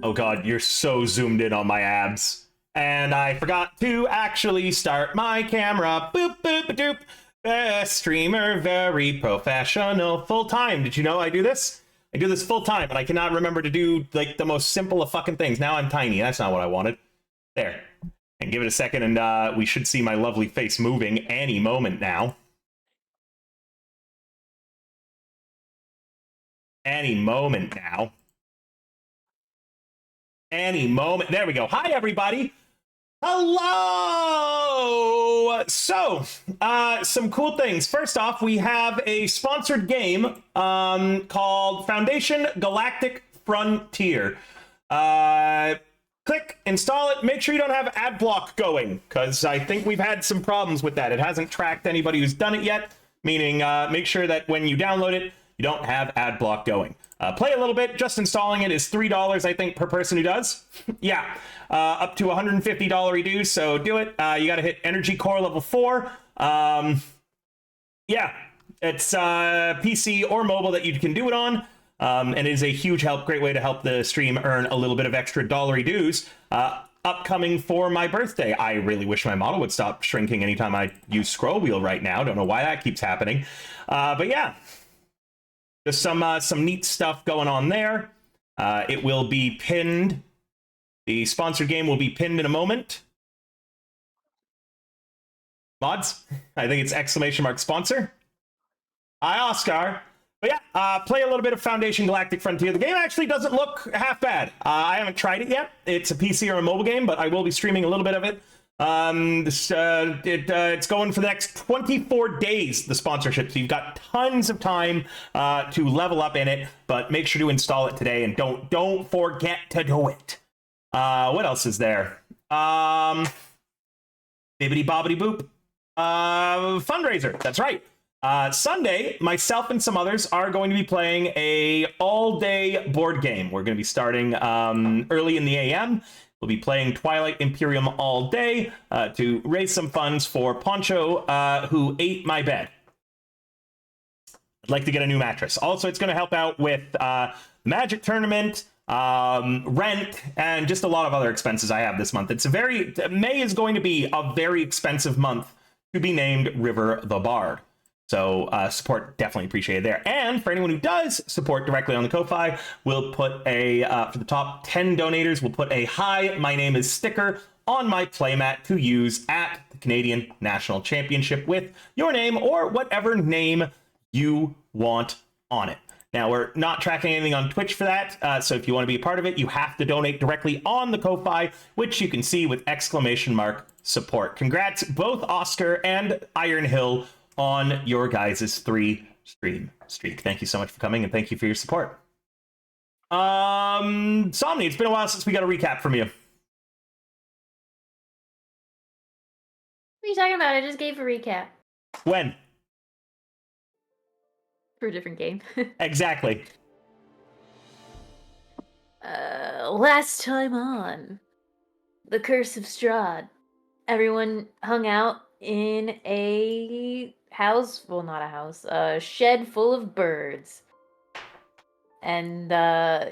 Oh god, you're so zoomed in on my abs. And I forgot to actually start my camera. Boop, boop, doop. Streamer, very professional, full time. Did you know I do this? I do this full time, and I cannot remember to do like the most simple of fucking things. Now I'm tiny. That's not what I wanted. There. And give it a second, and we should see my lovely face moving any moment now. Any moment now. Any moment. There we go. Hi, everybody. Hello! So, some cool things. First off, we have a sponsored game called Foundation Galactic Frontier. Click, install it. Make sure you don't have ad block going, because I think we've had some problems with that. It hasn't tracked anybody who's done it yet, meaning make sure that when you download it, you don't have ad block going. Play a little bit. Just installing it is $3, I think, per person who does. Yeah, up to $150 you do, so do it. You got to hit Energy Core level 4. Yeah, it's PC or mobile that you can do it on. And it is a huge help, great way to help the stream earn a little bit of extra dollary dues. Upcoming for my birthday. I really wish my model would stop shrinking anytime I use scroll wheel right now. Don't know why that keeps happening. But yeah. Just some neat stuff going on there. It will be pinned. The sponsored game will be pinned in a moment. Mods, I think it's exclamation mark sponsor. Hi, Oscar. But yeah, play a little bit of Foundation Galactic Frontier. The game actually doesn't look half bad. I haven't tried it yet. It's a PC or a mobile game, but I will be streaming a little bit of it. It's going for the next 24 days, the sponsorship, so you've got tons of time to level up in it, but make sure to install it today, and don't forget to do it. What else is there? Bibbidi bobbidi boop. Fundraiser, that's right. Sunday, myself and some others are going to be playing a all-day board game. We're going to be starting early in the AM. We'll be playing Twilight Imperium all day to raise some funds for Poncho, who ate my bed. I'd like to get a new mattress. Also, it's going to help out with the Magic Tournament, rent, and just a lot of other expenses I have this month. May is going to be a very expensive month to be named River the Bard. So support definitely appreciated there. And for anyone who does support directly on the Ko-Fi, we'll put for the top 10 donators, we'll put a "Hi, my name is" sticker on my playmat to use at the Canadian National Championship with your name or whatever name you want on it. Now, we're not tracking anything on Twitch for that, so if you want to be a part of it, you have to donate directly on the Ko-Fi, which you can see with exclamation mark support. Congrats, both Oscar and Iron Hill, on your guys' 3-stream streak. Thank you so much for coming, and thank you for your support. Somni, it's been a while since we got a recap from you. What are you talking about? I just gave a recap. When? For a different game. Exactly. Last time on The Curse of Strahd, everyone hung out in a house, well, not a house, a shed full of birds. And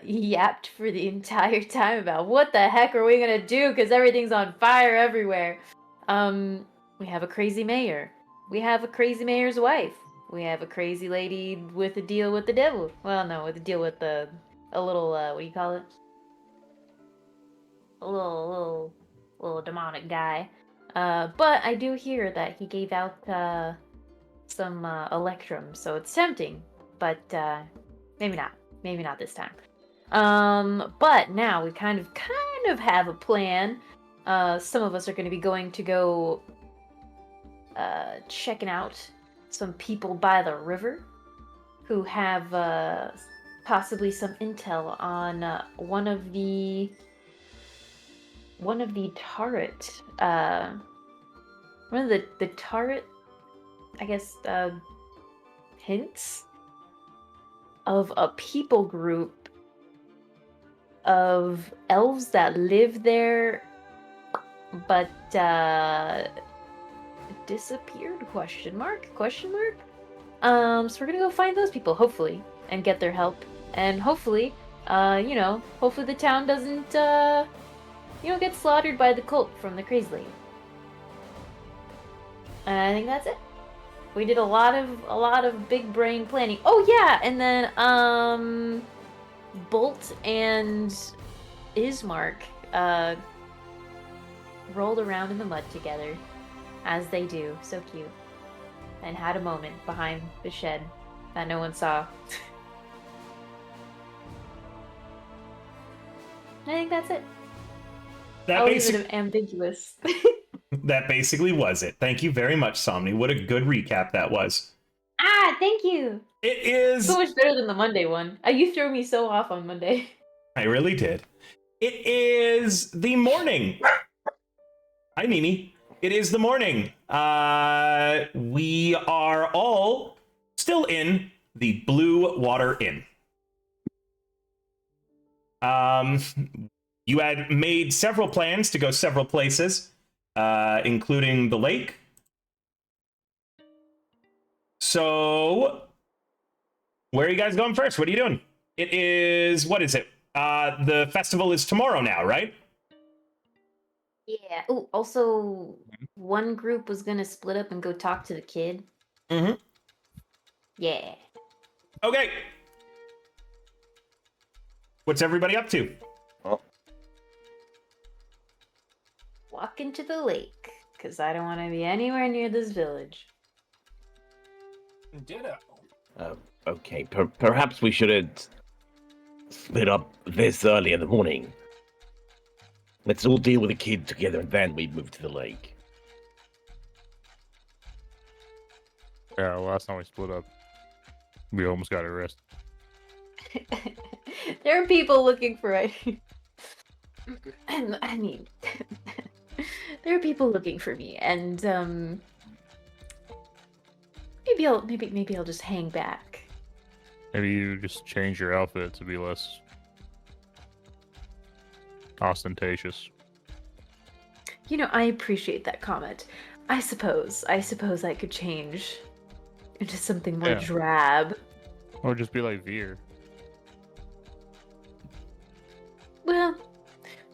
yapped for the entire time about what the heck are we gonna do, because everything's on fire everywhere. We have a crazy mayor. We have a crazy mayor's wife. We have a crazy lady with a deal with the devil. Well, no, with a deal with a little, what do you call it? A little demonic guy. But I do hear that he gave out some electrum, so it's tempting, but maybe not. Maybe not this time. But now we kind of have a plan. Some of us are going to be going to go checking out some people by the river who have possibly some intel on one of the turret, one of the turret, I guess, hints of a people group of elves that live there, but disappeared? Question mark? So we're gonna go find those people, hopefully, and get their help, and hopefully hopefully the town doesn't, get slaughtered by the cult from the crazy lady. And I think that's it. We did a lot of big brain planning. Oh yeah, and then Bolt and Ismark rolled around in the mud together, as they do, so cute, and had a moment behind the shed that no one saw. I think that's it. I'll leave it ambiguous. That basically was it. Thank you very much, Somni. What a good recap that was. Thank you. It is so much better than the Monday one. You threw me so off on Monday. I really did. It is the morning. Hi, Mimi. It is the morning. We are all still in the Blue Water Inn. You had made several plans to go several places, including the lake. So, where are you guys going first? What are you doing? It is, what is it? The festival is tomorrow now, right? Yeah. Oh, also, one group was gonna split up and go talk to the kid. Mm-hmm. Yeah. Okay. What's everybody up to? Oh. Walk into the lake, because I don't want to be anywhere near this village. Ditto. Okay, perhaps we shouldn't split up this early in the morning. Let's all deal with the kid together and then we move to the lake. Yeah, last time we split up, we almost got arrested. There are people looking for it. I mean, there are people looking for me, and maybe I'll just hang back. Maybe you just change your outfit to be less ostentatious. I appreciate that comment. I suppose I could change into something more drab. Or just be like Veer. Well,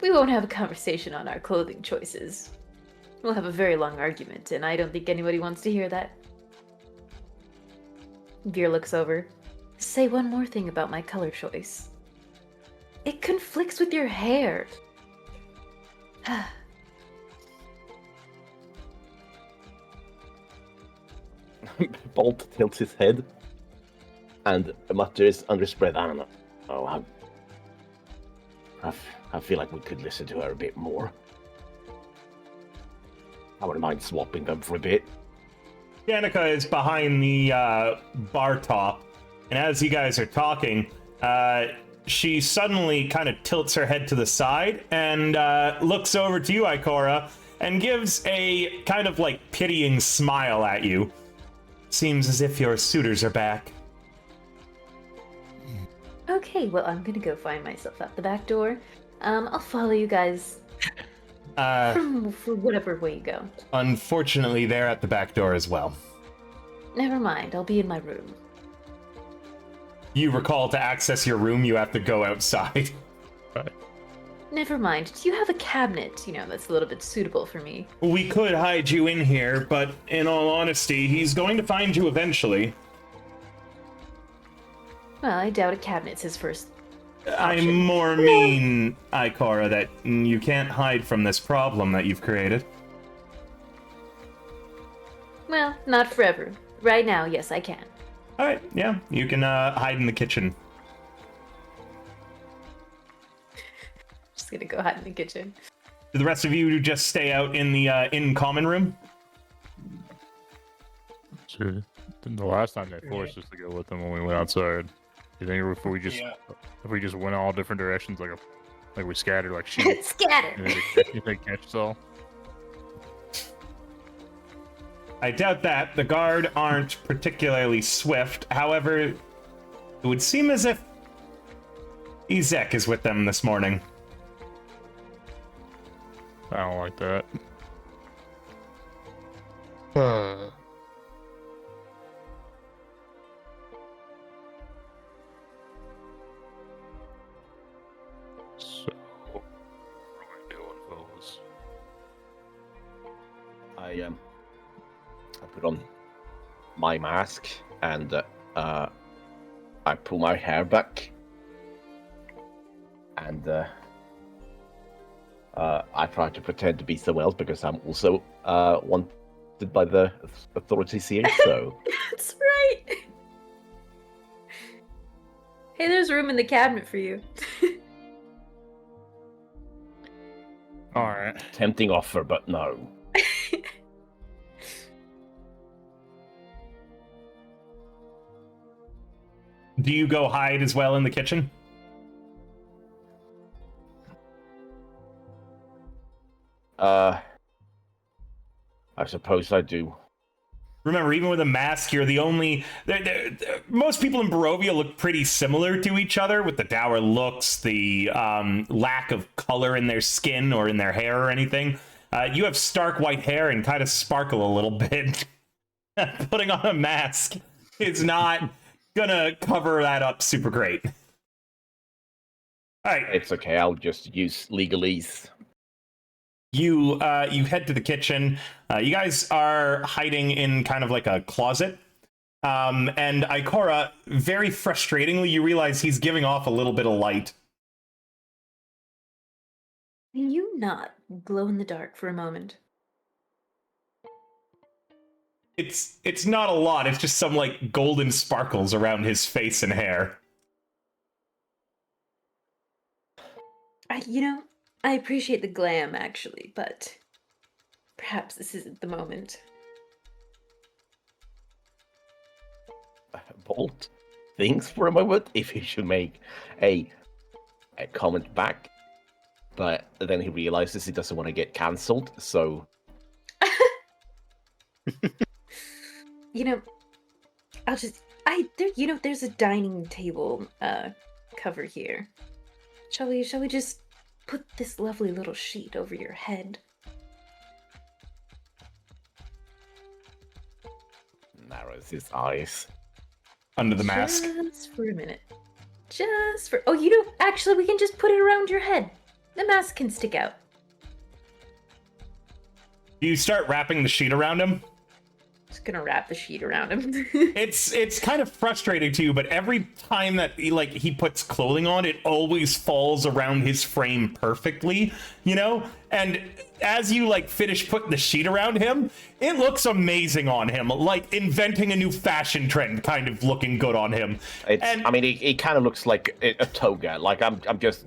we won't have a conversation on our clothing choices. We'll have a very long argument, and I don't think anybody wants to hear that. Veer looks over. Say one more thing about my color choice. It conflicts with your hair. Bolt tilts his head and mutters under his breath, I don't know. Oh, I feel like we could listen to her a bit more. I wouldn't mind swapping them for a bit. Danica is behind the bar top, and as you guys are talking, she suddenly kind of tilts her head to the side and looks over to you, Ikora, and gives a kind of like pitying smile at you. Seems as if your suitors are back. Okay, well, I'm gonna go find myself out the back door. I'll follow you guys for whatever way you go. Unfortunately, they're at the back door as well. Never mind, I'll be in my room. You recall to access your room, you have to go outside. Never mind. Do you have a cabinet, that's a little bit suitable for me? We could hide you in here, but in all honesty, he's going to find you eventually. Well, I doubt a cabinet's his first option. I'm more mean, Ikora, that you can't hide from this problem that you've created. Well, not forever. Right now, yes, I can. Alright, yeah, you can hide in the kitchen. Just gonna go hide in the kitchen. Do the rest of you just stay out in the in common room? Sure. The last time they forced us to go with them when we went outside. You think if we just went all different directions, like we scattered like sheep? Scatter! You think catch us all? I doubt that. The guard aren't particularly swift. However, it would seem as if Ezek is with them this morning. I don't like that. my mask and I pull my hair back and I try to pretend to be someone else because I'm also wanted by the authorities here. So That's right. Hey, there's room in the cabinet for you. All right. tempting offer, but no. Do you go hide as well in the kitchen? I suppose I do. Remember, even with a mask, you're the only... most people in Barovia look pretty similar to each other, with the dour looks, the lack of color in their skin or in their hair or anything. You have stark white hair and kind of sparkle a little bit. Putting on a mask is not gonna cover that up super great. All right. It's okay, I'll just use legalese. You head to the kitchen. You guys are hiding in kind of like a closet. And Ikora, very frustratingly, you realize he's giving off a little bit of light. Can you not glow in the dark for a moment? It's not a lot. It's just some like golden sparkles around his face and hair. I appreciate the glam, actually, but perhaps this isn't the moment. Bolt thinks for a moment if he should make a comment back, but then he realizes he doesn't want to get cancelled, so... There's a dining table cover here. Shall we just put this lovely little sheet over your head? Narrows his eyes. Under the mask. Just for a minute. Actually, we can just put it around your head. The mask can stick out. You start wrapping the sheet around him. Just gonna wrap the sheet around him. It's kind of frustrating to you, but every time that he puts clothing on, it always falls around his frame perfectly, you know? And as you finish putting the sheet around him, it looks amazing on him, like inventing a new fashion trend, kind of looking good on him. It kind of looks like a toga. Like I'm just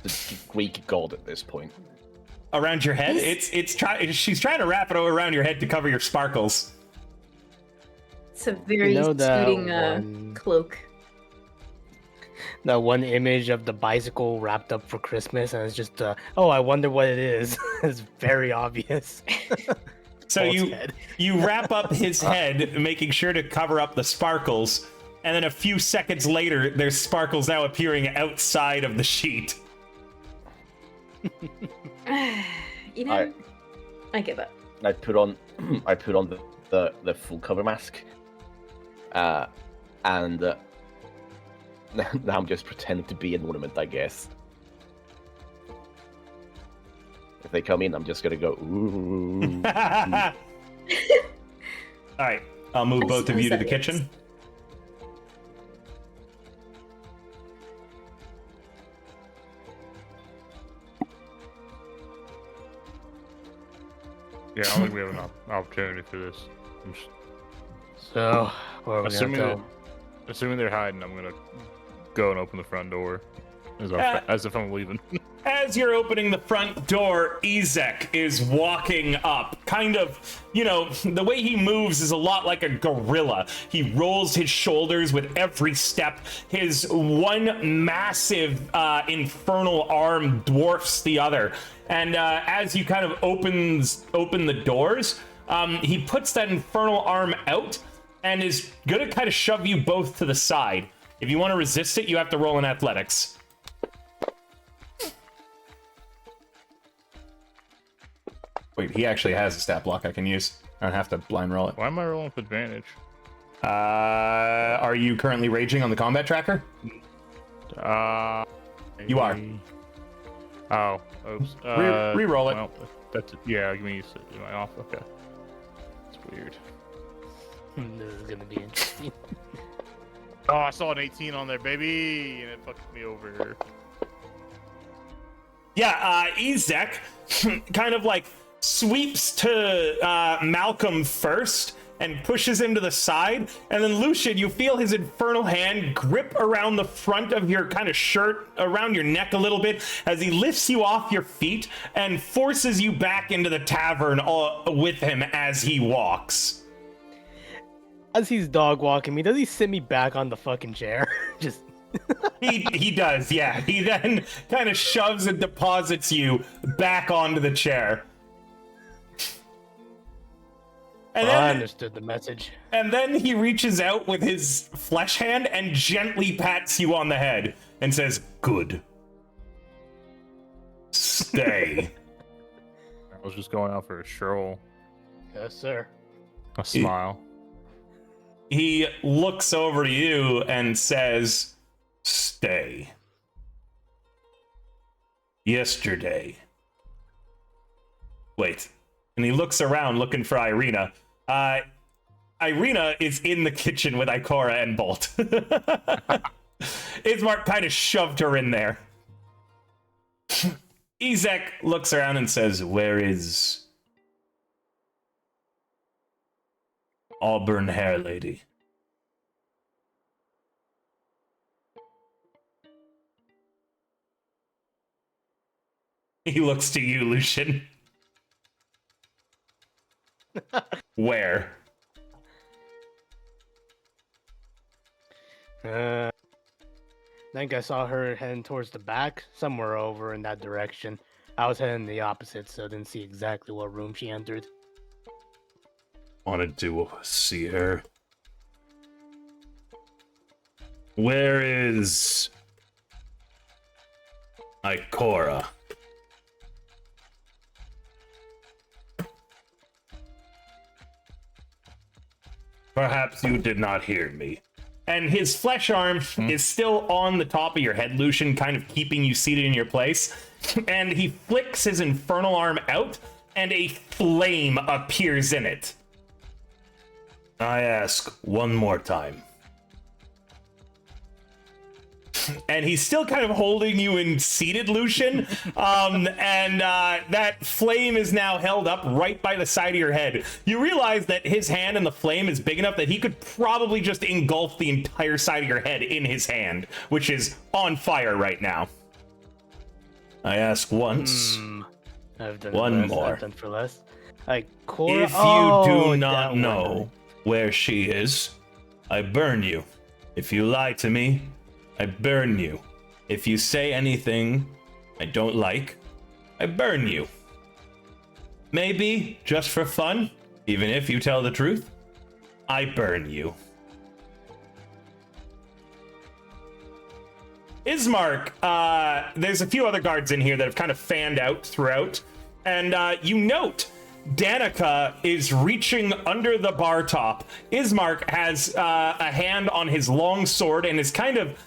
the Greek god at this point. Around your head? She's trying to wrap it around your head to cover your sparkles. It's a very suiting cloak. That one image of the bicycle wrapped up for Christmas, and it's just, I wonder what it is. It's very obvious. So you wrap up his head, making sure to cover up the sparkles, and then a few seconds later, there's sparkles now appearing outside of the sheet. I give up. I put on the full cover mask, and now I'm just pretending to be an ornament, I guess. If they come in, I'm just gonna go ooh. All right, I'll move both of you to the kitchen. Yeah, I don't think we have an opportunity for this. So, what are we gonna tell? Assuming they're hiding, I'm gonna go and open the front door as if I'm leaving. As you're opening the front door, Ezek is walking up. Kind of, the way he moves is a lot like a gorilla. He rolls his shoulders with every step. His one massive infernal arm dwarfs the other. And as you kind of open the doors, he puts that infernal arm out and is gonna kind of shove you both to the side. If you want to resist it, you have to roll in athletics. Wait, he actually has a stat block I can use. I don't have to blind roll it. Why am I rolling with advantage? Are you currently raging on the combat tracker? You are. Oh, oops. Re-roll it. Well, that's yeah. Give me. Am I off? Okay. It's weird. This is gonna be interesting. Oh, I saw an 18 on there, baby, and it fucked me over. Yeah, Ezek kind of like sweeps to Malcolm first and pushes him to the side, and then Lucian, you feel his infernal hand grip around the front of your kind of shirt, around your neck a little bit, as he lifts you off your feet and forces you back into the tavern with him as he walks. As he's dog walking me, does he sit me back on the fucking chair? Just He does, yeah. He then kind of shoves and deposits you back onto the chair. And I then, understood the message. and then he reaches out with his flesh hand and gently pats you on the head and says, "Good. Stay." I was just going out for a stroll. Yes, sir. A smile. He looks over to you and says, "Stay. Yesterday." Wait. And he looks around looking for Irina. Irina is in the kitchen with Ikora and Bolt. Ismark kind of shoved her in there. Ezek looks around and says, "Where is Auburn Hair Lady?" He looks to you, Lucian. Where? I think I saw her heading towards the back, somewhere over in that direction. I was heading the opposite, so I didn't see exactly what room she entered. Wanted to see her. Where is Ikora? Perhaps you did not hear me. And his flesh arm is still on the top of your head, Lucian, kind of keeping you seated in your place. And he flicks his infernal arm out, and a flame appears in it. I ask one more time. And he's still kind of holding you in seated, Lucian. That flame is now held up right by the side of your head. You realize that his hand in the flame is big enough that he could probably just engulf the entire side of your head in his hand, which is on fire right now. I ask once. I've done One less. more. I've done for less. Cora. If you do that not one. know where she is, I burn you. If you lie to me, I burn you. If you say anything I don't like, I burn you. Maybe, just for fun, even if you tell the truth, I burn you. Ismark, there's a few other guards in here that have kind of fanned out throughout, and you note Danica is reaching under the bar top. Ismark has a hand on his long sword and is kind of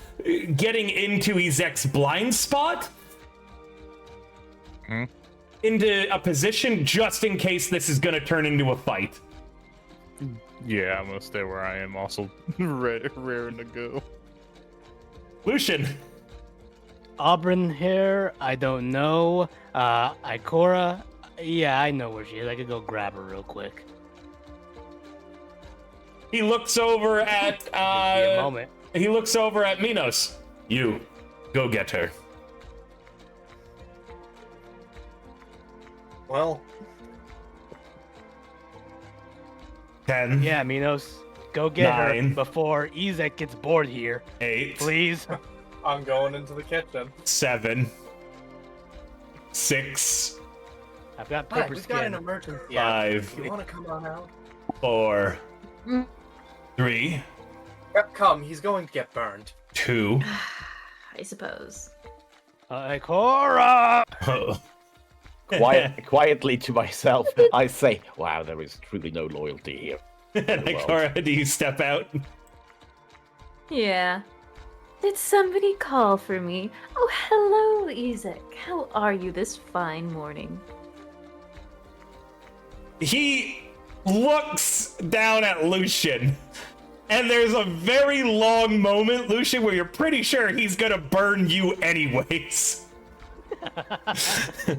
getting into Ezek's blind spot. Into a position just in case this is going to turn into a fight. Yeah, I'm gonna stay where I am. Also, raring to go. Lucian. Auburn hair. I don't know. Ikora. Yeah, I know where she is. I could go grab her real quick. He looks over at Give me a moment. he looks over at Minos. You go get her. Well, 10. Yeah, Minos, go get 9. her before Ezek gets bored here, 8. please. I'm going into the kitchen. 7. 6. I've got Hi, paper we've got an skin. emergency. 5. You want to come on out? 4. Mm. 3. Yep, come. He's going to get burned. 2. I suppose. Ikora! Quietly to myself, I say, wow, there is truly no loyalty here. And Ikora, do you step out? Yeah. Did somebody call for me? Oh, hello, Ezek. How are you this fine morning? He looks down at Lucian. And there's a very long moment, Lucian, where you're pretty sure he's gonna burn you anyways. And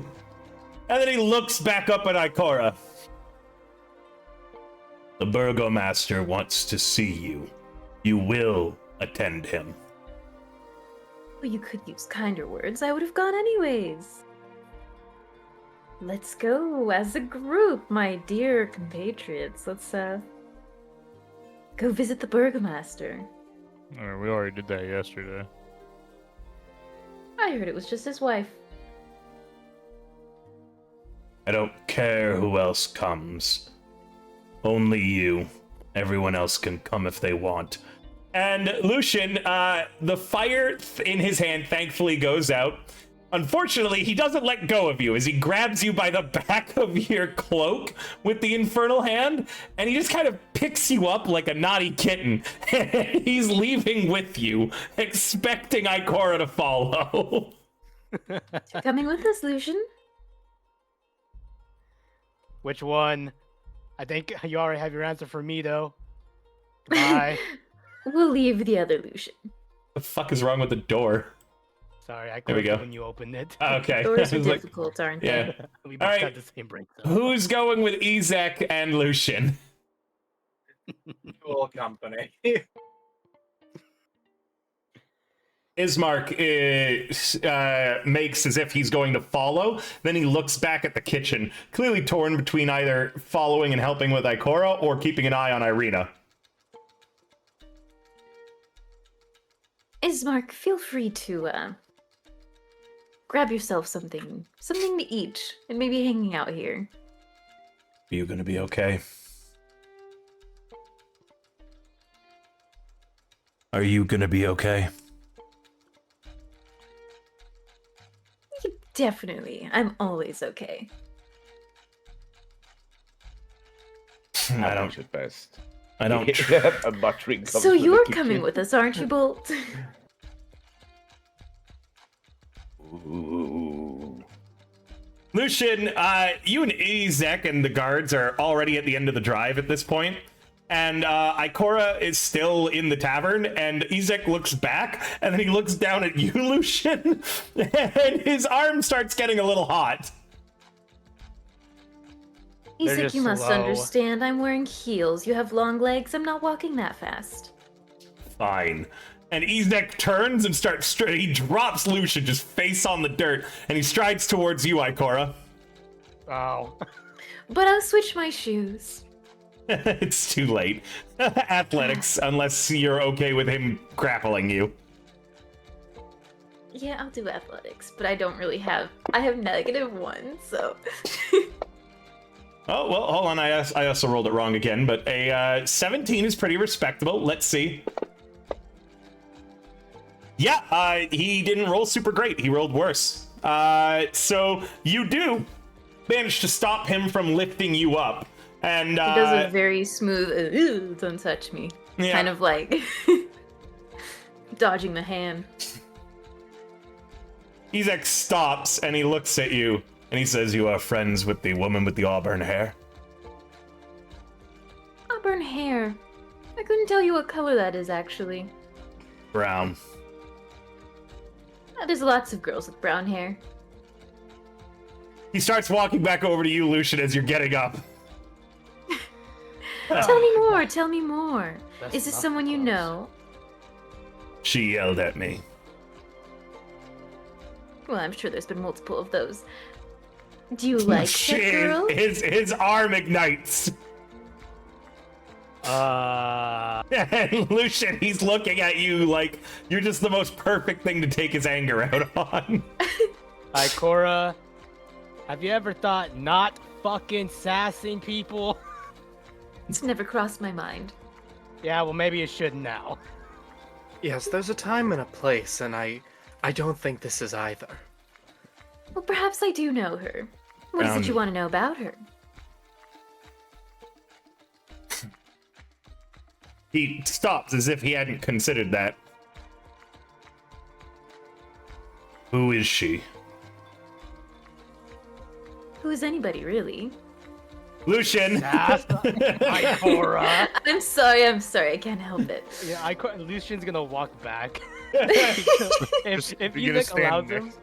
then he looks back up at Ikora. The Burgomaster wants to see you. You will attend him. Well, you could use kinder words. I would have gone anyways. Let's go as a group, my dear compatriots. Let's go visit the Burgomaster. I mean, we already did that yesterday. I heard it was just his wife. I don't care who else comes. Only you. Everyone else can come if they want. And Lucian, the fire in his hand thankfully goes out. Unfortunately, he doesn't let go of you as he grabs you by the back of your cloak with the infernal hand, and he just kind of picks you up like a naughty kitten. And he's leaving with you, expecting Ikora to follow. Coming with us, Lucian? Which one? I think you already have your answer for me, though. Bye. We'll leave the other Lucian. The fuck is wrong with the door? Sorry, I There we closed go. it when you opened it. Okay. Doors I are was like, difficult, aren't yeah. they? We All both right. had the same brain. So. Who's going with Ezek and Lucian? Cool company. Ismark makes as if he's going to follow. Then he looks back at the kitchen, clearly torn between either following and helping with Ikora or keeping an eye on Irina. Ismark, feel free to grab yourself something to eat, and maybe hanging out here. Are you gonna be okay? Are you gonna be okay? Definitely, I'm always okay. I don't. At best. I don't. A muttering comes So from the you're kitchen. coming with us, aren't you, Bolt? Ooh. Lucian, you and Ezek and the guards are already at the end of the drive at this point, and Ikora is still in the tavern, and Ezek looks back, and then he looks down at you, Lucian, and his arm starts getting a little hot. They're Isaac, just you must slow. understand, I'm wearing heels. You have long legs, I'm not walking that fast. Fine. And Ezek turns and he drops Lucian just face on the dirt, and he strides towards you, Ikora. Oh. But I'll switch my shoes. It's too late. Athletics, unless you're okay with him grappling you. Yeah, I'll do athletics, but I don't really have... I have -1, so... Oh, well, hold on. I also rolled it wrong again, but a 17 is pretty respectable. Let's see. Yeah, he didn't roll super great. He rolled worse. So you do manage to stop him from lifting you up. And He does a very smooth, "Ew, don't touch me." Yeah. Kind of like dodging the hand. Ezek stops and he looks at you and he says, "You are friends with the woman with the auburn hair?" Auburn hair. I couldn't tell you what color that is, actually. Brown. There's lots of girls with brown hair. He starts walking back over to you, Lucian, as you're getting up. Tell me more, tell me more. That's Is this not someone you close. know? She yelled at me. Well, I'm sure there's been multiple of those. Do you like that girl? His arm ignites. And Lucian, he's looking at you like you're just the most perfect thing to take his anger out on. Ikora, have you ever thought not fucking sassing people? It's never crossed my mind. Yeah, well, maybe it should now. Yes, there's a time and a place, and I don't think this is either. Well, perhaps I do know her. What is it you want to know about her? He stops as if he hadn't considered that. Who is she? Who is anybody, really? Lucian. Ikora. I'm sorry, I can't help it. Yeah, Lucian's gonna walk back. Just- if you're gonna Ezek stand allows there. him,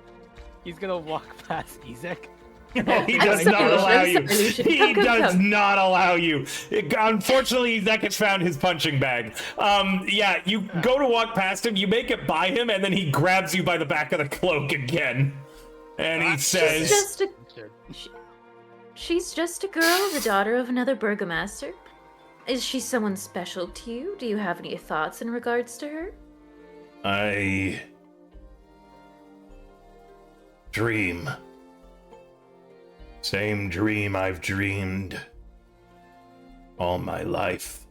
he's gonna walk past Ezek. No, he does I'm not sorry, allow I'm you. sorry, Lucian. He Come, does come. not allow you. Unfortunately, Zek has found his punching bag. Yeah, you go to walk past him, you make it by him, and then he grabs you by the back of the cloak again. And he says, She's just a girl, the daughter of another burgomaster. Is she someone special to you? Do you have any thoughts in regards to her? I dream. Same dream I've dreamed all my life.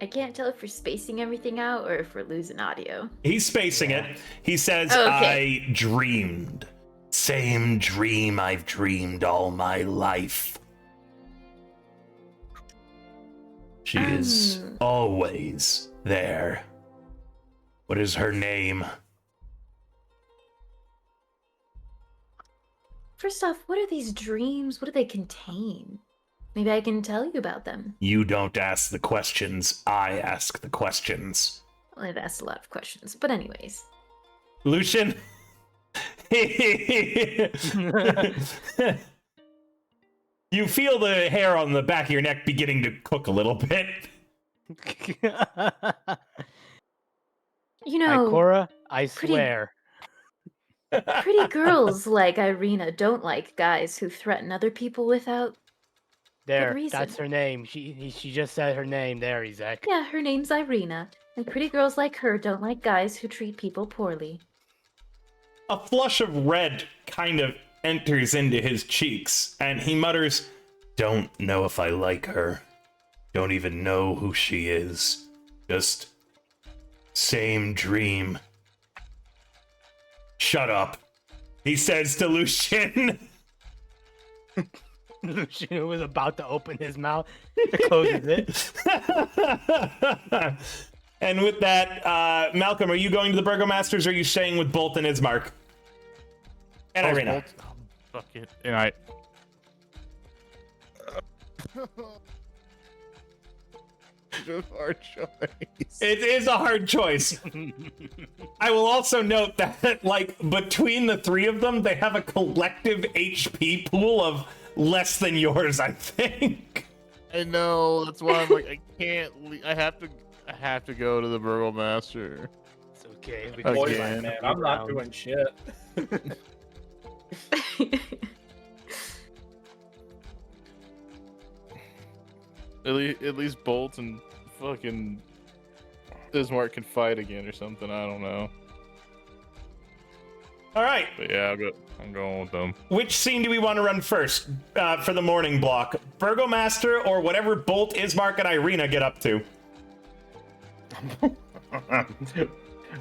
I can't tell if we're spacing everything out or if we're losing audio. He's spacing it. He says, Okay. I dreamed. Same dream I've dreamed all my life. She is always there. What is her name? First off, what are these dreams? What do they contain? Maybe I can tell you about them. You don't ask the questions, I ask the questions. Well, I've asked a lot of questions, but anyways. Lucian? You feel the hair on the back of your neck beginning to cook a little bit. You know, Ikora, I pretty- swear. pretty girls like Irina don't like guys who threaten other people without... There, reason. that's her name. She just said her name there, Ezek. Yeah, her name's Irina. And pretty girls like her don't like guys who treat people poorly. A flush of red kind of enters into his cheeks, and he mutters, Don't know if I like her. Don't even know who she is. Just same dream. Shut up, he says to Lucian. Lucian was about to open his mouth to close it. And with that, Malcolm, are you going to the Burgomasters or are you staying with Bolt and Ismark? And Irina. Fuck it. And I. It's a hard choice. It is a hard choice. I will also note that, like, between the three of them, they have a collective HP pool of less than yours, I think. I know. That's why I'm like, I can't. I have to go to the Burgomaster. It's okay. We Okay. can Boy, find man, a I'm not round. doing shit. At least Bolt and fucking Ismark can fight again or something. I don't know. All right, But yeah, I'm going with them. which scene do we want to run first for the morning block? Burgomaster or whatever Bolt, Ismark, and Irina get up to?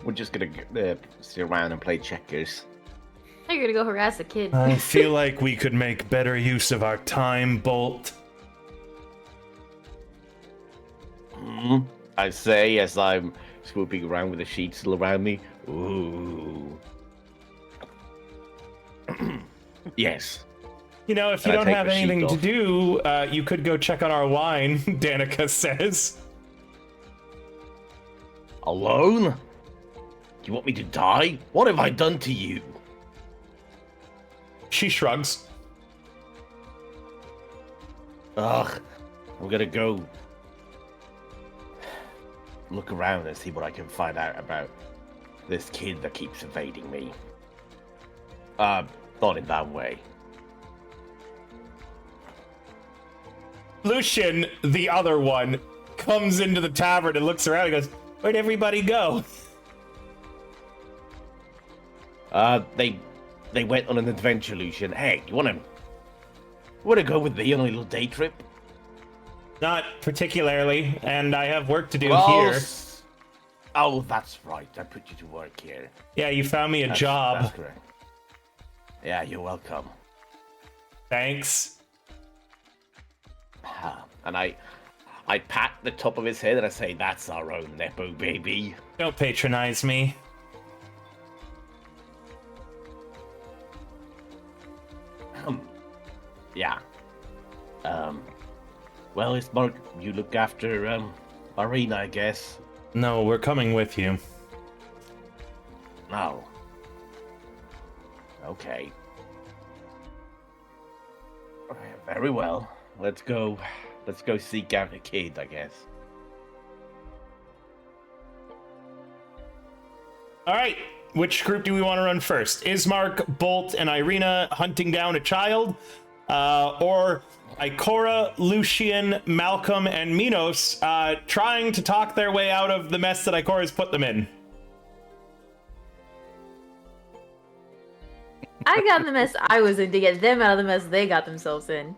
We're just gonna sit around and play checkers. You're gonna go harass a kid. I feel like we could make better use of our time, Bolt. I say as I'm swooping around with the sheets still around me. Ooh. Yes. You know, if you And I don't take have the sheet anything to off. do, you could go check on our wine, Danica says. Alone? Do you want me to die? What have I done to you? She shrugs. Ugh. I'm gonna go look around and see what I can find out about this kid that keeps evading me. Not in that way. Lucian, the other one, comes into the tavern and looks around and goes, Where'd everybody go? They went on an adventure, Lucian. Hey, you wanna go with me on a little day trip? Not particularly, and I have work to do Well, here. Oh, that's right. I put you to work here. Yeah, you found me a That's job. correct. Yeah, you're welcome. Thanks. And I pat the top of his head and I say, "That's our own Nepo baby." Don't patronize me. Yeah. Well, it's Mark. You look after Marina, I guess. No, we're coming with you. Oh. Okay. Very well. Let's go. Let's go seek out a kid, I guess. All right. Which group do we want to run first? Ismark, Bolt, and Irina hunting down a child? Or Ikora, Lucian, Malcolm, and Minos trying to talk their way out of the mess that Ikora's put them in? I got in the mess I was in to get them out of the mess they got themselves in.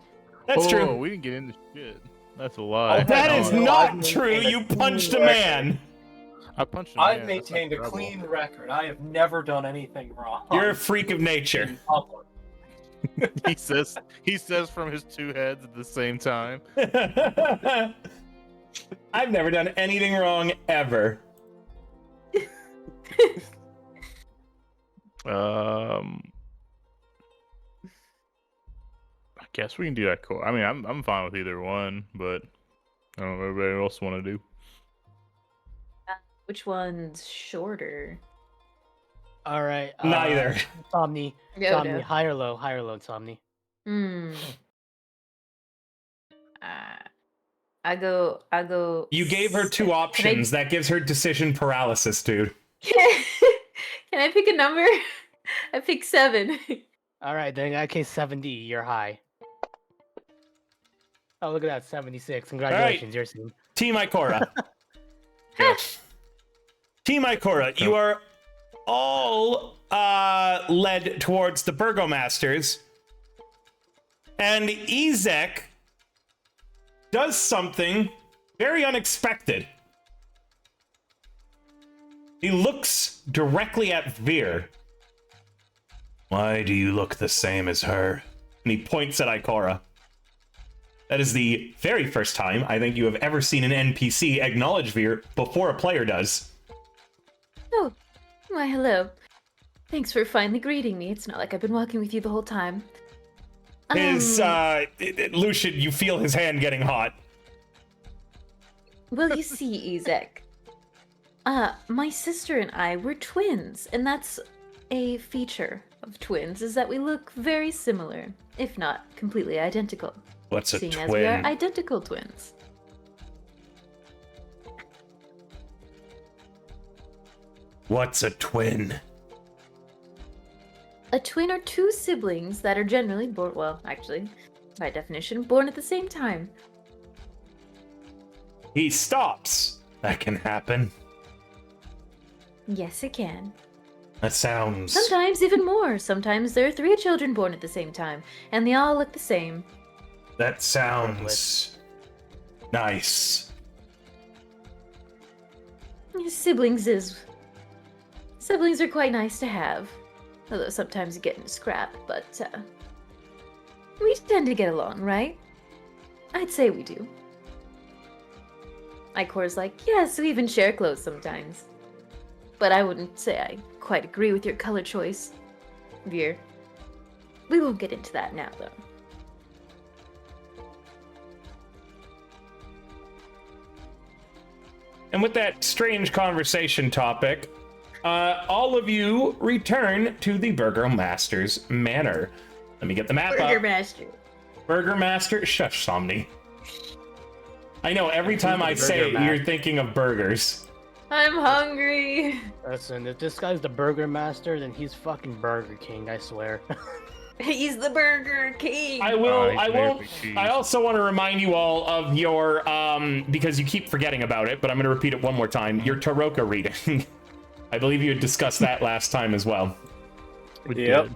That's Oh, true. we didn't get into shit. That's a lie. That no, is no, not I've true. maintained a You clean punched a record. man. I punched him. I've maintained a clean record. I have never done anything wrong. You're a freak of nature. in public. He says from his two heads at the same time. I've never done anything wrong ever. I guess we can do that. I mean, I'm fine with either one, but I don't know what everybody else want to do. Which one's shorter? All right. Neither. Somni. Go, Somni. no. High or low? High or low, Somni? I go. You gave her two options. That gives her decision paralysis, dude. Can I pick a number? I pick 7. All right, then in that case, 70. You're high. Oh, look at that, 76. Congratulations, you're seen. Team Ikora. Team Ikora, you are all led towards the Burgomasters. And Ezek does something very unexpected. He looks directly at Veer. Why do you look the same as her? And he points at Ikora. That is the very first time I think you have ever seen an NPC acknowledge Veer before a player does. Oh, why hello. Thanks for finally greeting me. It's not like I've been walking with you the whole time. His, Lucian, you feel his hand getting hot. Well, you see, Ezek. My sister and I were twins, and that's a feature of twins, is that we look very similar, if not completely identical. What's a seeing twin? as we are identical twins. What's a twin? A twin are two siblings that are generally born, well, actually, by definition, born at the same time. He stops. That can happen. Yes, it can. That sounds... Sometimes even more. Sometimes there are 3 children born at the same time, and they all look the same. That sounds... nice. Siblings are quite nice to have. Although sometimes you get in a scrap, but, we tend to get along, right? I'd say we do. Ikora's like, yes, we even share clothes sometimes. But I wouldn't say I quite agree with your color choice, Veer. We won't get into that now, though. And with that strange conversation topic, all of you return to the Burgomaster's Manor. Let me get the map up. Burgermaster. Burgermaster, shush, Somni. I know, every time I say it, you're thinking of burgers. I'm hungry. Listen, if this guy's the Burger Master, then he's fucking Burger King, I swear. He's the Burger King. I will, Nice, I won't, very cheese. I also want to remind you all of your, because you keep forgetting about it, but I'm going to repeat it one more time, your Taroka reading. I believe you had discussed that last time as well. We Yep. did.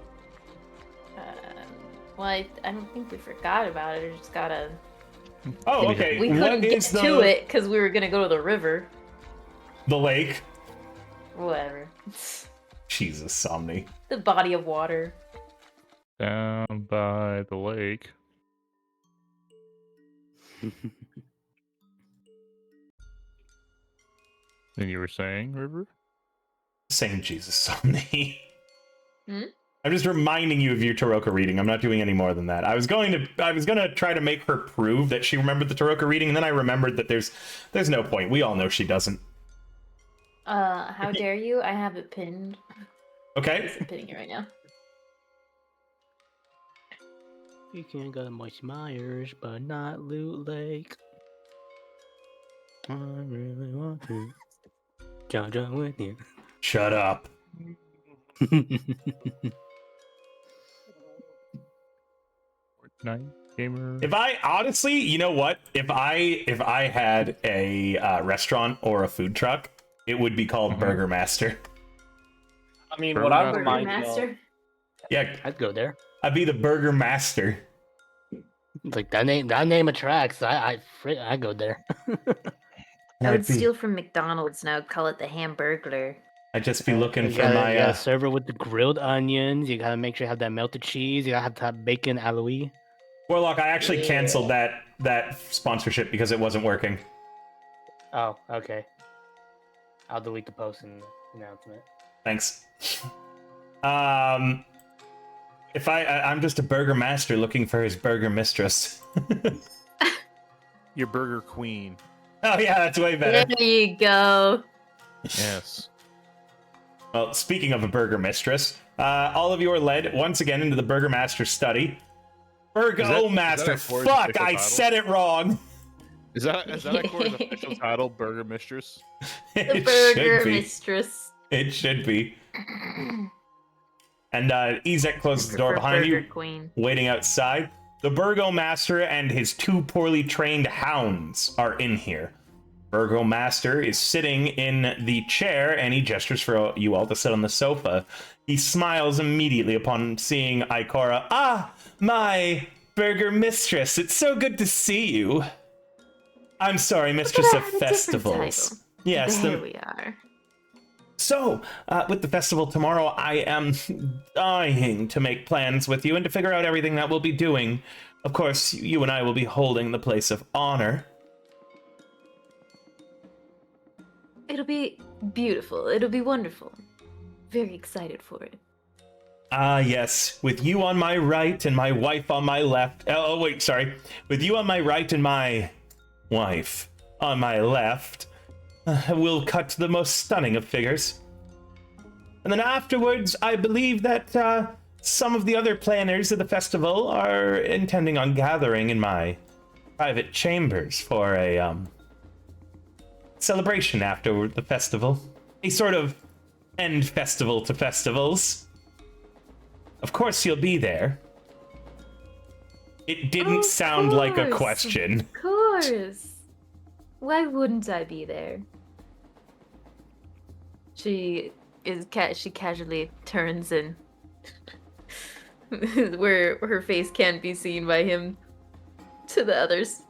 Well, I don't think we forgot about it. I just gotta... Oh, okay. We What couldn't get is to it because we were gonna go to the river. The lake? Whatever. Jesus, Somni. The body of water. Down by the lake. And you were saying, River? Saying Jesus, Somni. I'm just reminding you of your Taroka reading. I'm not doing any more than that. I was gonna try to make her prove that she remembered the Taroka reading, and then I remembered that there's no point. We all know she doesn't. How dare you? I have it pinned. Okay. I'm pinning it right now. You can go to Moist Myers, but not Loot Lake. I really want to. John with you. Shut up. Fortnite gamer. If I honestly, you know what? If I had a restaurant or a food truck, it would be called Burger Master. I mean, Burger what I'm Burger reminded of. Master. Yeah, I'd go there. I'd be the Burger Master. It's like that name attracts. I go there. I would steal from McDonald's and I would call it the Hamburglar. I'd just be looking You for gotta, my you gotta serve it with the grilled onions. You gotta make sure you have that melted cheese. You gotta have to have bacon aloe. Warlock. I actually canceled that sponsorship because it wasn't working. Oh, okay. I'll delete the post and announcement. Thanks. If I'm just a burger master looking for his burger mistress. Your Burger Queen. Oh yeah, that's way better. There you go. Yes. Well, speaking of a burger mistress, all of you are led once again into the Burger Master study. Burgo Master. is that a Fuck, official I title? said it wrong. Is that Ikora's official title, Burger Mistress? The It Burger should be. Mistress. It should be. And Ezek closes the door behind Burger you, Queen. waiting outside. The Burgo Master and his 2 poorly trained hounds are in here. Burgo Master is sitting in the chair, and he gestures for you all to sit on the sofa. He smiles immediately upon seeing Ikora. Ah, my Burger Mistress, it's so good to see you. I'm sorry, Mistress of Had a different Festivals. title. Yes, There we are. So, with the festival tomorrow, I am dying to make plans with you and to figure out everything that we'll be doing. Of course, you and I will be holding the place of honor. It'll be beautiful. It'll be wonderful. Very excited for it. Ah, yes, with you on my right and my wife on my left. Oh, wait, sorry. With you on my right and my wife on my left, we'll cut the most stunning of figures. And then afterwards, I believe that some of the other planners of the festival are intending on gathering in my private chambers for a celebration after the festival. A sort of end festival to festivals. Of course you'll be there. It didn't Of sound like a course. question. Of course. Why wouldn't I be there? She casually turns and where her face can't be seen by him to the others.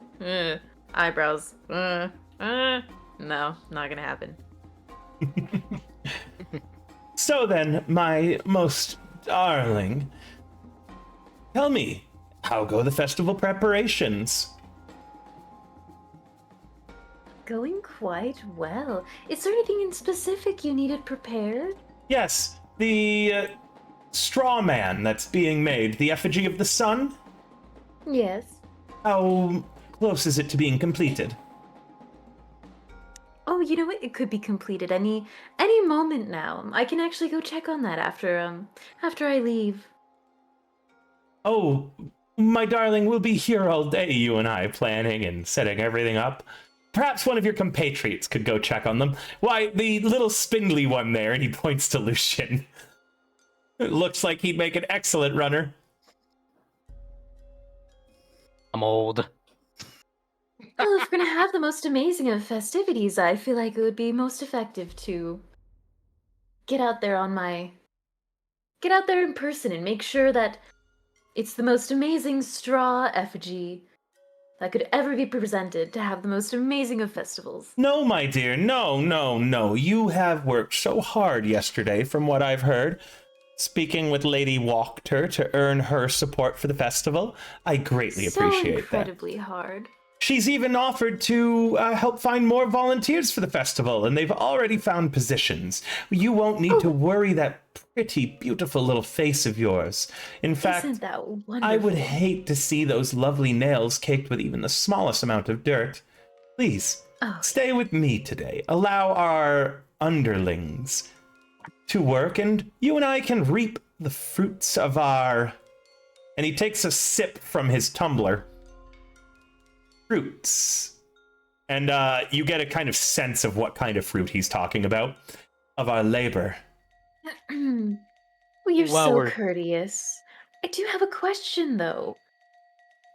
Eyebrows. No, not gonna happen. So then, my most darling, tell me, how go the festival preparations? Going quite well. Is there anything in specific you needed prepared? Yes, the straw man that's being made, the effigy of the sun? Yes. How close is it to being completed? Oh, you know what? It could be completed any moment now. I can actually go check on that after I leave. Oh, my darling, we'll be here all day, you and I, planning and setting everything up. Perhaps one of your compatriots could go check on them. Why, the little spindly one there, and he points to Lucian. It looks like he'd make an excellent runner. I'm old. Well, if we're gonna have the most amazing of festivities, I feel like it would be most effective to get out there in person and make sure that it's the most amazing straw effigy that could ever be presented to have the most amazing of festivals. No, my dear, no. You have worked so hard yesterday, from what I've heard. Speaking with Lady Walkter to earn her support for the festival. I greatly appreciate So that. incredibly hard. She's even offered to help find more volunteers for the festival, and they've already found positions. You won't need to worry that pretty, beautiful little face of yours. In fact, Isn't that wonderful? I would hate to see those lovely nails caked with even the smallest amount of dirt. Please, Oh, stay with me today. Allow our underlings to work, and you and I can reap the fruits of our... And he takes a sip from his tumbler. Fruits. And you get a kind of sense of what kind of fruit he's talking about. Of our labor. well, you're While so we're- courteous. I do have a question, though.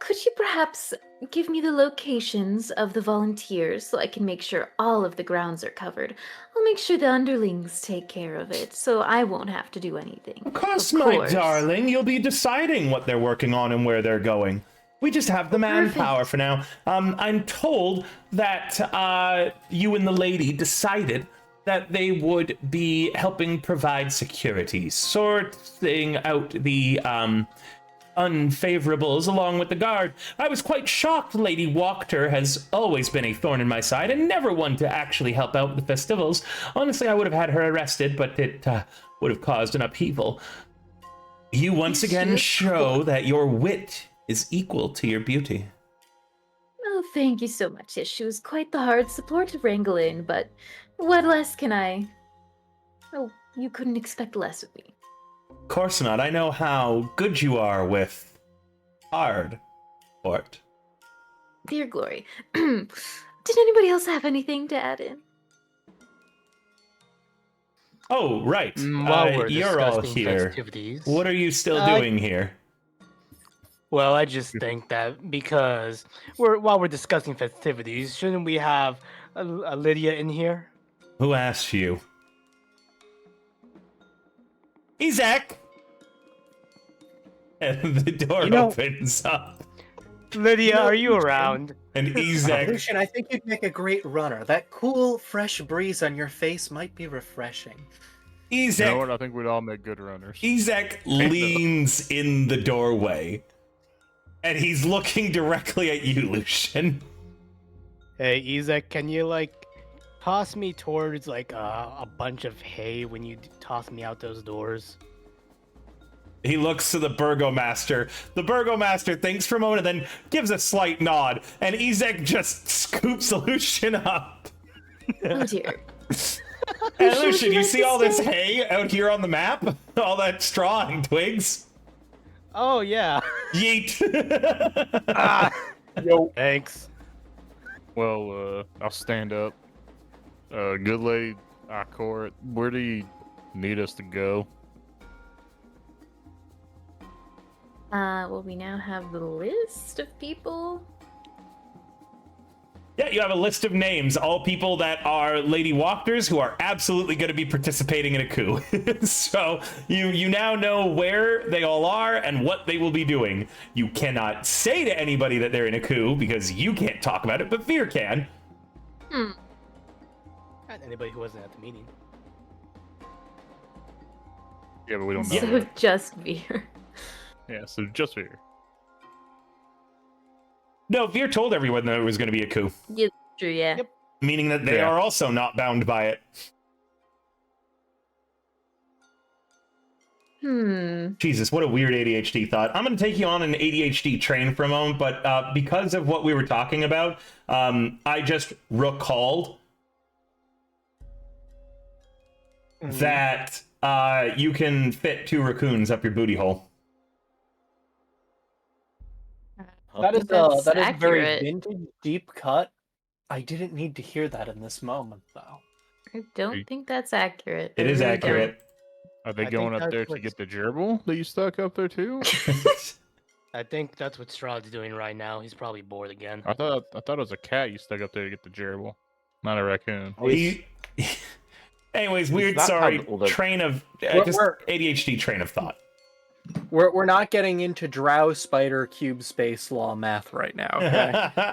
Could you perhaps give me the locations of the volunteers so I can make sure all of the grounds are covered? I'll make sure the underlings take care of it, so I won't have to do anything. Of course, my darling. You'll be deciding what they're working on and where they're going. We just have the manpower perfect. for now. I'm told that you and the lady decided that they would be helping provide security, sorting out the unfavorables along with the guard. I was quite shocked. Lady Wachter has always been a thorn in my side and never one to actually help out with the festivals. Honestly, I would have had her arrested, but it would have caused an upheaval. You once again show that your wit is equal to your beauty. Oh, thank you so much. Yes, she was quite the hard support to wrangle in, but what less can I... Oh, you couldn't expect less of me. Of course not. I know how good you are with hard sport. Dear glory. Did anybody else have anything to add in? Oh, right. While we're You're all discussing here. festivities, What are you still I- doing here? well, I just think that because while we're discussing festivities, shouldn't we have a Lydia in here? Who asked you? Ezek! And the door opens up. Lydia, are you around? And Ezek... Lucian, I think you'd make a great runner. That cool, fresh breeze on your face might be refreshing. You know Ezek... what? I think we'd all make good runners. Ezek leans in the doorway. And he's looking directly at you, Lucian. Hey, Izek, can you toss me towards a bunch of hay when you toss me out those doors? He looks to the burgomaster. The burgomaster thinks for a moment and then gives a slight nod. And Ezek just scoops Lucian up. Oh dear. Hey, Lucian, you like see to all this stay? hay out here on the map? All that straw and twigs? Oh yeah. Yeet. Yo. Thanks. Well, I'll stand up. Good lady, Akor, where do you need us to go? Well, we now have the list of people. Yeah, you have a list of names, all people that are Lady Walkers who are absolutely going to be participating in a coup. So you now know where they all are and what they will be doing. You cannot say to anybody that they're in a coup because you can't talk about it, but Veer can. And anybody who wasn't at the meeting. Yeah, but we don't know. So just Veer. Yeah, so just here. No, Veer told everyone that it was going to be a coup, Yeah, true, yeah. Yep. meaning that they Yeah. are also not bound by it. Jesus, what a weird ADHD thought. I'm going to take you on an ADHD train for a moment, but because of what we were talking about, I just recalled that you can fit 2 raccoons up your booty hole. That is That's that is a very accurate. vintage, deep cut. I didn't need to hear that in this moment, though. I don't think that's accurate. It I is really accurate. Are they I going think up there that's to what's- get the gerbil that you stuck up there too? I think that's what Strahd's doing right now. He's probably bored again. I thought it was a cat you stuck up there to get the gerbil, not a raccoon. He... Anyways, weird, that sorry, how all the- train of... We're- just we're- ADHD train of thought. We're not getting into drow spider cube space law math right now. Okay?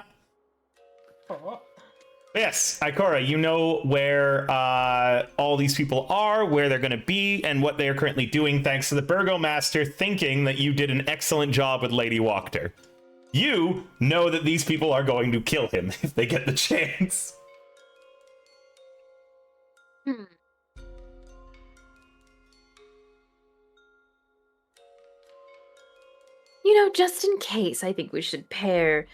Yes, Ikora, you know where all these people are, where they're going to be, and what they are currently doing, thanks to the Burgomaster thinking that you did an excellent job with Lady Wachter. You know that these people are going to kill him if they get the chance. Just in case, I think we should pair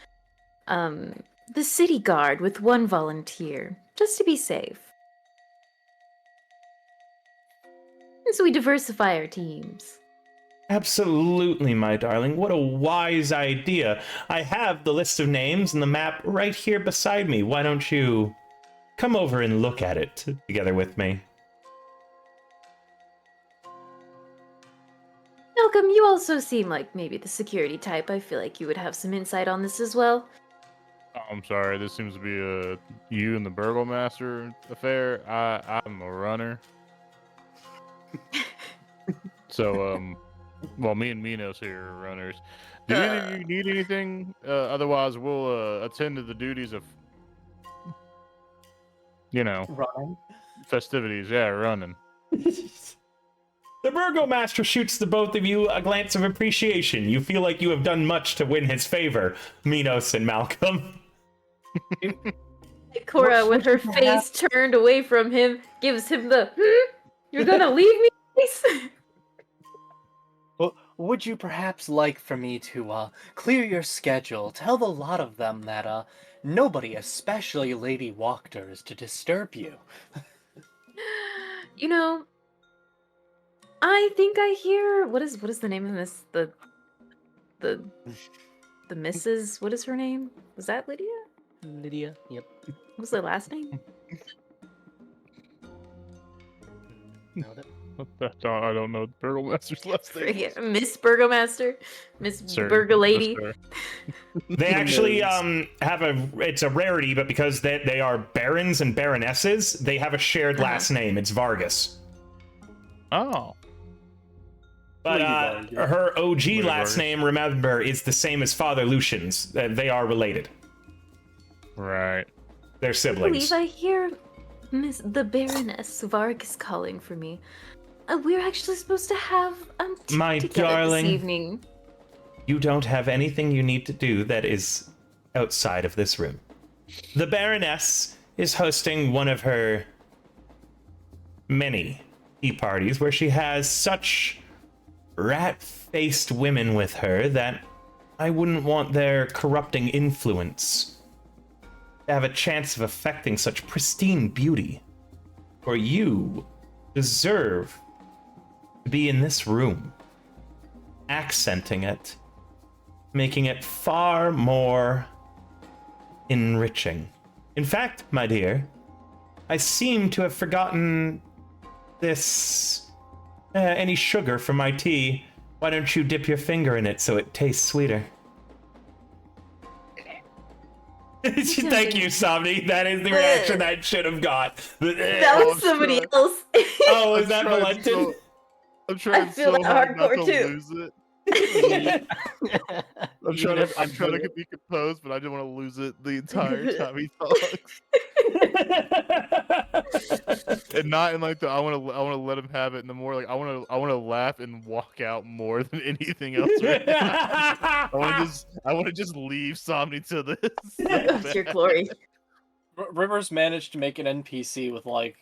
the city guard with one volunteer, just to be safe. And so we diversify our teams. Absolutely, my darling. What a wise idea. I have the list of names and the map right here beside me. Why don't you come over and look at it together with me? Malcolm, you also seem like maybe the security type. I feel like you would have some insight on this as well. I'm sorry, this seems to be a you and the Burgomaster affair. I'm a runner. So, well, me and Minos here are runners. Do any of you need anything? Otherwise, we'll attend to the duties of, Running. festivities. Yeah, running. The Burgomaster shoots the both of you a glance of appreciation. You feel like you have done much to win his favor, Minos and Malcolm. Cora, with her face turned away from him, gives him the, you're gonna leave me, face? Well, would you perhaps like for me to clear your schedule? Tell the lot of them that nobody, especially Lady Wachter, is to disturb you. I think I hear what is the name of this the Mrs. What is her name? Was that Lydia? Lydia. Yep. What was their last name? Nailed it. I don't know the Burgomaster's last name. Yeah, Miss Burgomaster, Miss Sir, Burger Lady. sir. They actually have it's a rarity, but because they are barons and baronesses, they have a shared last name. It's Vargas. Oh. But her OG Lady last Vargas. name, remember, is the same as Father Lucian's. They are related. Right. They're I siblings. believe I hear the Baroness Vargas calling for me. We're actually supposed to have tea My together darling. this evening. You don't have anything you need to do that is outside of this room. The Baroness is hosting one of her many tea parties where she has such rat-faced women with her that I wouldn't want their corrupting influence to have a chance of affecting such pristine beauty. For you deserve to be in this room, accenting it, making it far more enriching. In fact, my dear, I seem to have forgotten this. Any sugar for my tea? Why don't you dip your finger in it so it tastes sweeter? Thank you, Somni. That is the reaction I should have got. That was somebody else. Oh, is that Valentin? I'm trying feel so that hard not hardcore to too. lose it. I'm trying to be composed, but I don't want to lose it the entire time he talks. And not in like the I want to let him have it, and the more like I want to laugh and walk out more than anything else. Right now. I want to just leave Somni to this. It's your glory. Rivers managed to make an NPC with like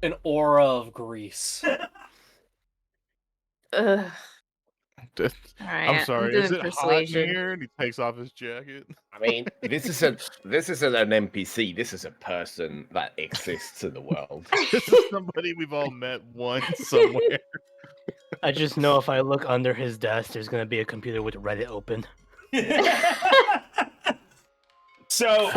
an aura of grease. Ugh. I'm Alright, sorry. I'm Is doing it hot persuasion. in here? And he takes off his jacket. I mean, this isn't an NPC. This is a person that exists in the world. This is somebody we've all met once somewhere. I just know if I look under his desk, there's gonna be a computer with Reddit open. So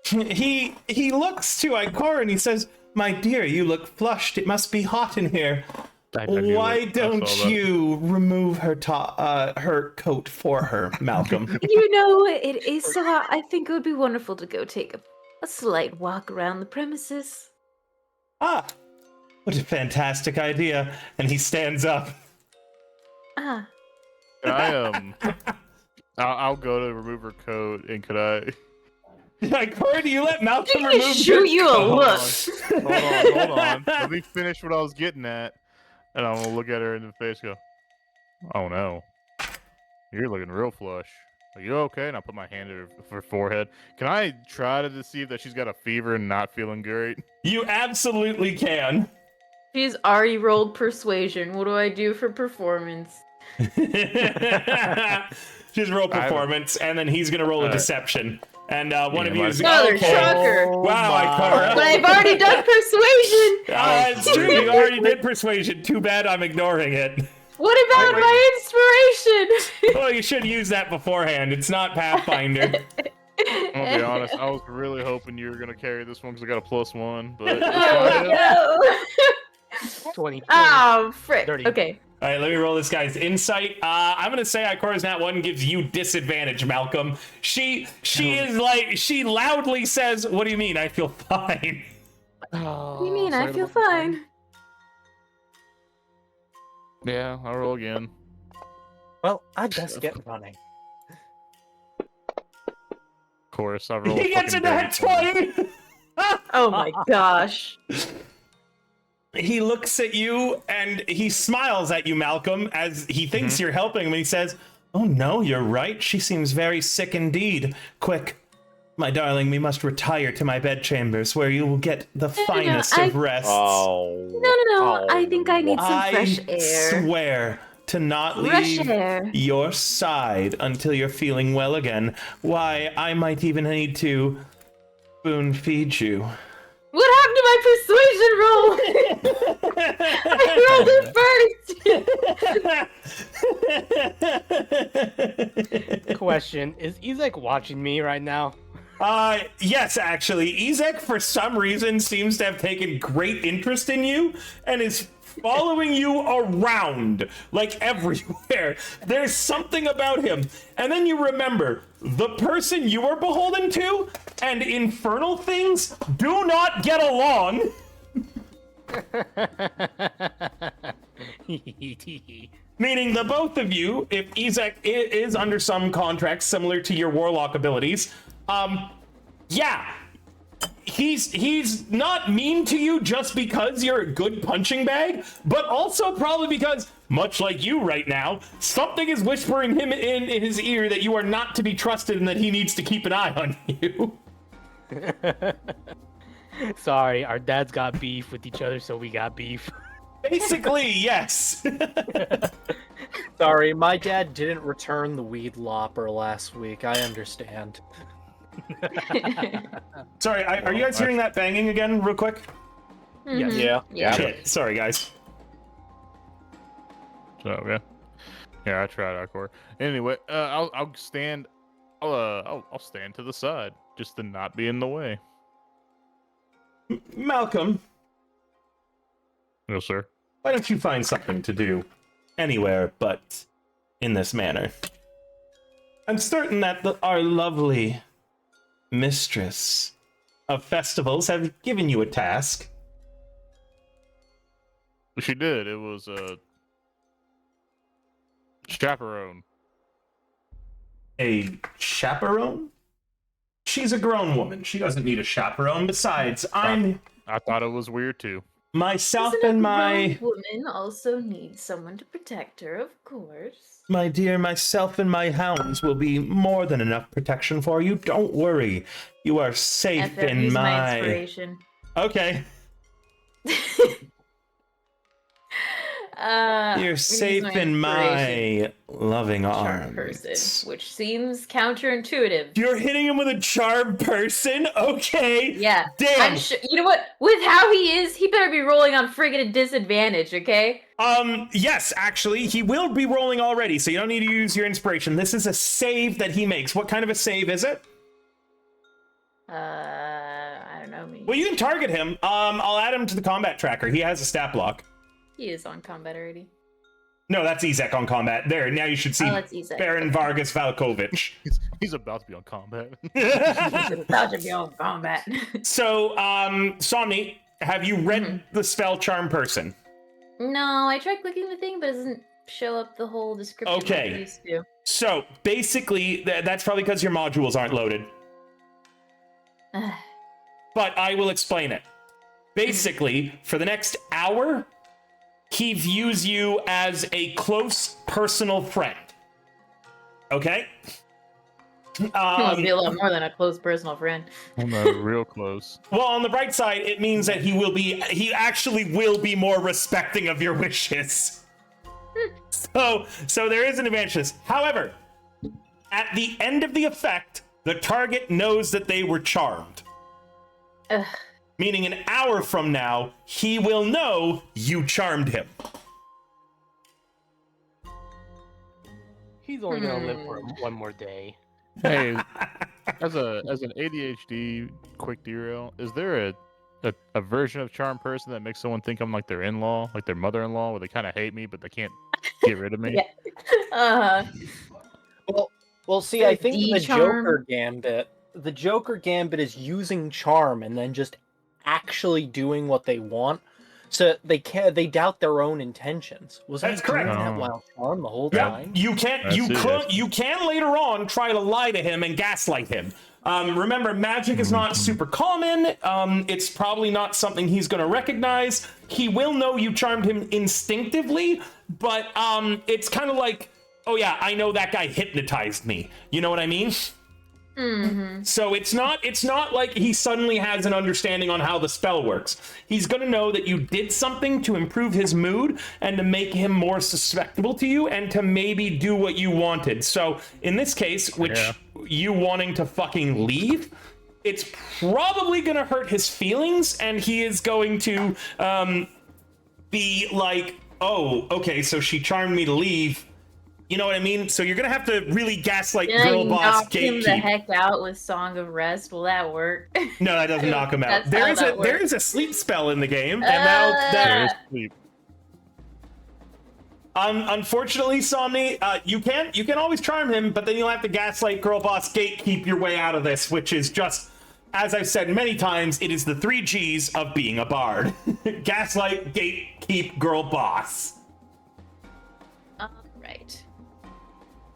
he looks to Ikor and he says, "My dear, you look flushed. It must be hot in here. I knew Why it. I don't saw that. you remove her her coat for her, Malcolm?" It is so hot. I think it would be wonderful to go take a slight walk around the premises. Ah, what a fantastic idea! And he stands up. Ah, Can I I'll go to remove her coat, and could I? Ikor, do you let Malcolm I'm remove gonna shoot you a Hold look. Hold on. Let me finish what I was getting at, and I'm gonna look at her in the face. And go, Oh no. You're looking real flush. Are you okay? And I put my hand at her forehead. Can I try to deceive that she's got a fever and not feeling great? You absolutely can. She's already rolled persuasion. What do I do for performance? Just roll performance, and then he's gonna roll a deception. And one of you is Another shocker. Wow, Ikara. But I've already done persuasion. It's true. You already did persuasion. Too bad I'm ignoring it. What about my inspiration? Well, you should use that beforehand. It's not Pathfinder. I'll be honest, I was really hoping you were gonna carry this one because I got a +1, but it's Oh, fine. no. 20. Oh, frick. 30. Okay. All right, let me roll this guy's insight. I'm gonna say Ikora's Nat 1 gives you disadvantage, Malcolm. She is like, she loudly says, "What do you mean? I feel fine." What do you mean? I feel fine. Yeah, I'll roll again. Well, I best get running. Of course, I roll. He gets a Nat 20. Oh my gosh. He looks at you and he smiles at you, Malcolm, as he thinks you're helping him. And he says, "Oh no, you're right. She seems very sick indeed. Quick, my darling, we must retire to my bedchambers where you will get the finest of rests. No. I think I need some fresh I air. swear to not Fresh leave air. your side until you're feeling well again. Why, I might even need to spoon feed you." What happened to my persuasion roll? I rolled it first. Question: is Ezek watching me right now? Yes, actually. Ezek, for some reason, seems to have taken great interest in you and is following you around, like everywhere. There's something about him. And then you remember, the person you are beholden to and infernal things do not get along. Meaning the both of you, if Ezek is under some contract similar to your warlock abilities, yeah, he's not mean to you just because you're a good punching bag, but also probably because, much like you right now, something is whispering him in his ear that you are not to be trusted and that he needs to keep an eye on you. Sorry, our dads got beef with each other, so we got beef. Basically, yes. Sorry, my dad didn't return the weed lopper last week. I understand. Sorry, are you guys hearing that banging again real quick? Yes. Yeah. Shit, sorry guys. So yeah, I tried Ikora. Anyway, I'll stand. I'll stand to the side just to not be in the way. Malcolm, No, sir. why don't you find something to do anywhere but in this manner? I'm certain that our lovely mistress of festivals have given you a task. She did. It was a chaperone. A chaperone? She's a grown woman. She doesn't need a chaperone. Besides, I'm I thought it was weird too. myself Doesn't a and my... grown woman also needs someone to protect her, of course. My dear, myself and my hounds will be more than enough protection for you. Don't worry. You are safe FF, in use my my... inspiration. Okay. You're use safe my in inspiration. my loving Charm arms. person, which seems counterintuitive. You're hitting him with a charmed person? Okay. Yeah. Damn. I'm sure. You know what? With how he is, he better be rolling on friggin' a disadvantage. Okay. Yes, actually, he will be rolling already, so you don't need to use your inspiration. This is a save that he makes. What kind of a save is it? I don't know. Well, you can target him. I'll add him to the combat tracker. He has a stat block. He is on combat already. No, that's Ezek on combat. There, now you should see Oh, that's Ezek. Baron Vargas Valkovich. He's about to be on combat. About to be on combat. So, Somni, have you read the spell Charm Person? No, I tried clicking the thing, but it doesn't show up the whole description like Okay. it used to. So, basically, that's probably because your modules aren't loaded. But I will explain it. Basically, for the next hour, he views you as a close personal friend. Okay? He must be a lot more than a close personal friend. I'm not real close. Well, on the bright side, it means that he actually will be more respecting of your wishes. So there is an advantage to this. However, at the end of the effect, the target knows that they were charmed. Ugh. Meaning an hour from now, he will know you charmed him. He's only gonna live for one more day. Hey, as an ADHD quick derail, is there a version of charm person that makes someone think I'm like their in-law, like their mother-in-law, where they kind of hate me but they can't get rid of me? Yeah. Well, see, I think the D-charm? Joker Gambit is using charm and then just actually doing what they want. So they doubt their own intentions. Was That's I doing correct. that Oh. while charm the whole Yeah, time? you I can later on try to lie to him and gaslight him. Remember, magic is not super common. It's probably not something he's going to recognize. He will know you charmed him instinctively, but it's kind of like, oh yeah, I know that guy hypnotized me. You know what I mean? Mm-hmm. So it's not like he suddenly has an understanding on how the spell works. He's going to know that you did something to improve his mood and to make him more susceptible to you and to maybe do what you wanted. So in this case, you wanting to fucking leave, it's probably going to hurt his feelings, and he is going to be like, oh, okay, so she charmed me to leave. You know what I mean? So you're gonna have to really gaslight girl boss knock him gatekeep. the heck out with Song of Rest. Will that work? No, that doesn't knock him out. That's how that There works. is a sleep spell in the game, and There is sleep. unfortunately, Somni, you can always charm him, but then you'll have to gaslight girl boss gatekeep your way out of this, which is just, as I've said many times, it is the 3 G's of being a bard. Gaslight, gatekeep, girl boss. Right.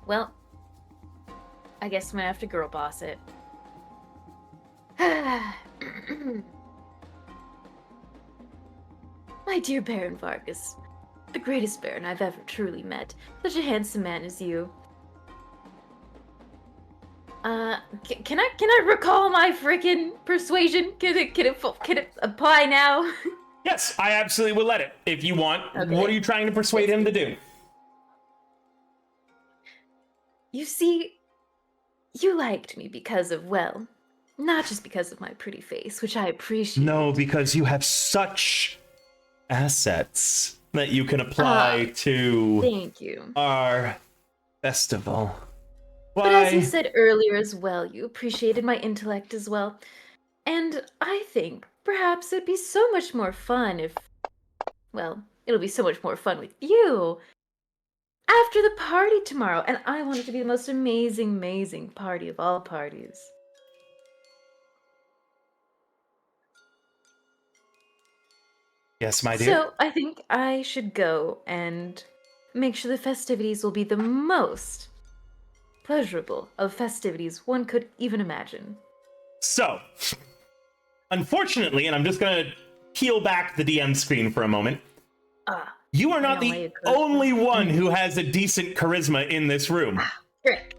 Well, I guess I'm gonna have to girl boss it. My dear Baron Vargas, the greatest Baron I've ever truly met. Such a handsome man as you. Can I recall my freaking persuasion? Can it apply now? Yes, I absolutely will let it, if you want. Okay. What are you trying to persuade him to do? You see, you liked me because of, well, not just because of my pretty face, which I appreciate. No, because you have such assets that you can apply to Thank you. our festival. But as you said earlier as well, you appreciated my intellect as well. And I think perhaps it'd be so much more fun if, well, it'll be so much more fun with you after the party tomorrow. And I want it to be the most amazing, amazing party of all parties. Yes, my dear. So I think I should go and make sure the festivities will be the most pleasurable of festivities one could even imagine. So, unfortunately, and I'm just going to peel back the DM screen for a moment, you are not the only one who has a decent charisma in this room. Great.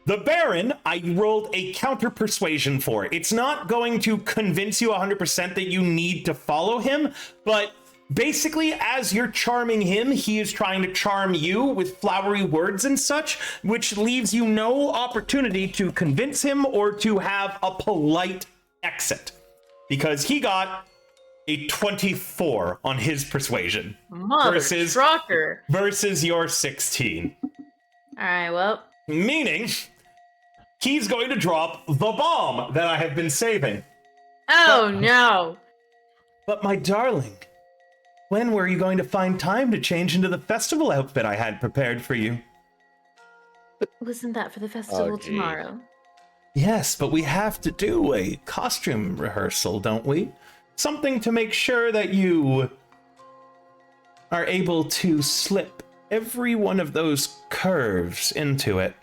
The Baron, I rolled a counter persuasion for. It's not going to convince you 100% that you need to follow him, but basically, as you're charming him, he is trying to charm you with flowery words and such, which leaves you no opportunity to convince him or to have a polite exit. Because he got a 24 on his persuasion Mother trucker. versus your 16. Alright, well. Meaning, he's going to drop the bomb that I have been saving. Oh no! But my darling, when were you going to find time to change into the festival outfit I had prepared for you? Wasn't that for the festival gee. tomorrow? Yes, but we have to do a costume rehearsal, don't we? Something to make sure that you are able to slip every one of those curves into it.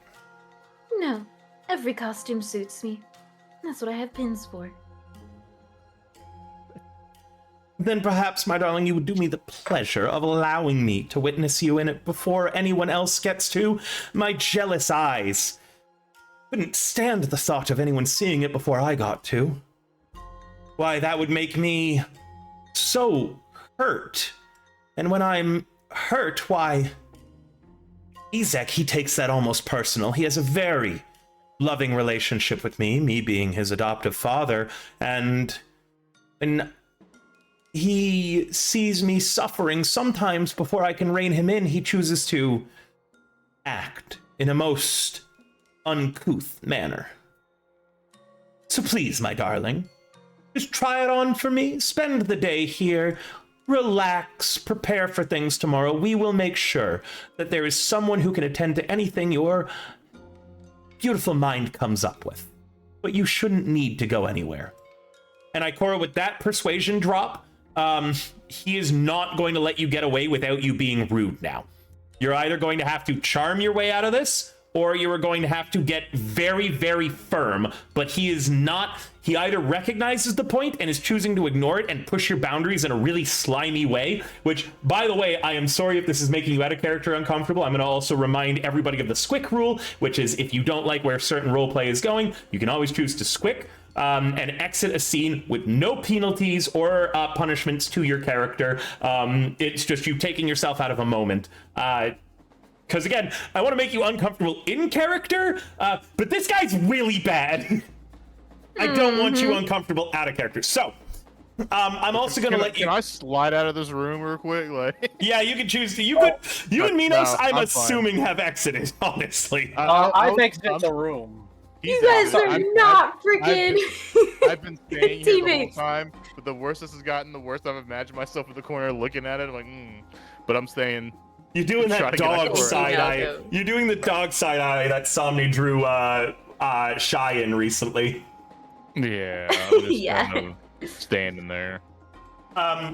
No, every costume suits me. That's what I have pins for. Then perhaps, my darling, you would do me the pleasure of allowing me to witness you in it before anyone else gets to. My jealous eyes couldn't stand the thought of anyone seeing it before I got to. Why, that would make me so hurt. And when I'm hurt, why, Ezek, he takes that almost personal. He has a very loving relationship with me being his adoptive father, and he sees me suffering sometimes before I can rein him in. He chooses to act in a most uncouth manner. So please, my darling, just try it on for me. Spend the day here. Relax. Prepare for things tomorrow. We will make sure that there is someone who can attend to anything your beautiful mind comes up with. But you shouldn't need to go anywhere. And Ikora, with that persuasion drop, he is not going to let you get away without you being rude now. You're either going to have to charm your way out of this, or you are going to have to get very, very firm. But he is not. He either recognizes the point and is choosing to ignore it and push your boundaries in a really slimy way, which, by the way, I am sorry if this is making you out of character uncomfortable. I'm going to also remind everybody of the squick rule, which is if you don't like where certain roleplay is going, you can always choose to squick and exit a scene with no penalties or punishments to your character. It's just you taking yourself out of a moment. Because again, I want to make you uncomfortable in character, but this guy's really bad. I don't want you uncomfortable out of character. So, I'm also going to let you... Can I slide out of this room real quick? Like, yeah, you can choose to. You could. You and Minos, I'm assuming, have exited, honestly. I've exited the room. You guys are not freaking I've been staying here the whole teammates. time, but the worse this has gotten, the worse I've imagined myself in the corner looking at it. I'm like, But I'm staying... You're doing Try that to get dog Ikora. side eye. Yeah, You're doing the dog side eye that Somni drew Shy in recently. Yeah, I'm just Yeah. kind of standing there.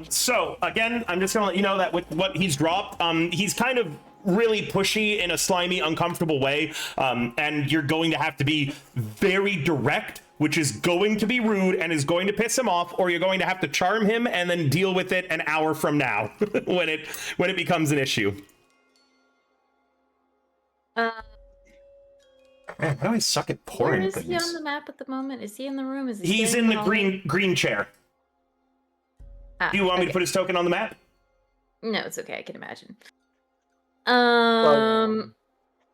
So again, I'm just gonna let you know that with what he's dropped, he's kind of really pushy in a slimy, uncomfortable way, and you're going to have to be very direct, which is going to be rude and is going to piss him off, or you're going to have to charm him and then deal with it an hour from now when it becomes an issue. Man, why do I suck at Where pouring is things? he on the map at the moment? Is he in the room? Is he He's staying in the hallway? green chair. Ah, Do you want me to okay. put his token on the map? No, it's okay. I can imagine.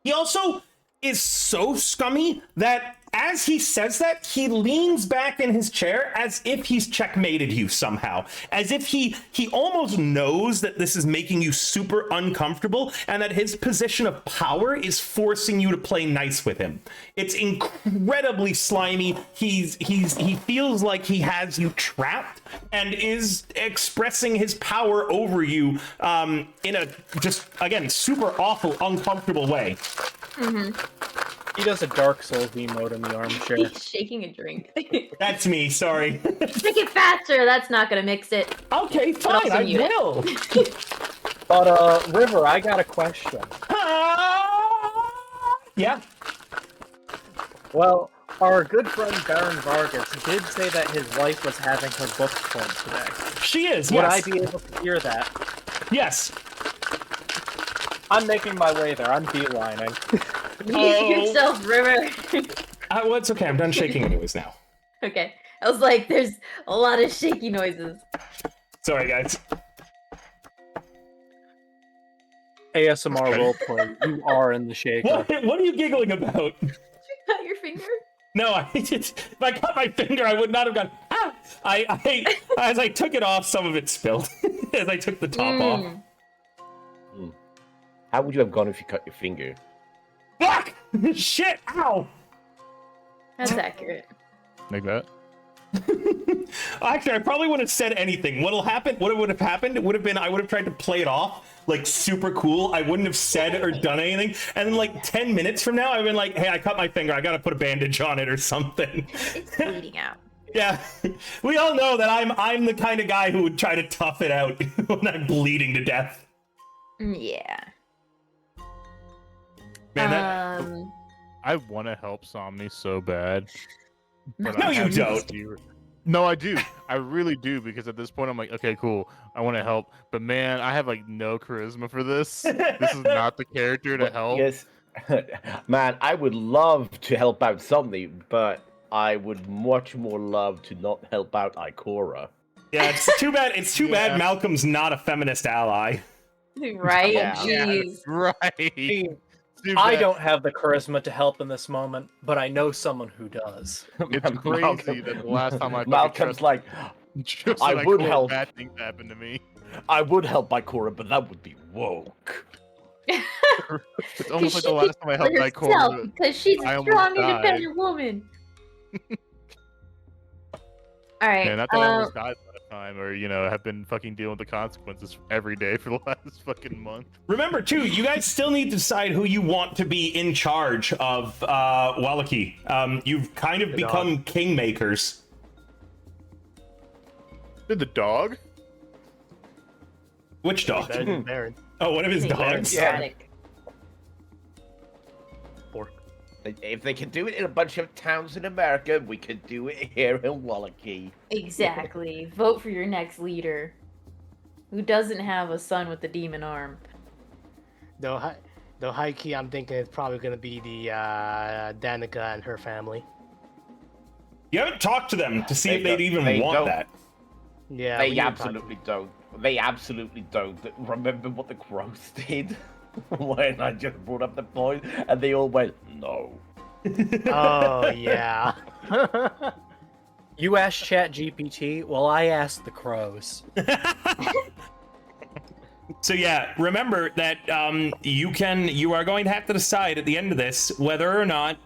He also is so scummy that as he says that, he leans back in his chair as if he's checkmated you somehow. As if he almost knows that this is making you super uncomfortable and that his position of power is forcing you to play nice with him. It's incredibly slimy. He feels like he has you trapped and is expressing his power over you in a just, again, super awful, uncomfortable way. He does a Dark Souls emote in the armchair. He's shaking a drink. That's me, sorry. Make it faster. That's not gonna mix it. Okay, fine, also I mute it. will. But, River, I got a question. Yeah. Well, our good friend Baron Vargas did say that his wife was having her book club today. She is, Would yes. I be able to hear that? Yes. I'm making my way there. I'm beelining. Mute yourself, River. Well, it's okay. I'm done shaking anyways now. Okay. I was like, there's a lot of shaky noises. Sorry, guys. ASMR roleplay. You are in the shaker. What are you giggling about? Cut your finger? No, if I cut my finger, I would not have gone, ah! As I took it off, some of it spilled. As I took the top off. How would you have gone if you cut your finger? Fuck! Shit! Ow! That's accurate. Like that? Actually, I probably wouldn't have said anything. What would have happened would have been I would have tried to play it off like super cool. I wouldn't have said or done anything. And then like 10 minutes from now, I've been like, hey, I cut my finger. I gotta put a bandage on it or something. It's bleeding out. Yeah, we all know that I'm the kind of guy who would try to tough it out when I'm bleeding to death. Yeah. Man, I want to help Somni so bad. But No, I you have don't. zero- No, I do. I really do, because at this point I'm like, okay, cool. I want to help. But man, I have like no charisma for this. This is not the character to help. Yes, man, I would love to help out something, but I would much more love to not help out Ikora. Yeah, it's too bad. It's too bad Malcolm's not a feminist ally. Right? Yeah. Jeez. Right. See, Seems I that don't have the charisma to help in this moment, but I know someone who does. It's crazy that the last time I fucking Malcolm's trusted- like, Just I like would cool help. bad things happen to me. I would help my Cora, but that would be woke. It's almost like she the last time I helped herself, Ikora. because she's I a almost strong, died. independent woman. All right. Man, not that I almost died last time, or have been fucking dealing with the consequences every day for the last fucking month. Remember, too, you guys still need to decide who you want to be in charge of Wallachie. You've kind of become kingmakers. Did the dog? Which dog? Better than Baron. Oh, one of his dogs? Yeah. Pork. If they can do it in a bunch of towns in America, we could do it here in Wallachie. Exactly. Vote for your next leader, who doesn't have a son with the demon arm. Though high key, I'm thinking it's probably gonna be the Danica and her family. You haven't talked to them to see if they'd even they want don't. that. Yeah, we They need to absolutely don't. They absolutely don't. Remember what the crows did when I just brought up the point, and they all went, "No." talk- Oh yeah. You asked ChatGPT, well, I asked the crows. So yeah, remember that you are going to have to decide at the end of this whether or not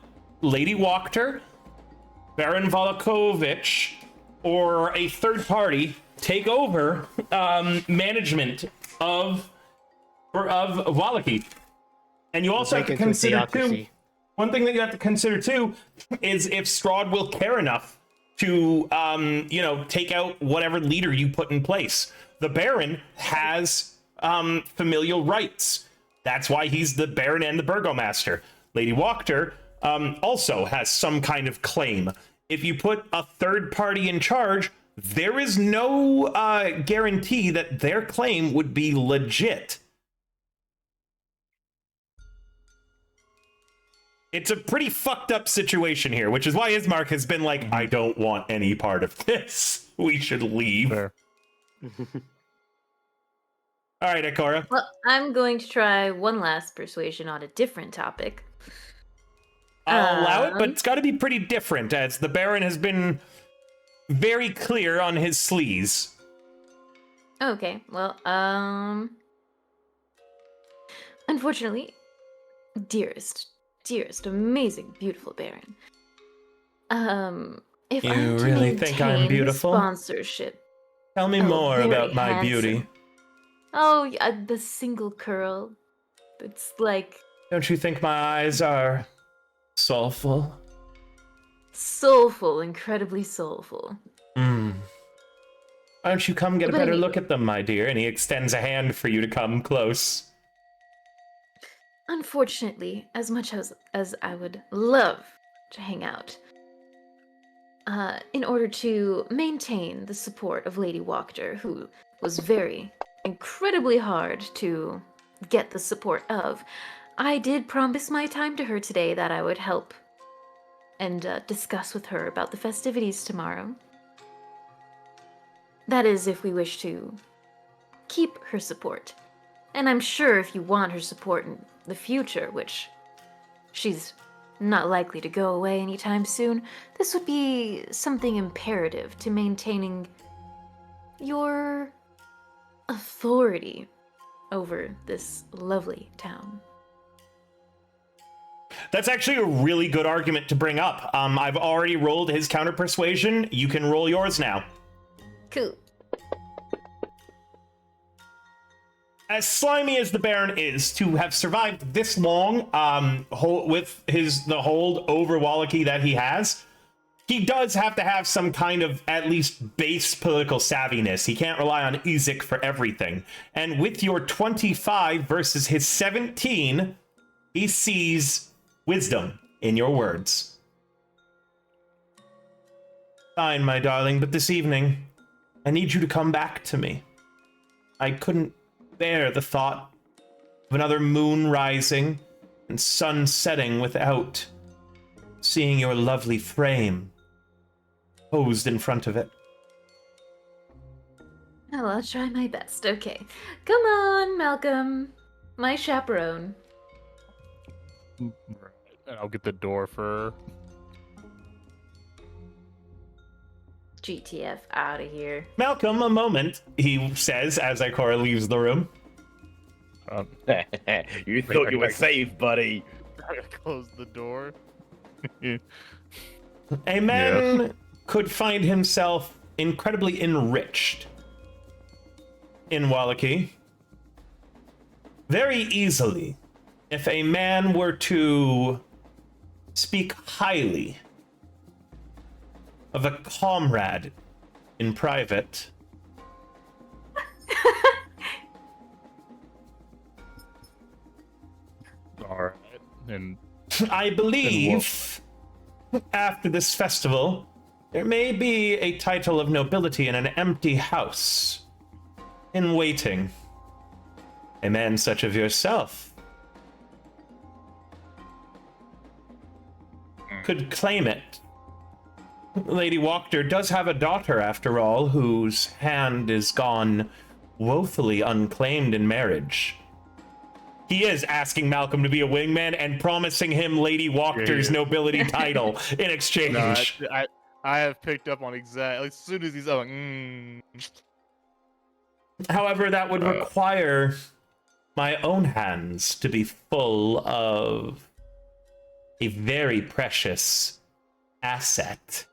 Lady Wachter, Baron Volokovich, or a third party take over management of Wallachie. And you also have to Take into consider too. theocracy. One thing that you have to consider too is if Strahd will care enough to take out whatever leader you put in place. The Baron has familial rights. That's why he's the Baron and the Burgomaster. Lady Wachter also has some kind of claim. If you put a third party in charge, there is no guarantee that their claim would be legit. It's a pretty fucked up situation here, which is why Ismark has been like, I don't want any part of this. We should leave. Fair. All right, Ikora. Well, I'm going to try one last persuasion on a different topic. I'll allow it, but it's got to be pretty different, as the Baron has been very clear on his sleaze. Okay, well, unfortunately, dearest, amazing, beautiful Baron. If You I'm to really think I'm maintain the beautiful? sponsorship. Tell me Oh, more very about my handsome. beauty. Oh, yeah, the single curl. It's like Don't you think my eyes are soulful? soulful, incredibly soulful. Hmm. Why don't you come get a But better anyway. look at them, my dear? And he extends a hand for you to come close. Unfortunately, as much as I would love to hang out, in order to maintain the support of Lady Wachter, who was incredibly hard to get the support of, I did promise my time to her today that I would help and discuss with her about the festivities tomorrow. That is, if we wish to keep her support. And I'm sure if you want her support in the future, which she's not likely to go away anytime soon, this would be something imperative to maintaining your authority over this lovely town. That's actually a really good argument to bring up. I've already rolled his counter persuasion. You can roll yours now. Cool. As slimy as the Baron is, to have survived this long with the hold over Wallachie that he has, he does have to have some kind of at least base political savviness. He can't rely on Ezek for everything. And with your 25 versus his 17, he sees wisdom in your words. Fine, my darling, but this evening, I need you to come back to me. I couldn't bear the thought of another moon rising and sun setting without seeing your lovely frame posed in front of it. Oh, I'll try my best. Okay. Come on, Malcolm. My chaperone. Right. And I'll get the door for. GTF out of here. Malcolm, a moment, he says as Ikora leaves the room. You thought you were safe, buddy. I gotta close the door. A man could find himself incredibly enriched in Wallachie very easily if a man were to speak highly of a comrade in private. All right. And I believe after this festival, there may be a title of nobility in an empty house in waiting. A man such as yourself could claim it. Lady Wachter does have a daughter, after all, whose hand is gone woefully unclaimed in marriage. He is asking Malcolm to be a wingman and promising him Lady Wachter's nobility title in exchange. no, I have picked up on exactly as soon as he's like, However, that would require my own hands to be full of a very precious asset.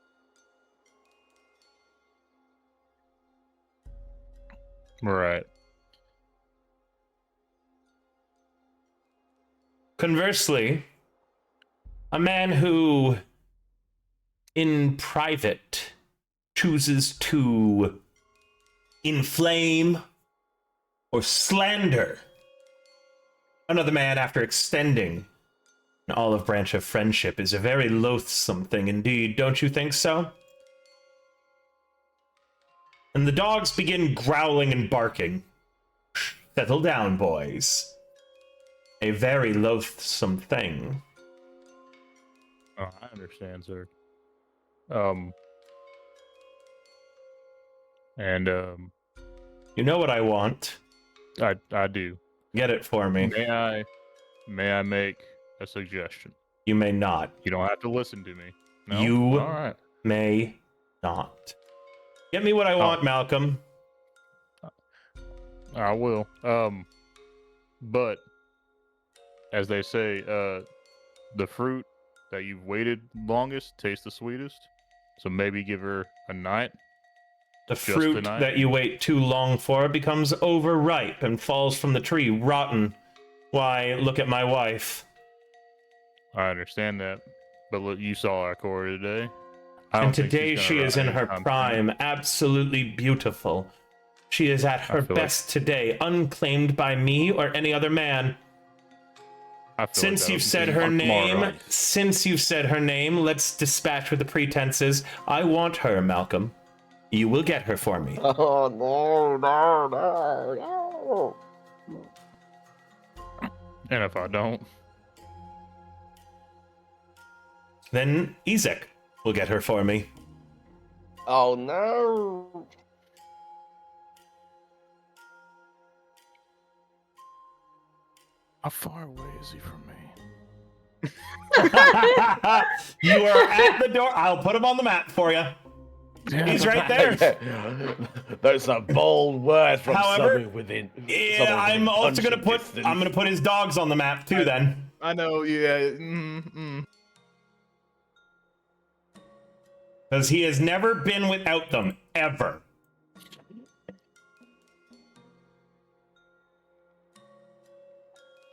right. Conversely, a man who, in private, chooses to inflame or slander another man after extending an olive branch of friendship is a very loathsome thing indeed, don't you think so? And the dogs begin growling and barking. Settle down, boys. A very loathsome thing. Oh, I understand, sir. You know what I want? I do. Get it for me. May I make a suggestion? You may not. You don't have to listen to me. No? You All right. may not. Get me what I want, Malcolm. I will. But as they say, the fruit that you've waited longest tastes the sweetest. So maybe give her a night. The Just fruit tonight? that you wait too long for becomes overripe and falls from the tree, rotten. Why, look at my wife. I understand that. But look, you saw our Cora today. I And don't think today she's she gonna is run in her anytime soon. prime, absolutely beautiful. She is at her feel like- best today, unclaimed by me or any other man. I feel Since like you've that said would her be name, right. let's dispatch with the pretenses. I want her, Malcolm. You will get her for me. Oh, no. And if I don't, Then Ezek will get her for me. Oh, no. how far away is he from me? You are at the door. I'll put him on the map for you. He's right there. Those are bold words from However, someone within. Yeah, someone I'm within also gonna punching put. distance. I'm gonna put his dogs on the map too. Then, I know, yeah. because he has never been without them ever.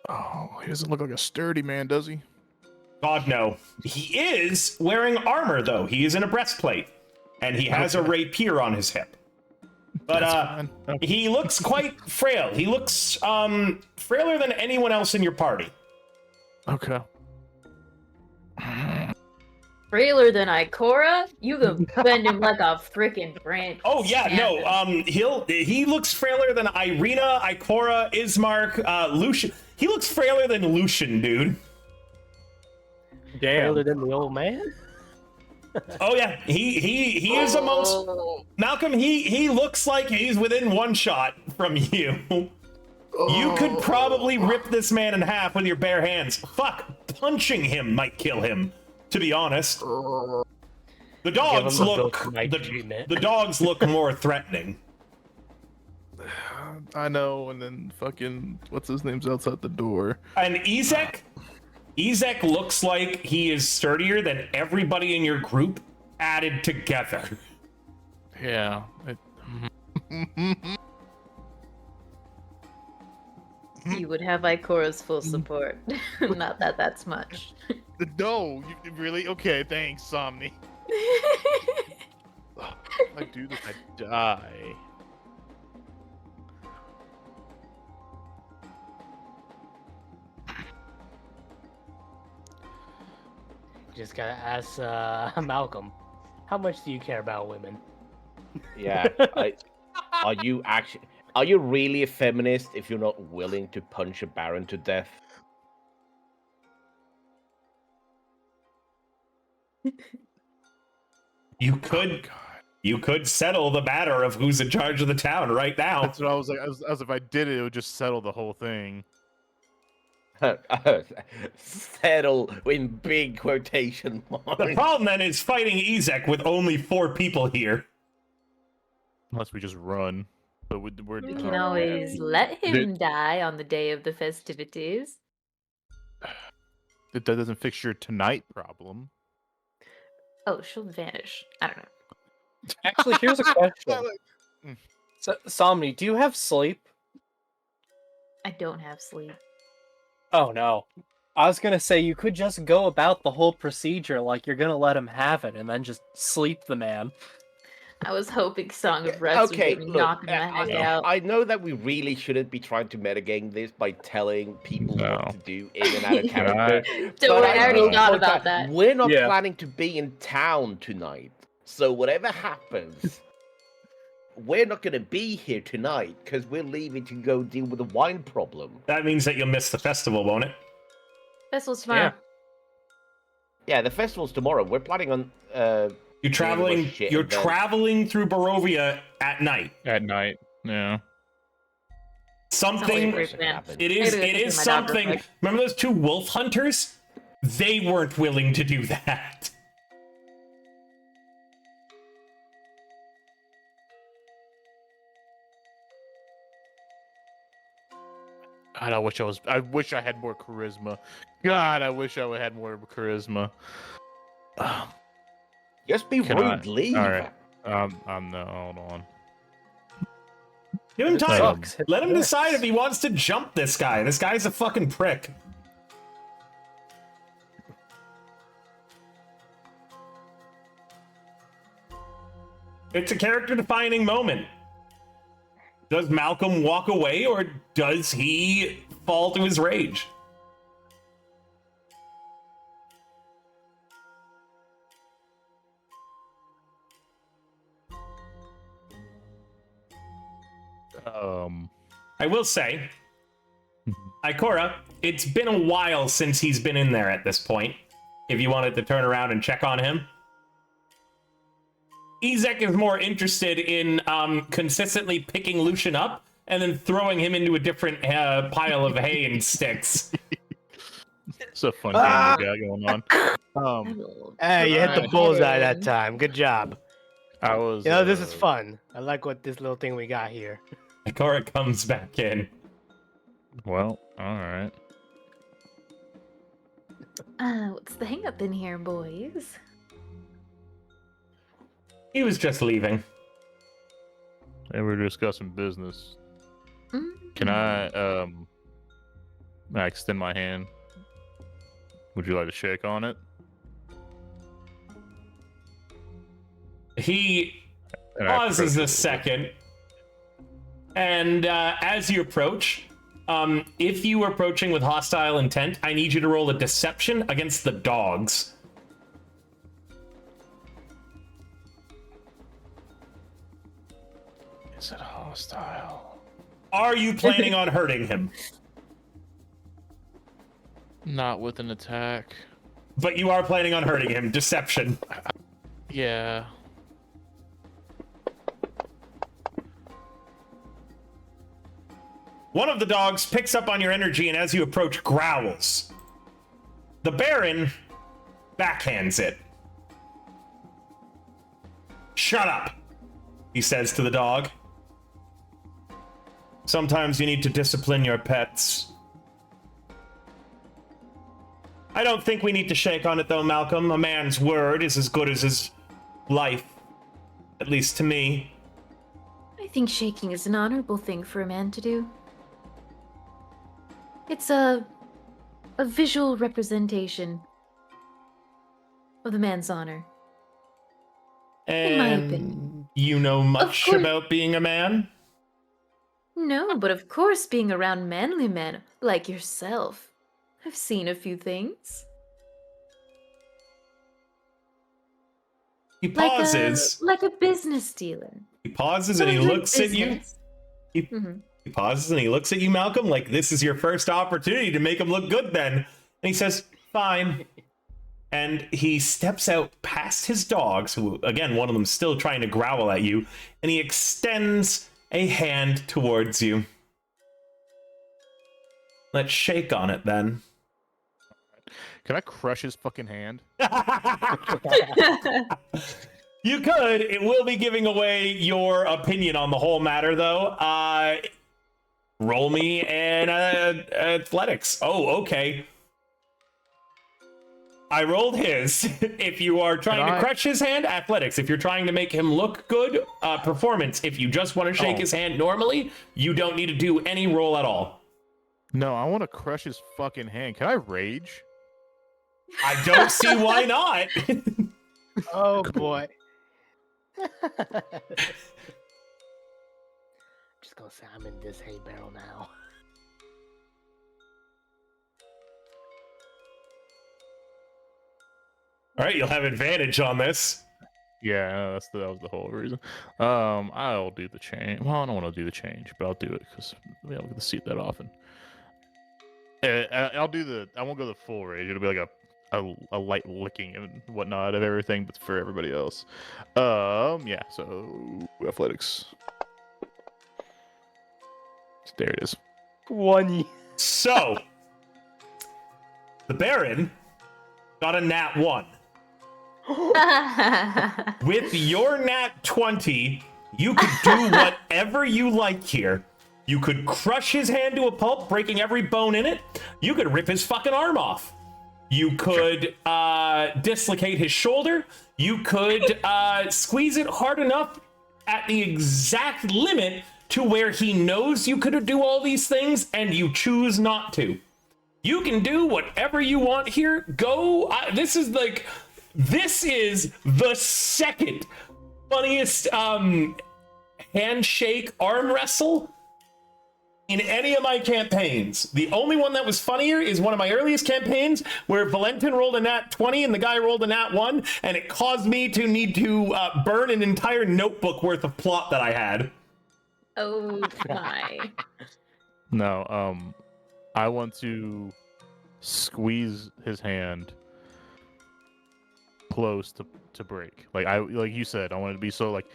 Oh, he doesn't look like a sturdy man, does he? God no. He is wearing armor though. He is in a breastplate, and he has a rapier on his hip. But That's fine. he looks quite frail. He looks frailer than anyone else in your party. Okay. Frailer than Ikora? You can bend him like a freaking branch. Oh yeah, no. He looks frailer than Irina, Ikora, Ismark, Lucian. He looks frailer than Lucian, dude. Frailer than the old man? Oh yeah, he is amongst Malcolm. He looks like he's within one shot from you. You could probably rip this man in half with your bare hands. Fuck, punching him might kill him, to be honest. The dogs him a look Viltrumite treatment. the dogs look more threatening. I know, and then fucking what's his name's outside the door. And Ezek looks like he is sturdier than everybody in your group added together. Yeah. You would have Ikora's full support. Not that that's much. No, you really? Okay, thanks, Somni. If I do this, I die. Just gotta ask Malcolm, how much do you care about women? Yeah. Are you really a feminist if you're not willing to punch a baron to death? You could settle the matter of who's in charge of the town right now. That's what I was like. As if I did it, it would just settle the whole thing. Settle in big quotation marks. The problem then is fighting Ezek with only 4 people here. Unless we just run. But we're We can always let him die on the day of the festivities. That doesn't fix your tonight problem. Oh, she'll vanish. I don't know. Actually, here's a question. Somni, do you have sleep? I don't have sleep. Oh no. I was gonna say you could just go about the whole procedure like you're gonna let him have it and then just sleep the man. I was hoping Song of Rest would get me look, knocking the heck out. I know that we really shouldn't be trying to metagame this by telling people what to do in and out of character. Don't worry, I already will thought point about out, that. We're not Yeah. planning to be in town tonight, so whatever happens, we're not going to be here tonight because we're leaving to go deal with the wine problem. That means that you'll miss the festival, won't it? Festival's tomorrow. Yeah, the festival's tomorrow. We're planning on You're traveling. shit You're and then- traveling through Barovia at night. At night, yeah. Something. Great plan. It is. Maybe It I'll is take my dog real something. quick. Remember those 2 wolf hunters? They weren't willing to do that. God, I wish I had more charisma. God, I wish I had more charisma. Just be Can rude, I- leave. All right. No, hold on. Give him It time. sucks. It Let him works. decide if he wants to jump this guy. This guy's a fucking prick. It's a character-defining moment. Does Malcolm walk away, or does he fall to his rage? I will say, Ikora, it's been a while since he's been in there at this point. If you wanted to turn around and check on him. Ezek is more interested in consistently picking Lucian up and then throwing him into a different pile of hay and sticks. It's a fun game we got going on. Hey, you hit the Alright. bullseye that time. Good job. I was. You know, this is fun. I like what this little thing we got here. Ikora comes back in. Well, all right. What's the hang up in here, boys? He was just leaving. And we're discussing business. Mm. Can I extend my hand? Would you like to shake on it? He And I pauses approach a it. second, and as you approach, if you are approaching with hostile intent, I need you to roll a deception against the dogs. Is it hostile? Are you planning on hurting him? Not with an attack. But you are planning on hurting him. Deception. Yeah. One of the dogs picks up on your energy and as you approach, growls. The Baron backhands it. Shut up, he says to the dog. Sometimes you need to discipline your pets. I don't think we need to shake on it though, Malcolm. A man's word is as good as his life. At least to me. I think shaking is an honorable thing for a man to do. It's a visual representation of the man's honor. In my opinion. You know much about being a man? No, but of course being around manly men like yourself. I've seen a few things. He pauses. Like a business dealer. He pauses and he looks at you. He pauses and he looks at you, Malcolm, like this is your first opportunity to make him look good then. And he says, fine. And he steps out past his dogs, who, again, one of them's still trying to growl at you, and he extends a hand towards you. Let's shake on it then. Can I crush his fucking hand? You could. It will be giving away your opinion on the whole matter, though. Roll me an athletics. Oh, okay. I rolled his. If you are trying to crush his hand, athletics. If you're trying to make him look good, performance. If you just want to shake his hand normally, you don't need to do any roll at all. No, I want to crush his fucking hand. Can I rage? I don't see why not. Oh boy. Just gonna say I'm in this hay barrel now. All right, you'll have advantage on this. Yeah, that was the whole reason. I'll do the change. Well, I don't want to do the change, but I'll do it because we don't get to see it that often. I'll do the. I won't go the full rage. It'll be like a light licking and whatnot of everything, but for everybody else. Yeah. So athletics. There it is. 20. So the Baron got a nat 1. With your nat 20, you could do whatever you like here. You could crush his hand to a pulp, breaking every bone in it. You could rip his fucking arm off. You could dislocate his shoulder. You could squeeze it hard enough at the exact limit to where he knows you could do all these things and you choose not to. You can do whatever you want here. Go. This is the second funniest handshake arm wrestle in any of my campaigns. The only one that was funnier is one of my earliest campaigns where Valentin rolled a nat 20 and the guy rolled a nat 1, and it caused me to need to burn an entire notebook worth of plot that I had. Oh my. No, I want to squeeze his hand close to break. Like you said, I want it to be so like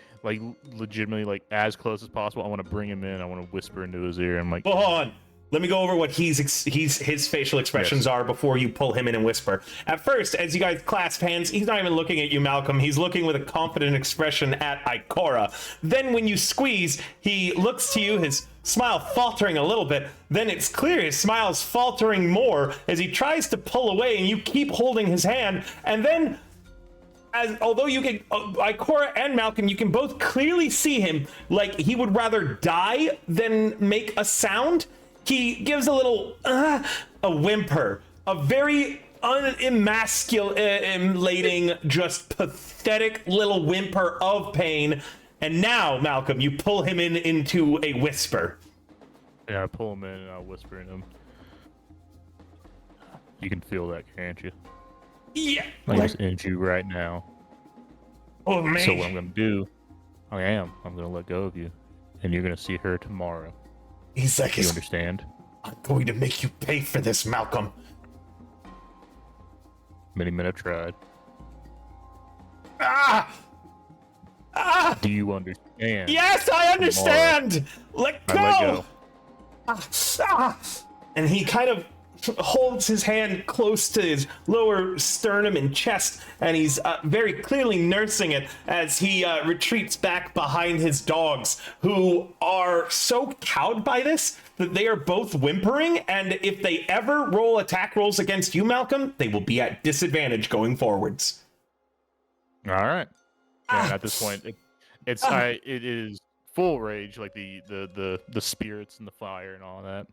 legitimately like as close as possible. I want to bring him in. I want to whisper into his ear. I'm like, hold on. Let me go over what his facial expressions are before you pull him in and whisper. At first, as you guys clasp hands, he's not even looking at you, Malcolm. He's looking with a confident expression at Ikora. Then when you squeeze, he looks to you, his smile faltering a little bit. Then it's clear his smile's faltering more as he tries to pull away, and you keep holding his hand. And then, although you can, Ikora and Malcolm, you can both clearly see him like he would rather die than make a sound. He gives a little, a whimper, a very unemasculating, just pathetic little whimper of pain. And now, Malcolm, you pull him into a whisper. Yeah, I pull him in and I'll whisper in him. You can feel that, can't you? Yeah. I'm just into you right now. Oh, man. So what I'm going to do, I'm going to let go of you. And you're going to see her tomorrow. He's like, you understand? I'm going to make you pay for this, Malcolm. Many men have tried. Ah! Do you understand? Yes, I understand! Let go! I let go. And he kind of holds his hand close to his lower sternum and chest, and he's very clearly nursing it as he retreats back behind his dogs, who are so cowed by this that they are both whimpering, and if they ever roll attack rolls against you, Malcolm, they will be at disadvantage going forwards. All right. And at this point, it is full rage, like the spirits and the fire and all that.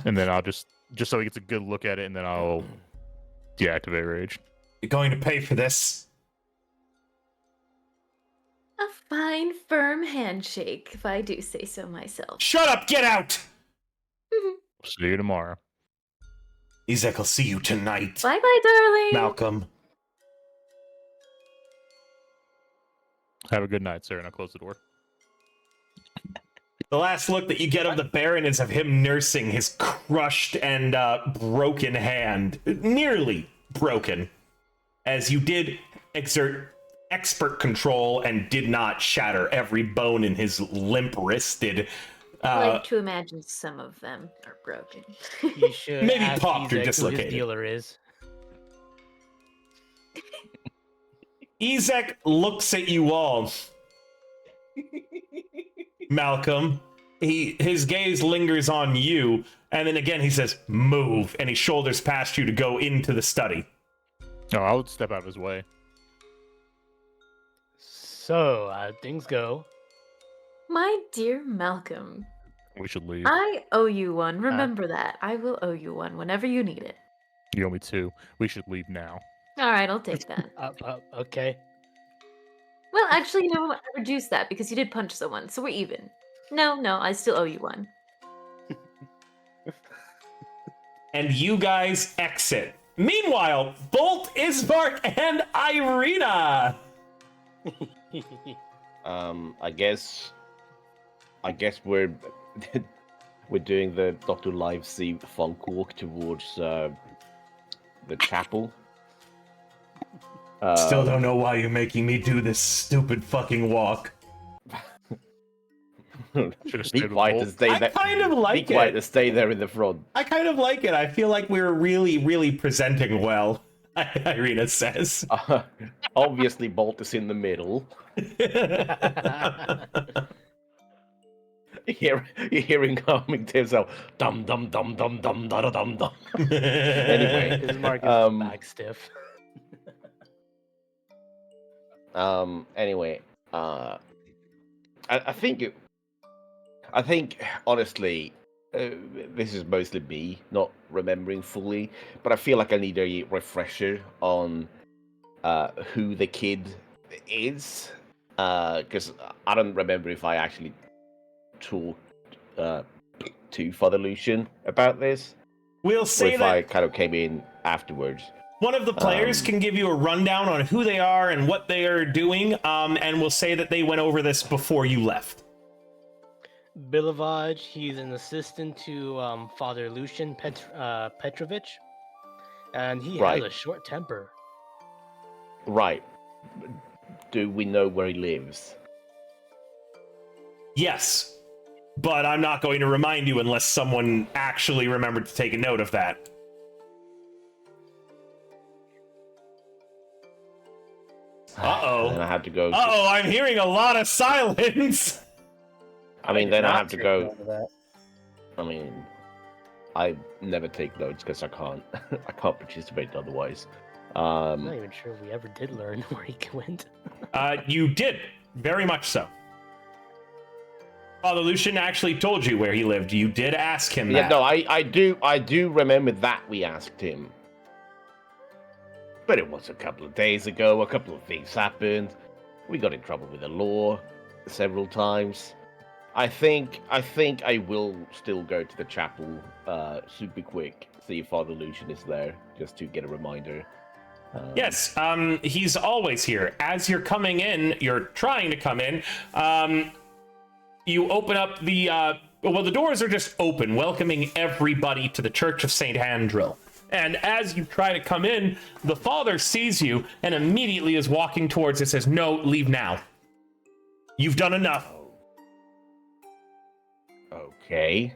And then I'll just so he gets a good look at it, and then I'll deactivate rage. You're going to pay for this. A fine, firm handshake, if I do say so myself. Shut up! Get out! See you tomorrow. Izek, I'll see you tonight. Bye-bye, darling! Malcolm. Have a good night, sir, and I'll close the door. The last look that you get of the Baron is of him nursing his crushed and broken hand. Nearly broken. As you did exert expert control and did not shatter every bone in his limp wristed. I like to imagine some of them are broken. You should Maybe ask popped or Izek who dislocated. his dealer is. Izek looks at you all. Malcolm, his gaze lingers on you, and then again he says, "Move," and he shoulders past you to go into the study. Oh, I would step out of his way. So, things go. My dear Malcolm, We should leave. I owe you one. Remember that. I will owe you one whenever you need it. You owe me 2. We should leave now. All right, I'll take that. Okay. Well, actually, you know what? I reduced that because you did punch someone, so we're even. No, I still owe you one. And you guys exit. Meanwhile, Bolt, Ismark, and Irina. I guess we're we're doing the Dr. Livesey funk walk towards the chapel. Still don't know why you're making me do this stupid fucking walk. Be quiet and stay there. I kind of like Be quiet it. and stay there in the front. I kind of like it. I feel like we're really, really presenting well, Irina says. Obviously, Bolt is in the middle. You're hearing humming to himself. Dum dum dum dum dum da da dum dum. Anyway, His mark is back stiff. Anyway, I think honestly, this is mostly me not remembering fully, but I feel like I need a refresher on who the kid is, because I don't remember if I actually talked to Father Lucian about this. We'll Or say if that I kind of came in afterwards. one of the players can give you a rundown on who they are and what they are doing, and we'll say that they went over this before you left. Bilovaj, he's an assistant to Father Lucian Petrovich, and he Right. has a short temper. Right. Do we know where he lives? Yes, but I'm not going to remind you unless someone actually remembered to take a note of that. Uh-oh. Then I have to go. Uh-oh, I'm hearing a lot of silence. I mean, then I have to Take go. note of that. I mean, I never take notes because I can't. I can't participate otherwise. I'm not even sure if we ever did learn where he went. You did, very much so. Father Lucian actually told you where he lived. You did ask him Yeah, that. no, I do remember that we asked him. But it was a couple of days ago. A couple of things happened. We got in trouble with the law several times. I think I will still go to the chapel super quick, see if Father Lucian is there, just to get a reminder. Yes, he's always here. As you're coming in, you're trying to come in, you open up the, the doors are just open, welcoming everybody to the Church of St. Handril. And as you try to come in, the father sees you and immediately is walking towards it, says, "No, leave now. You've done enough." Okay.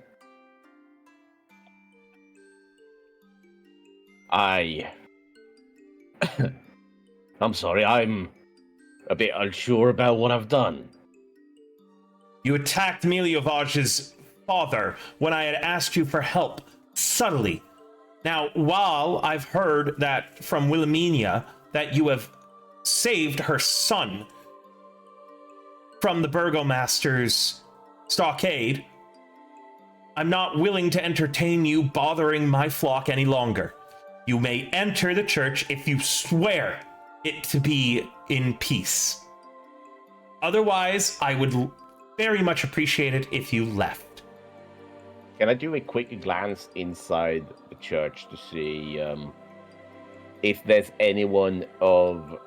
I'm sorry, I'm a bit unsure about what I've done. You attacked Miliovaj's father when I had asked you for help, subtly. Now, while I've heard that from Wilhelmina that you have saved her son from the Burgomaster's stockade, I'm not willing to entertain you bothering my flock any longer. You may enter the church if you swear it to be in peace. Otherwise, I would very much appreciate it if you left. Can I do a quick glance inside the church to see if there's anyone of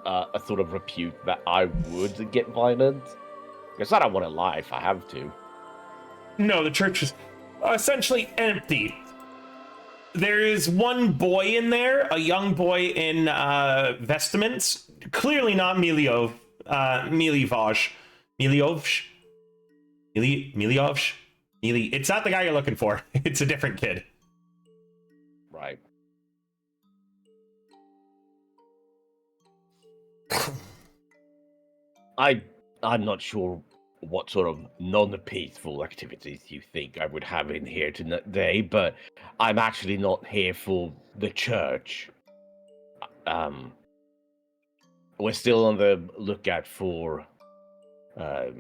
a sort of repute that I would get violent? Because I don't want to lie if I have to. No, the church is essentially empty. There is one boy in there, a young boy in vestments. Clearly not Milioj. It's not the guy you're looking for. It's a different kid. Right. I'm not sure what sort of non-peaceful activities you think I would have in here today, but I'm actually not here for the church. We're still on the lookout for I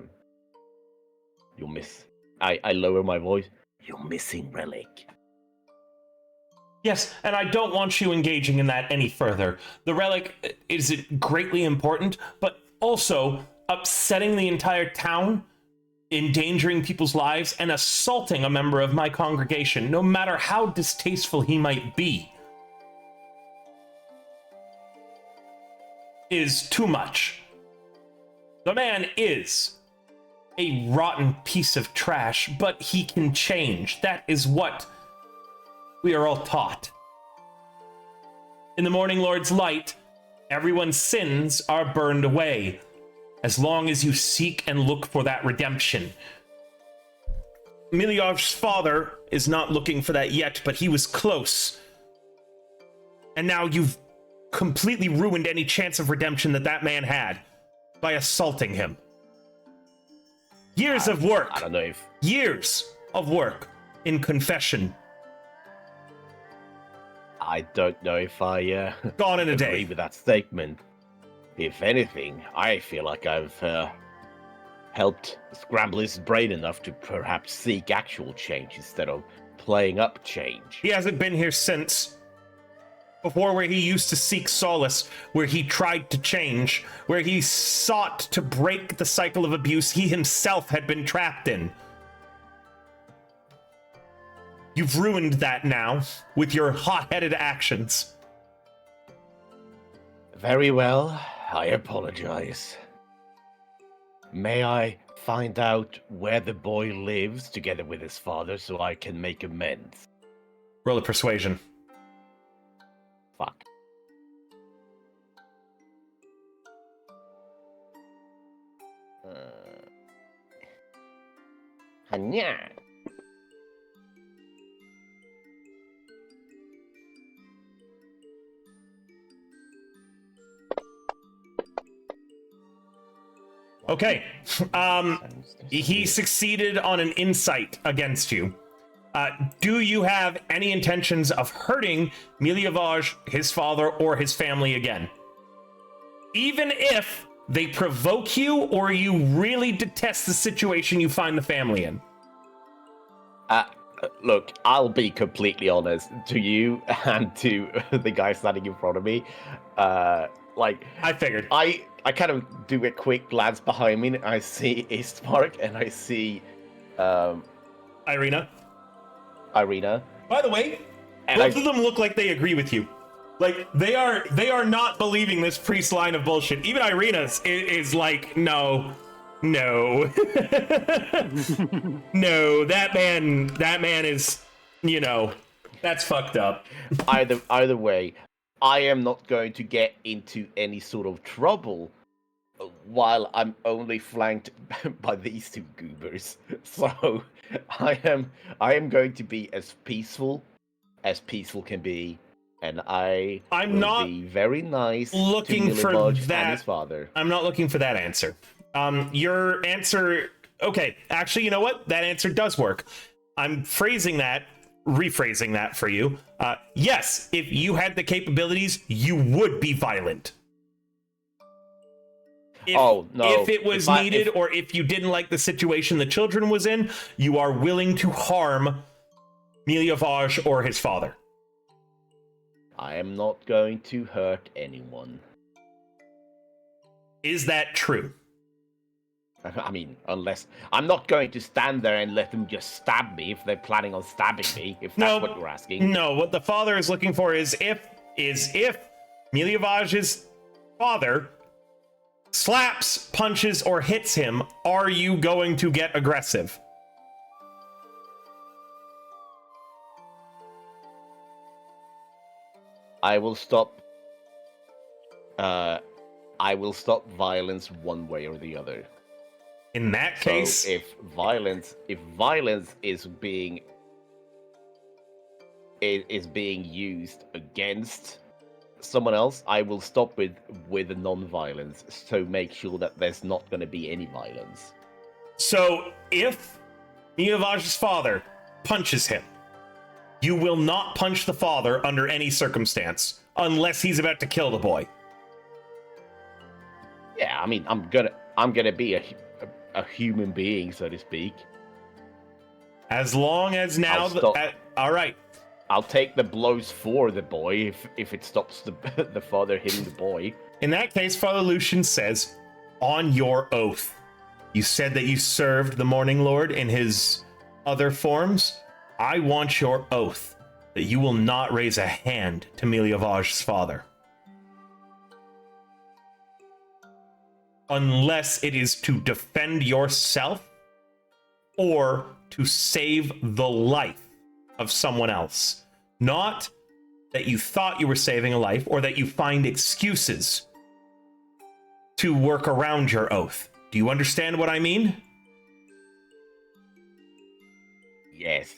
lower my voice. Your missing relic. Yes, and I don't want you engaging in that any further. The relic is greatly important, but also upsetting the entire town, endangering people's lives, and assaulting a member of my congregation, no matter how distasteful he might be, is too much. The man is a rotten piece of trash, but he can change. That is what we are all taught. In the Morning Lord's light, everyone's sins are burned away, as long as you seek and look for that redemption. Miliov's father is not looking for that yet, but he was close. And now you've completely ruined any chance of redemption that man had by assaulting him. Years of work. I don't know if... Years of work in confession. I don't know if I gone in a agree day with that statement. If anything, I feel like I've helped scramble his brain enough to perhaps seek actual change instead of playing up change. He hasn't been here since. Before, where he used to seek solace, where he tried to change, where he sought to break the cycle of abuse he himself had been trapped in. You've ruined that now with your hot-headed actions. Very well, I apologize. May I find out where the boy lives together with his father so I can make amends? Roll a persuasion. Fuck. Hanya. Okay. He succeeded on an insight against you. Do you have any intentions of hurting Milioj, his father, or his family again? Even if they provoke you or you really detest the situation you find the family in? Look, I'll be completely honest to you and to the guy standing in front of me. I figured. I kind of do a quick glance behind me and I see Eastmark and I see Irina. By the way, both of them look like they agree with you. Like, they are not believing this priest line of bullshit. Even Irina is like, no. No, that man is, that's fucked up. Either way, I am not going to get into any sort of trouble while I'm only flanked by these two goobers. So I am going to be as peaceful can be, And I'm will not be very nice looking to for Milivaj that. and his father. I'm not looking for that answer. Your answer, okay, actually, you know what? That answer does work. I'm rephrasing that for you. Yes, if you had the capabilities, you would be violent. If it was needed, or if you didn't like the situation the children was in, you are willing to harm Milivaj or his father. I am not going to hurt anyone. Is that true? I mean, unless I'm not going to stand there and let them just stab me if they're planning on stabbing me, if that's what you're asking. No, what the father is looking for is if Miliavaj's father slaps, punches, or hits him, are you going to get aggressive? I will stop violence one way or the other. In that case, if violence is being used against someone else, I will stop with the non-violence. So make sure that there's not going to be any violence. So if Miliavaj's father punches him, you will not punch the father under any circumstance unless he's about to kill the boy. Yeah, I mean, I'm gonna be a human being, so to speak. As long as now, all right. I'll take the blows for the boy if it stops the father hitting the boy. In that case, Father Lucian says, on your oath, you said that you served the Morning Lord in his other forms. I want your oath that you will not raise a hand to Miliavaj's father. Unless it is to defend yourself or to save the life of someone else. Not that you thought you were saving a life or that you find excuses to work around your oath. Do you understand what I mean? Yes.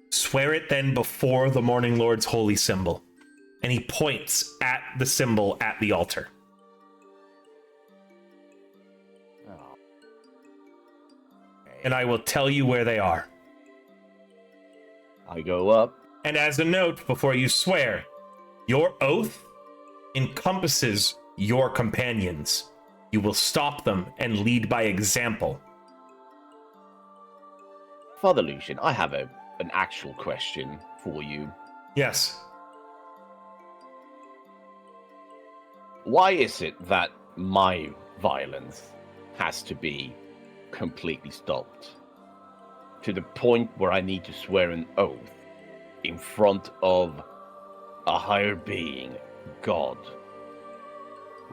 Swear it then before the Morning Lord's holy symbol. And he points at the symbol at the altar. And I will tell you where they are. I go up. And as a note, before you swear, your oath encompasses your companions. You will stop them and lead by example. Father Lucian, I have an actual question for you. Yes. Why is it that my violence has to be completely stopped? To the point where I need to swear an oath in front of a higher being, God.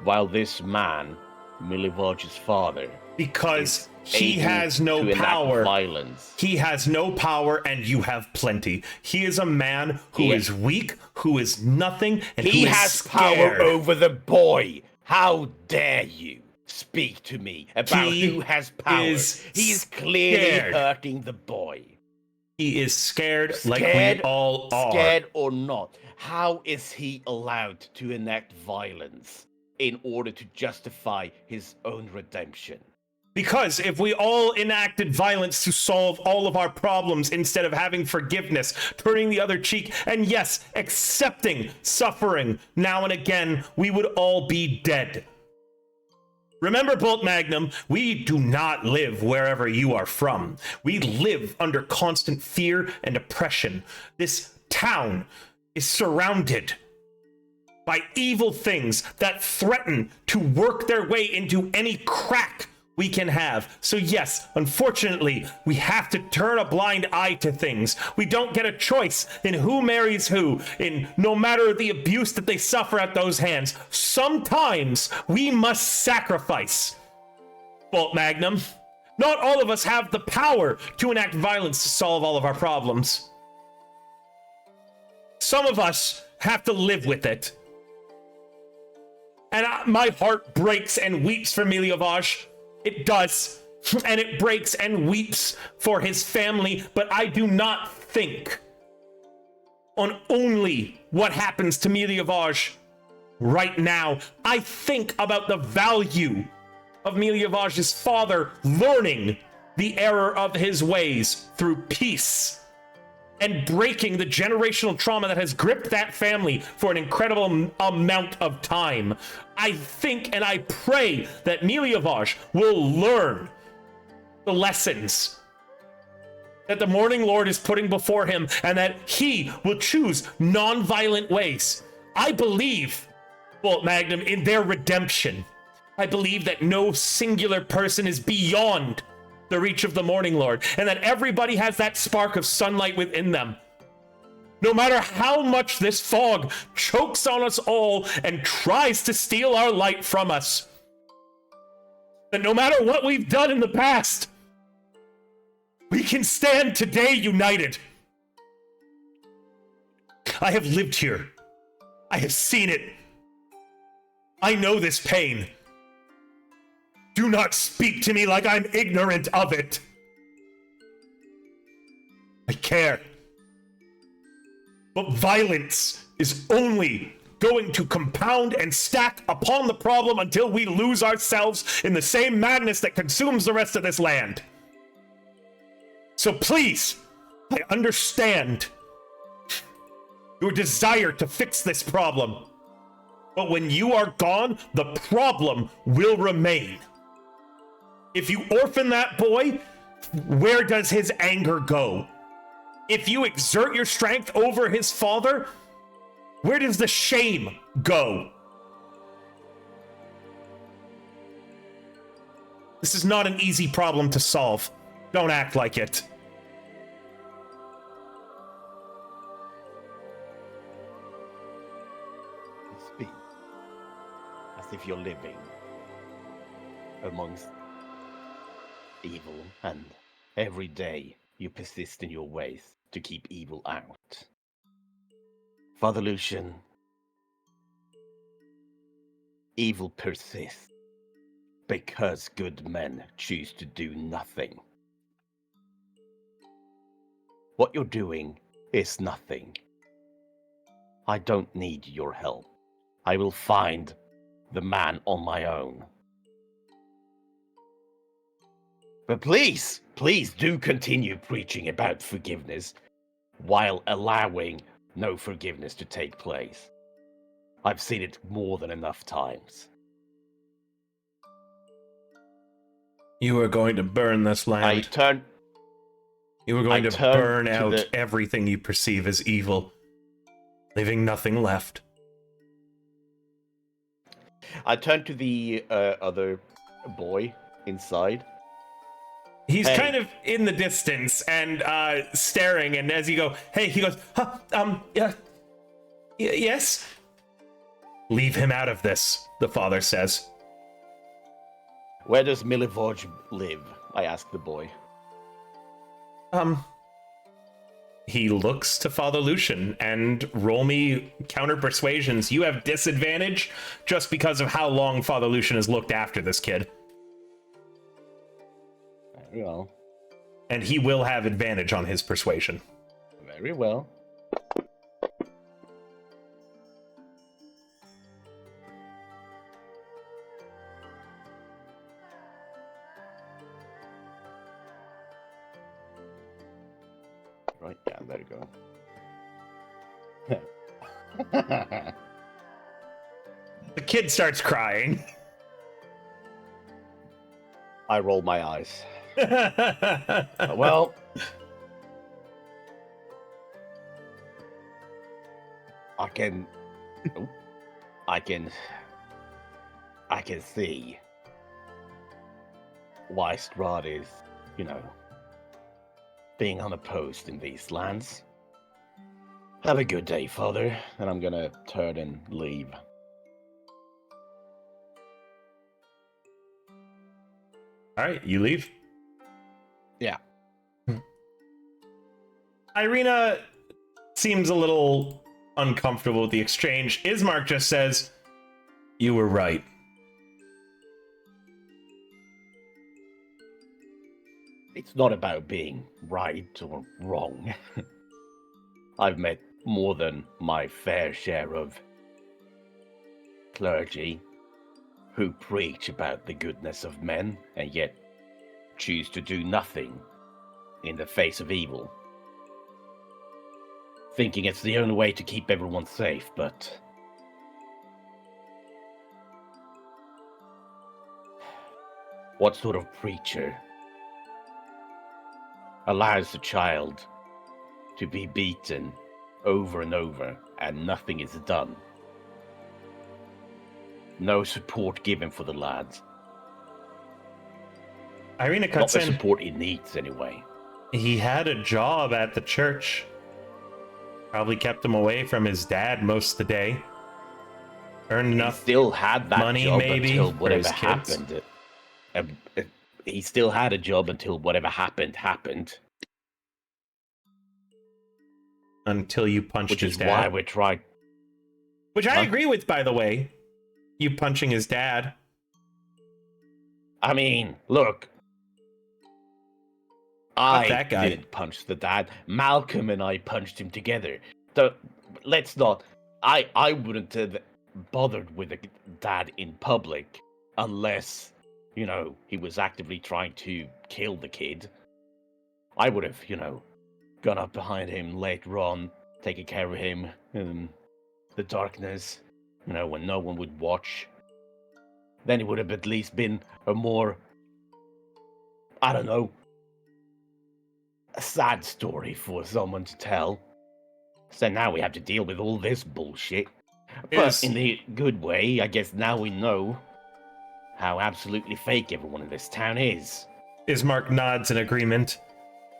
While this man, Milivaj's father, because he has no power. Violence. He has no power, and you have plenty. He is a man who is weak, who is nothing, and he who is has scared. Power over the boy. How dare you speak to me about who has power? He is clearly hurting the boy. He is scared like we all are. Scared or not, how is he allowed to enact violence in order to justify his own redemption? Because if we all enacted violence to solve all of our problems instead of having forgiveness, turning the other cheek, and yes, accepting suffering now and again, we would all be dead. Remember, Bolt Magnum, we do not live wherever you are from. We live under constant fear and oppression. This town is surrounded by evil things that threaten to work their way into any crack we can have. So yes, unfortunately, we have to turn a blind eye to things. We don't get a choice in who marries who, in no matter the abuse that they suffer at those hands. Sometimes we must sacrifice. Bolt Magnum, not all of us have the power to enact violence to solve all of our problems. Some of us have to live with it. And my heart breaks and weeps for Milivaj. It does, and it breaks and weeps for his family, but I do not think on only what happens to Miliavage right now. I think about the value of Miliavage's father learning the error of his ways through peace and breaking the generational trauma that has gripped that family for an incredible amount of time. I think and I pray that Miliavage will learn the lessons that the Morning Lord is putting before him, and that he will choose non-violent ways. I believe, Bolt Magnum, in their redemption. I believe that no singular person is beyond the reach of the Morning Lord, and that everybody has that spark of sunlight within them. No matter how much this fog chokes on us all and tries to steal our light from us, that no matter what we've done in the past, we can stand today united. I have lived here. I have seen it. I know this pain. Do not speak to me like I'm ignorant of it. I care. But violence is only going to compound and stack upon the problem until we lose ourselves in the same madness that consumes the rest of this land. So please, I understand your desire to fix this problem. But when you are gone, the problem will remain. If you orphan that boy, where does his anger go? If you exert your strength over his father, where does the shame go? This is not an easy problem to solve. Don't act like it. Speak as if you're living amongst evil, and every day you persist in your ways to keep evil out. Father Lucian, evil persists because good men choose to do nothing. What you're doing is nothing. I don't need your help. I will find the man on my own. But please, please do continue preaching about forgiveness while allowing no forgiveness to take place. I've seen it more than enough times. You are going to burn this land. You are going to burn out everything you perceive as evil, leaving nothing left. I turned to the other boy inside. He's kind of in the distance and staring, and as you go, hey, he goes, yes? Leave him out of this, the father says. Where does Milivoje live? I asked the boy. He looks to Father Lucian, and roll me counter persuasions. You have disadvantage just because of how long Father Lucian has looked after this kid. Very well. And he will have advantage on his persuasion. Very well. Right, yeah, there you go. The kid starts crying. I roll my eyes. Well, I can see why Strahd is, being unopposed in these lands. Have a good day, Father, and I'm gonna turn and leave. All right, you leave? Yeah. Irina seems a little uncomfortable with the exchange. Ismark just says, you were right. It's not about being right or wrong. I've met more than my fair share of clergy who preach about the goodness of men and yet choose to do nothing in the face of evil, thinking it's the only way to keep everyone safe, but what sort of preacher allows a child to be beaten over and over and nothing is done? No support given for the lads. Irina Not cuts the in. support he needs, anyway. He had a job at the church. Probably kept him away from his dad most of the day. Earned He enough still had that money, job maybe, until for whatever his kids. happened. He still had a job until whatever happened. Until you punched Which his is dad. why we're trying. Which I Huh? agree with, by the way. You punching his dad. I mean, look. Fuck I that guy. didn't punch the dad. Malcolm and I punched him together. So let's not. I wouldn't have bothered with a dad in public unless, you know, he was actively trying to kill the kid. I would have, you know, gone up behind him later on, taken care of him in the darkness, you know, when no one would watch. Then it would have at least been a more, I don't know, a sad story for someone to tell. So now we have to deal with all this bullshit. But in the good way, I guess now we know how absolutely fake everyone in this town is. Ismark nods in agreement.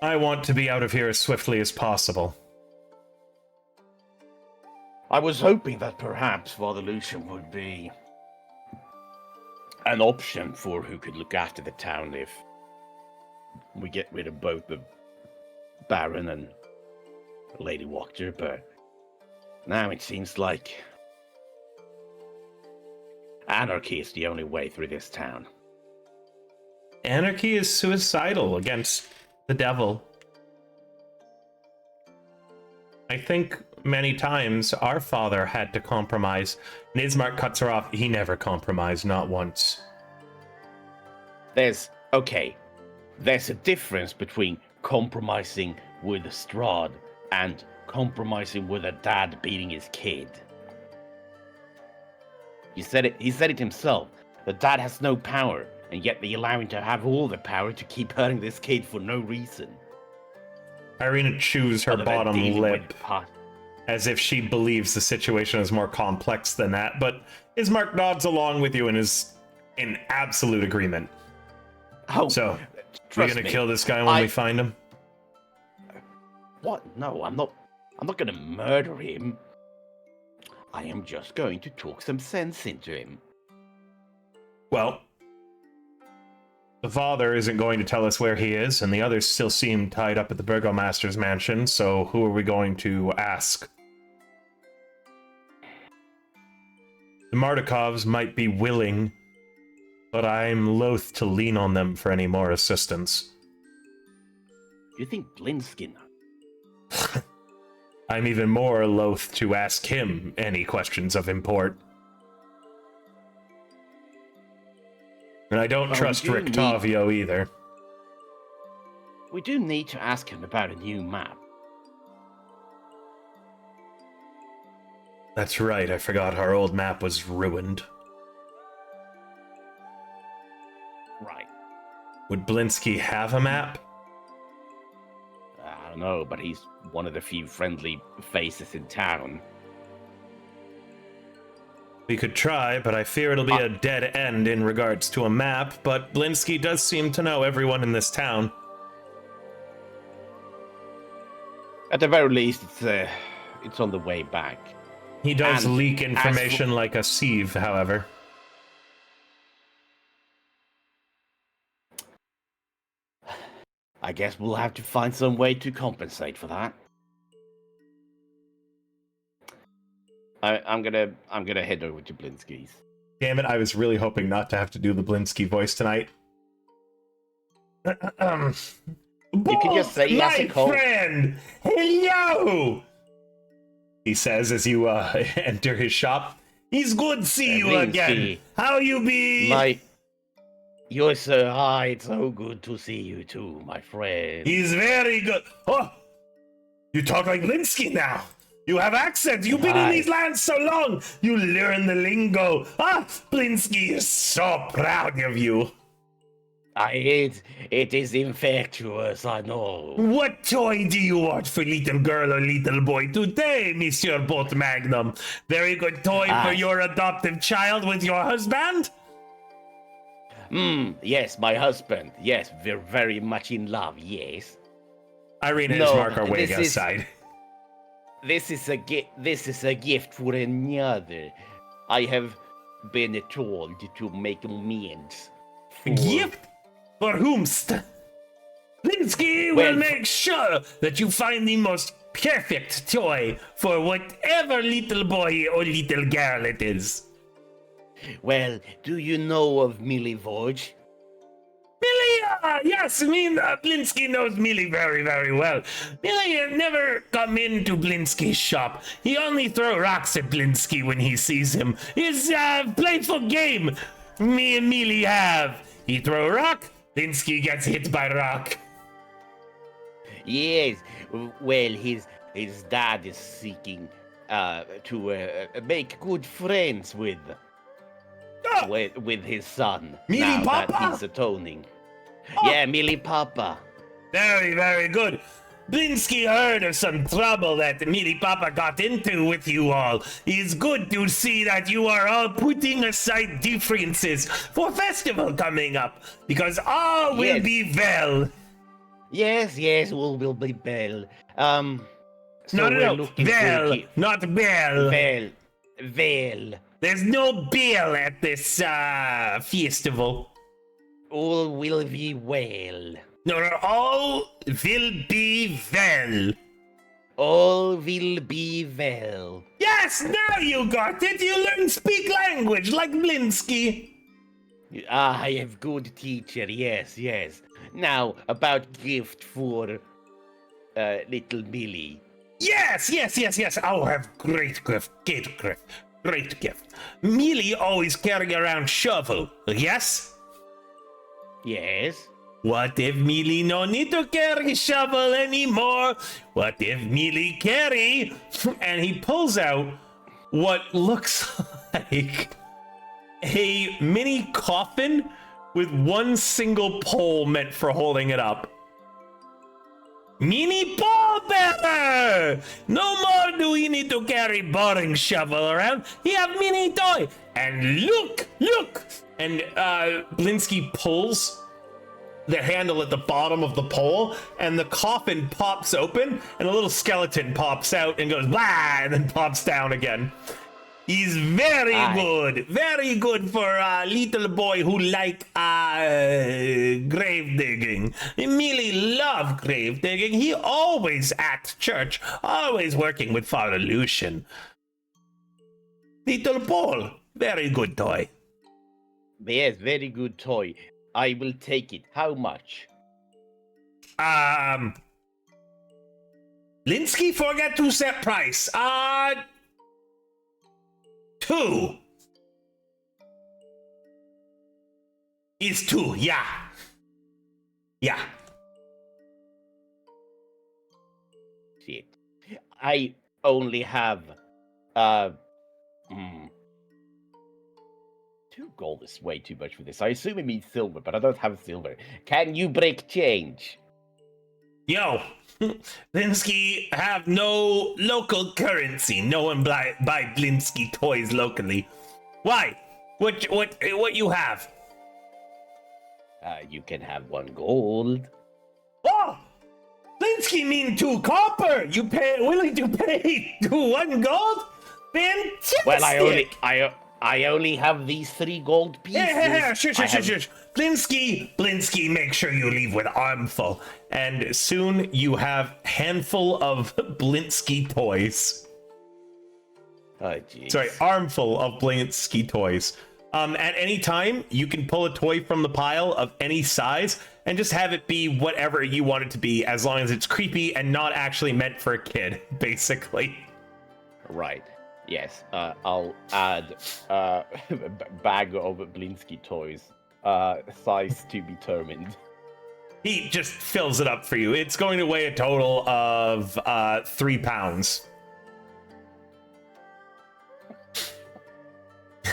I want to be out of here as swiftly as possible. I was hoping that perhaps Father Lucian would be an option for who could look after the town if we get rid of both the Baron and Lady Wachter, but now it seems like anarchy is the only way through this town. Anarchy is suicidal against the devil. I think many times our father had to compromise. And Ismark cuts her off. He never compromised, not once. There's a difference between compromising with Strahd and compromising with a dad beating his kid. He said it himself. The dad has no power, and yet they allow him to have all the power to keep hurting this kid for no reason. Irina chews her Other than bottom dealing lip with pot- as if she believes the situation is more complex than that, but Ismark nods along with you and is in absolute agreement. Oh, So, we're trust gonna me, kill this guy when we find him? What? No, I'm not gonna murder him. I am just going to talk some sense into him. Well, the father isn't going to tell us where he is, and the others still seem tied up at the Burgomaster's mansion, so who are we going to ask? The Mardikovs might be willing, but I'm loath to lean on them for any more assistance. Do you think Blinskin? I'm even more loath to ask him any questions of import. And I don't trust we do Rictavio either. We do need to ask him about a new map. That's right, I forgot our old map was ruined. Right. Would Blinsky have a map? I don't know, but he's one of the few friendly faces in town. We could try, but I fear it'll be a dead end in regards to a map, but Blinsky does seem to know everyone in this town. At the very least, it's on the way back. He does And leak information like a sieve, however. I guess we'll have to find some way to compensate for that. I'm gonna head over to Blinsky's. Damn it, I was really hoping not to have to do the Blinsky voice tonight. You can just say yes, my a call. friend! Hello! he says as you enter his shop. It's good to see you Blinsky. again. How you be? You're so high. It's so good to see you too, my friend. He's very good. Oh, you talk like Blinsky now. You have accents. You've been in Hi. these lands so long. You learn the lingo. Blinsky is so proud of you. It is infectious, I know. What toy do you want for little girl or little boy today, Monsieur Bolt Magnum? Very good toy for Aye. your adoptive child with your husband? Yes, my husband. Yes, we're very much in love, yes. Irina No, is Mark our way this is- outside. This is a gift for another. I have been told to make amends. A gift? For whomst? Blinsky Well, will make sure that you find the most perfect toy for whatever little boy or little girl it is. Well, do you know of Millie Vorge? Millie, yes, Blinsky knows Millie very, very well. Millie had never come into Blinsky's shop. He only throw rocks at Blinsky when he sees him. It's a playful game me and Millie have. He throw a rock, Blinsky gets hit by rock. Yes. Well, his dad is seeking to make good friends with his son. Millie now Papa? that he's atoning. Yeah, Millie Papa. Very, very good. Blinsky heard of some trouble that Millie Papa got into with you all. It's good to see that you are all putting aside differences for festival coming up, because all will Yes. be well. Yes, we'll be well. No, we're looking Vel, forward not Bell. to Vel. There's no Bill at this festival. All will be well. No, all will be well. All will be well. Yes, now you got it. You learn speak language like Blinsky. I have good teacher. Yes. Now about gift for little Millie. Yes. I'll have great gift. Great gift. Millie always carry around shovel. Yes. Yes. What if Millie no need to carry shovel anymore? What if Millie carry? And he pulls out what looks like a mini coffin with one single pole meant for holding it up. Mini pole bearer! No more do we need to carry boring shovel around. We have mini toy. And look! And Blinsky pulls the handle at the bottom of the pole, and the coffin pops open, and a little skeleton pops out and goes blah, and then pops down again. He's very good for a little boy who like grave digging. He really love grave digging. He always at church, always working with Father Lucian. Little Paul, very good toy. Yes, very good toy. I will take it. How much? Linsky forget to set price. 2. Is 2, yeah. Shit. I only have 2 gold is way too much for this. I assume it means silver, but I don't have silver. Can you break change? Yo, Blinsky have no local currency. No one buy Blinsky toys locally. Why? What you have? You can have 1 gold. Oh, Blinsky mean 2 copper. You willing to pay 1 gold? Fantastic. Well, I only have these 3 gold pieces. Yeah, sure. Blinsky, make sure you leave with armful. And soon you have handful of Blinsky toys. Oh, jeez. Sorry, armful of Blinsky toys. At any time, you can pull a toy from the pile of any size and just have it be whatever you want it to be, as long as it's creepy and not actually meant for a kid, basically. Right. Yes. I'll add bag of Blinsky toys. Size to be determined. He just fills it up for you. It's going to weigh a total of 3 pounds.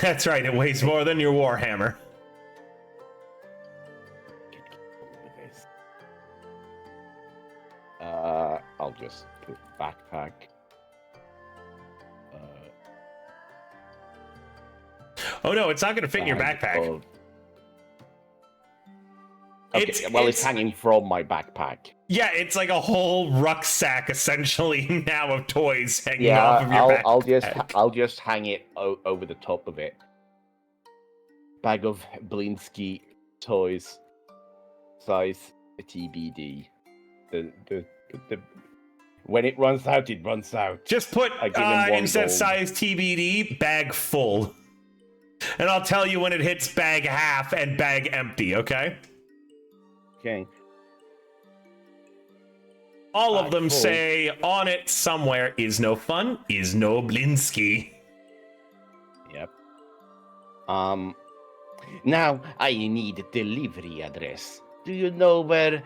That's right, it weighs more than your Warhammer. I'll just put backpack. Oh no, it's not going to fit in your backpack. Okay, it's hanging from my backpack. Yeah, it's like a whole rucksack essentially now of toys hanging off of your backpack. I'll just hang it over the top of it. Bag of Blinsky toys, size TBD. The when it runs out, it runs out. Just put instead of size TBD, bag full, and I'll tell you when it hits bag half and bag empty. Okay. Okay. All of them say on it somewhere is no fun, is no Blinsky. Yep. Now I need a delivery address. Do you know where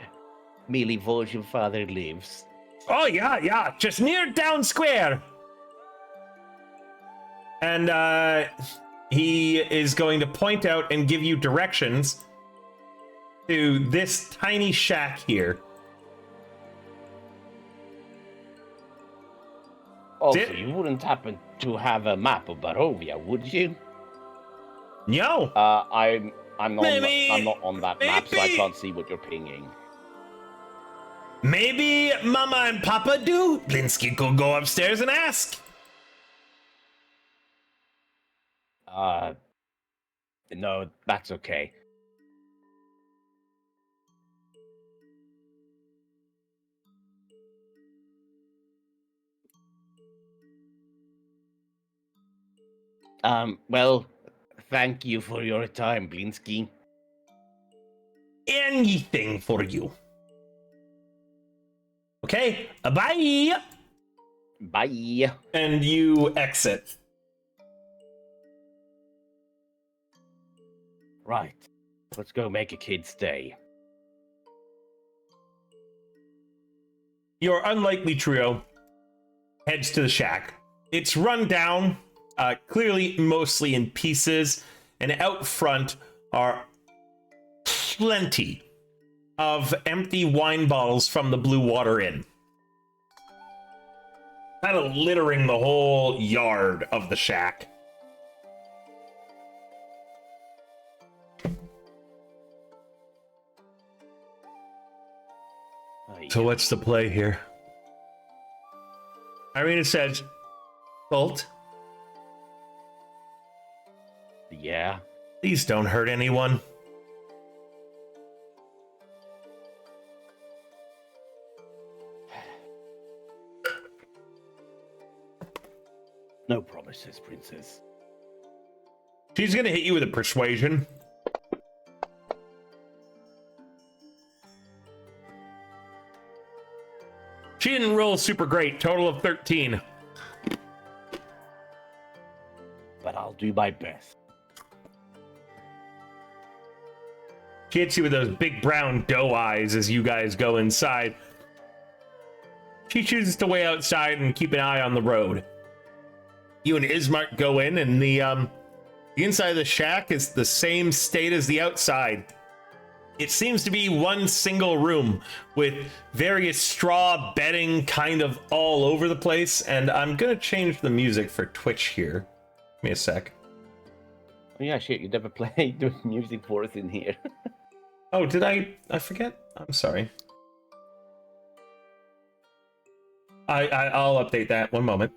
Milivoje's your father lives? Oh yeah, just near Down Square. And he is going to point out and give you directions to this tiny shack here. Also, you wouldn't happen to have a map of Barovia, would you? No. I'm not on that map, so I can't see what you're pinging. Maybe Mama and Papa do. Blinsky could go upstairs and ask. No, that's okay. Well, thank you for your time, Blinsky. Anything for you. Okay, bye. Bye. And you exit. Right. Let's go make a kid's day. Your unlikely trio heads to the shack. It's run down, clearly mostly in pieces, and out front are plenty of empty wine bottles from the Blue Water Inn. Kind of littering the whole yard of the shack. So what's the play here? Irina says, Bolt. Yeah? Please don't hurt anyone. No promises, Princess. She's gonna hit you with a persuasion. She didn't roll super great. Total of 13. But I'll do my best. She hits you with those big brown doe eyes as you guys go inside. She chooses to wait outside and keep an eye on the road. You and Ismark go in, and the inside of the shack is the same state as the outside. It seems to be one single room with various straw bedding kind of all over the place, and I'm gonna change the music for Twitch here. Give me a sec. Oh yeah, shit, you never played the music for us in here. Oh, did I forget? I'm sorry. I'll update that. One moment.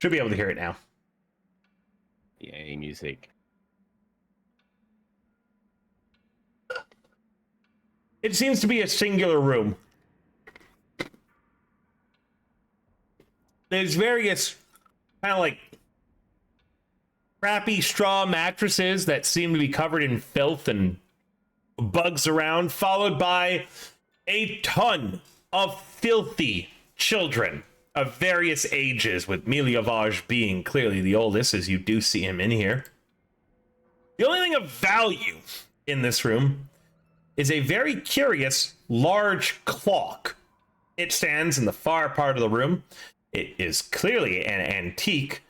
Should be able to hear it now. Yay, music. It seems to be a singular room. There's various kind of like crappy straw mattresses that seem to be covered in filth and bugs around, followed by a ton of filthy children of various ages, with Miliavage being clearly the oldest, as you do see him in here. The only thing of value in this room is a very curious large clock. It stands in the far part of the room. It is clearly an antique.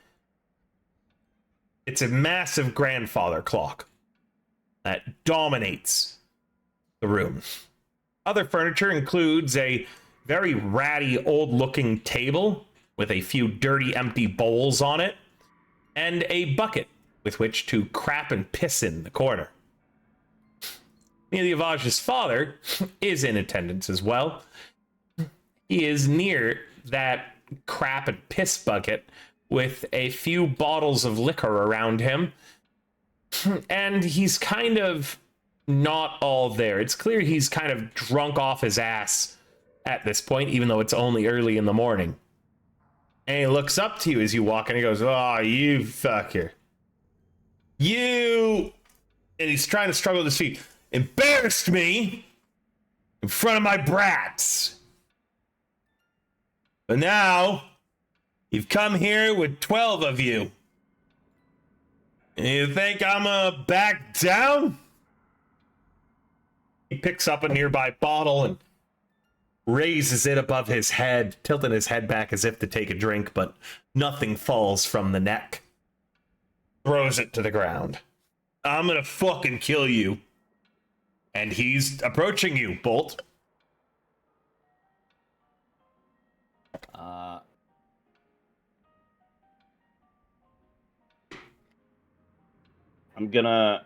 It's a massive grandfather clock that dominates the room. Other furniture includes a very ratty, old-looking table with a few dirty, empty bowls on it, and a bucket with which to crap and piss in the corner. Miliavage's father is in attendance as well. He is near that crap and piss bucket with a few bottles of liquor around him, and he's kind of not all there. It's clear he's kind of drunk off his ass at this point, even though it's only early in the morning. And he looks up to you as you walk in and he goes, "Oh, you fucker. You," and he's trying to struggle to his feet, "embarrassed me in front of my brats. But now you've come here with 12 of you. And you think I'm gonna back down?" He picks up a nearby bottle and raises it above his head, tilting his head back as if to take a drink, but nothing falls from the neck. Throws it to the ground. "I'm gonna fucking kill you." And he's approaching you, Bolt. I'm gonna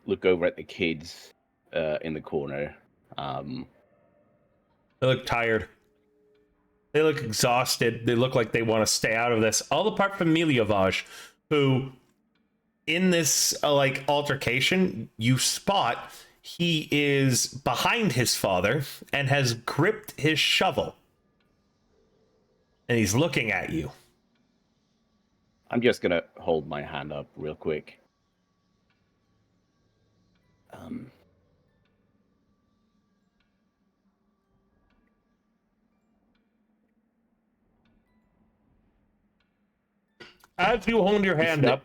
look over at the kids in the corner. They look tired. They look exhausted. They look like they want to stay out of this. All apart from Miliavage, who, in this altercation, you spot he is behind his father and has gripped his shovel. And he's looking at you. I'm just gonna hold my hand up real quick. As you hold your hand up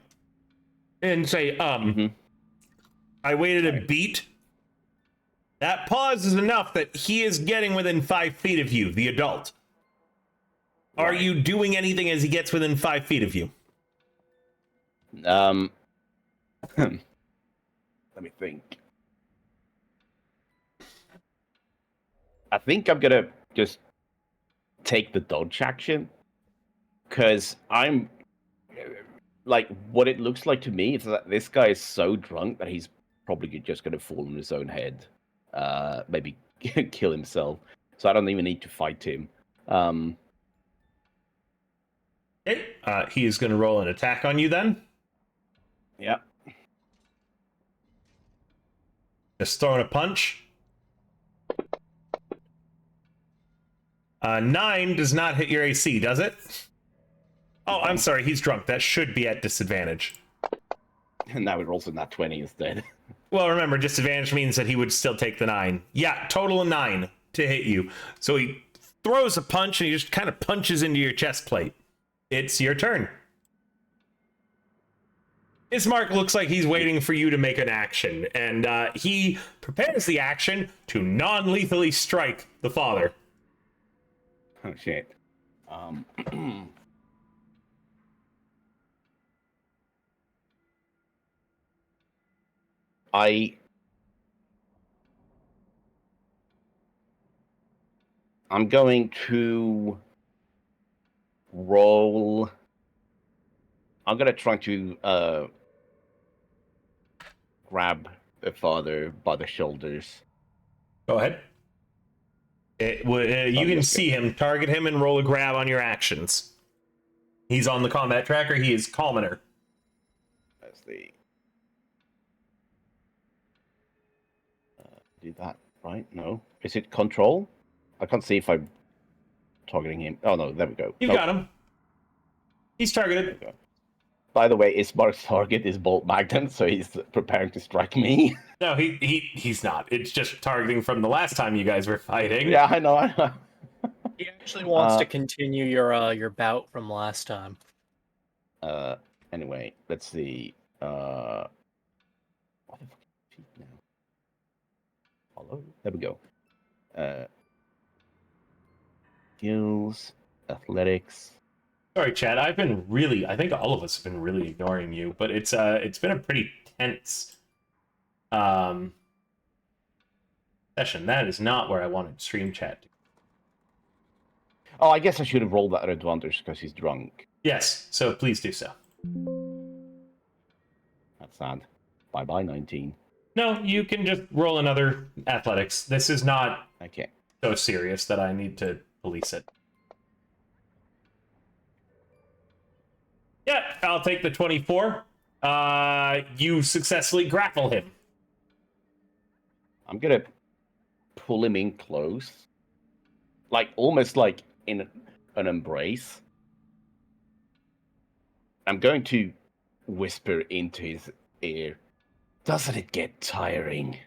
and say, I waited a beat. That pause is enough that he is getting within 5 feet of you, the adult. Are you doing anything as he gets within 5 feet of you? Let me think. I think I'm gonna just take the dodge action, because I'm like, what it looks like to me is that this guy is so drunk that he's probably just gonna fall on his own head, maybe kill himself. So I don't even need to fight him. Okay. He is going to roll an attack on you then. Yeah. Just throwing a punch. 9 does not hit your AC, does it? Oh, I'm sorry. He's drunk. That should be at disadvantage. And now it rolls in that 20 instead. Well, remember, disadvantage means that he would still take the 9. Yeah, total of 9 to hit you. So he throws a punch and he just kind of punches into your chest plate. It's your turn. Ismark looks like he's waiting for you to make an action, and he prepares the action to non-lethally strike the father. Oh, shit. I'm going to roll. I'm gonna try to grab the father by the shoulders. Go ahead. You can see him, target him, and roll a grab on your actions. He's on the combat tracker. He is commoner. That's the do that, right? No. Is it control? I can't see if I'm targeting him. Oh, no, there we go. You got him. He's targeted. There we go. By the way, Ismark's target is Bolt Magnum, so he's preparing to strike me. No, he's not. It's just targeting from the last time you guys were fighting. Yeah, I know. He actually wants to continue your bout from last time. Anyway, let's see. What the fuck is it now? Follow. There we go. Skills, athletics. Sorry, Chad. I think all of us have been really ignoring you, but it's been a pretty tense session. That is not where I wanted stream chat to. Oh, I guess I should have rolled that at advantage because he's drunk. Yes, so please do so. That's sad. Bye-bye, 19. No, you can just roll another athletics. This is not Okay. so serious that I need to police it. Yeah, I'll take the 24. You successfully grapple him. I'm gonna pull him in close. Like, almost like in an embrace. I'm going to whisper into his ear. Doesn't it get tiring?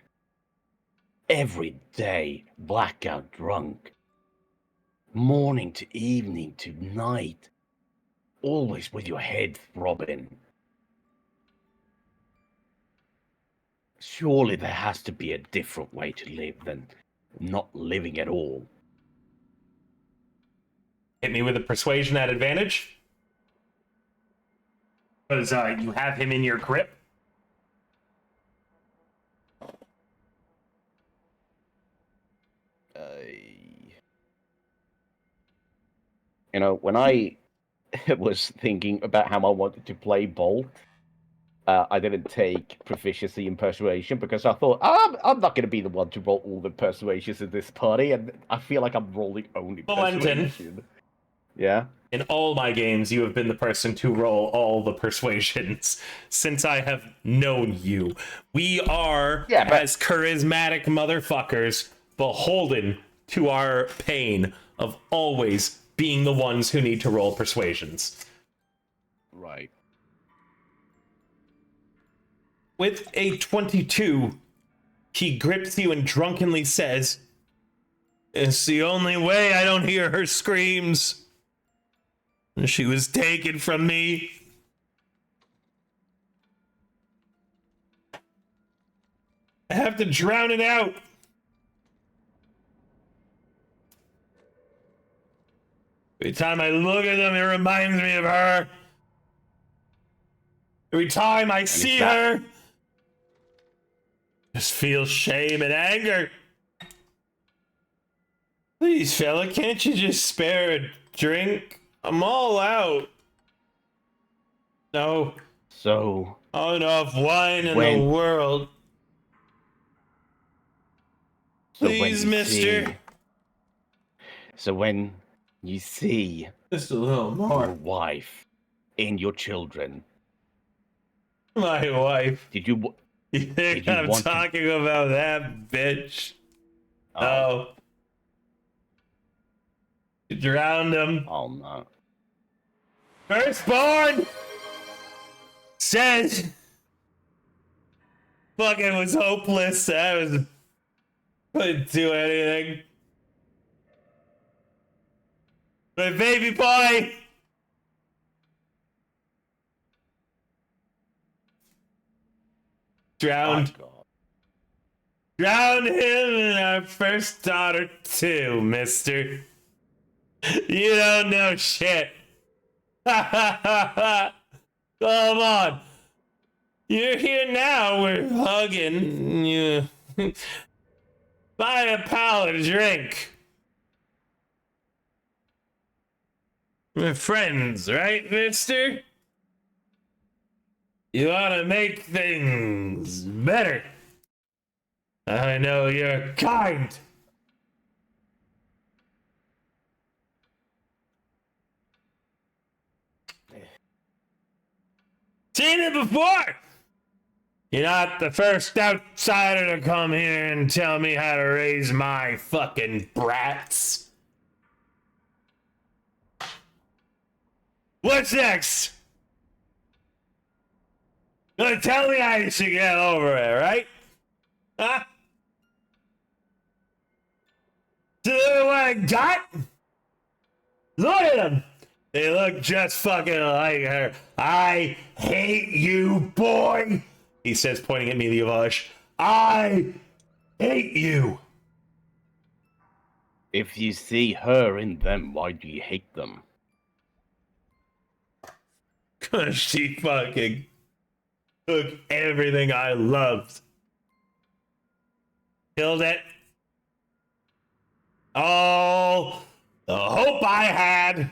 Every day, blackout drunk. Morning to evening to night. Always with your head throbbing. Surely there has to be a different way to live than not living at all. Hit me with a persuasion at advantage. Because you have him in your grip. You know, when I was thinking about how I wanted to play Bolt, I didn't take proficiency in persuasion because I thought, I'm not going to be the one to roll all the persuasions in this party, and I feel like I'm rolling only persuasion. Yeah? In all my games, you have been the person to roll all the persuasions since I have known you. We are, as charismatic motherfuckers, beholden to our pain of always being the ones who need to roll persuasions. Right. With a 22, he grips you and drunkenly says, "It's the only way I don't hear her screams. She was taken from me. I have to drown it out. Every time I look at them, it reminds me of her. Every time I see her, I just feel shame and anger. Please, fella, can't you just spare a drink? I'm all out. No. So... Not enough wine in the world. Please, mister. So when you see just a little more your wife and your children. My wife. Did you think I'm talking about that bitch? Oh. You drowned him. Oh no. Firstborn says fucking was hopeless. I couldn't do anything. My baby boy. Drowned. Oh, Drowned him and our first daughter too, mister. You don't know shit. Come on. You're here now. We're hugging. You buy a pal a drink. We're friends, right, mister? You ought to make things better. I know you're kind. Seen it before. You're not the first outsider to come here and tell me how to raise my fucking brats. What's next? Gonna tell me how you should get over it, right? Huh? Do you know what I got? Look at them. They look just fucking like her. I hate you, boy. He says, pointing at me, Leovosh. I hate you. If you see her in them, why do you hate them? 'Cause she fucking took everything I loved. Killed it. Oh, the hope I had.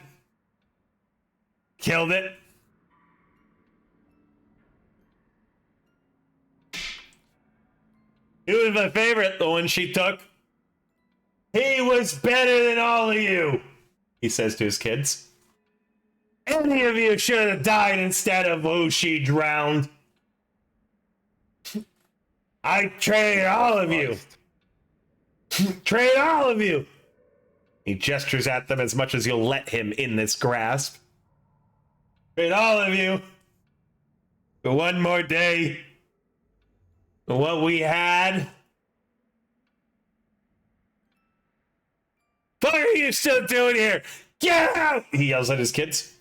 Killed it. He was my favorite, the one she took. He was better than all of you, he says to his kids. Any of you should have died instead of who she drowned. I trade all of you. Trade all of you. He gestures at them as much as you'll let him in this grasp. Trade all of you for one more day. For what we had. What are you still doing here? Get out! He yells at his kids.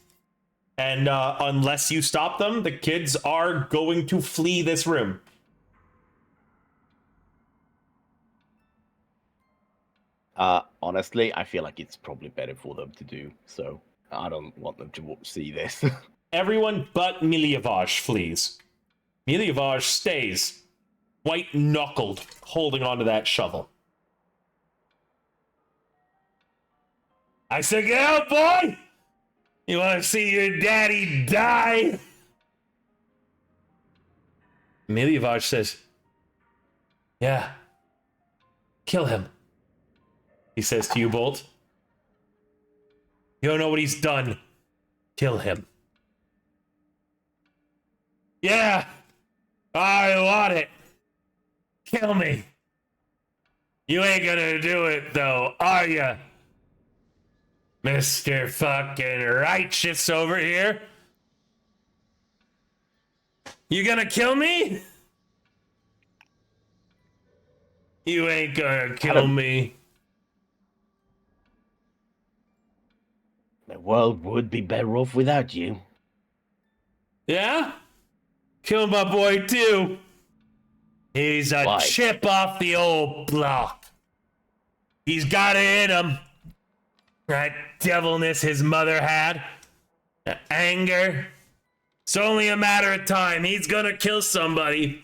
And unless you stop them, the kids are going to flee this room. Honestly, I feel like it's probably better for them to do, so I don't want them to see this. Everyone but Miliavosh flees. Miliavosh stays, white-knuckled, holding onto that shovel. I said, get out, boy! You want to see your daddy die? Miliavosh says, yeah, kill him. He says to you, Bolt. You don't know what he's done. Kill him. Yeah, I want it. Kill me. You ain't gonna do it, though, are ya? Mr. fucking Righteous over here. You gonna kill me? You ain't gonna kill me. The world would be better off without you. Yeah? Kill my boy, too. He's a Why? chip off the old block. He's got it in him. That devilness his mother had. The anger. It's only a matter of time. He's gonna kill somebody.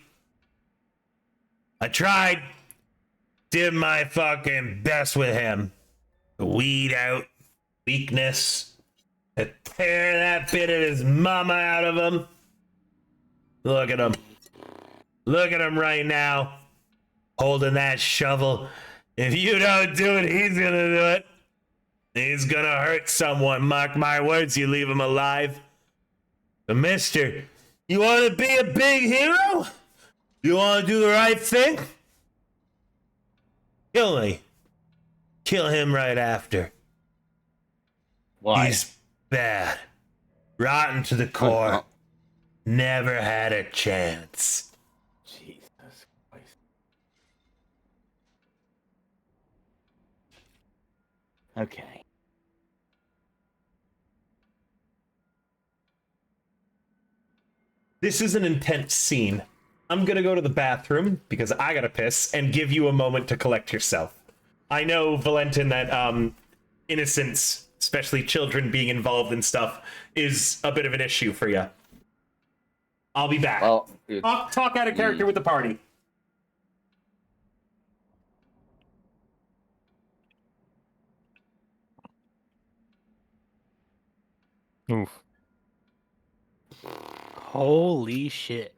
I tried. Did my fucking best with him. To weed out weakness. To tear that bit of his mama out of him. Look at him. Look at him right now. Holding that shovel. If you don't do it, he's gonna do it. He's gonna hurt someone. Mark my words, you leave him alive. But mister, you wanna be a big hero? You wanna do the right thing? Kill me. Kill him right after. Why? He's bad. Rotten to the core. Never had a chance. Jesus Christ. Okay. This is an intense scene. I'm gonna go to the bathroom because I gotta piss and give you a moment to collect yourself. I know, Valentin, that innocence, especially children being involved in stuff, is a bit of an issue for you. I'll be back. Well, Talk out of character with the party. Oof. Holy shit.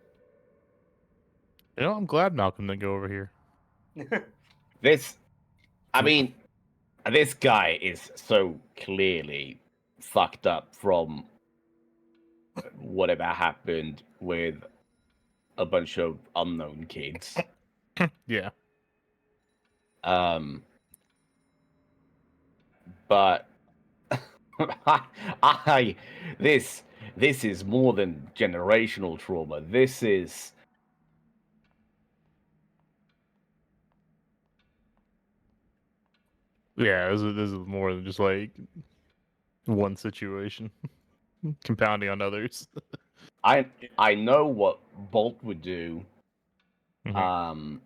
You know, I'm glad Malcolm didn't go over here. this guy is so clearly fucked up from whatever happened with a bunch of unknown kids. Yeah. But I this is more than generational trauma. This is Yeah, this is more than just like one situation compounding on others. I know what Bolt would do. Mhm.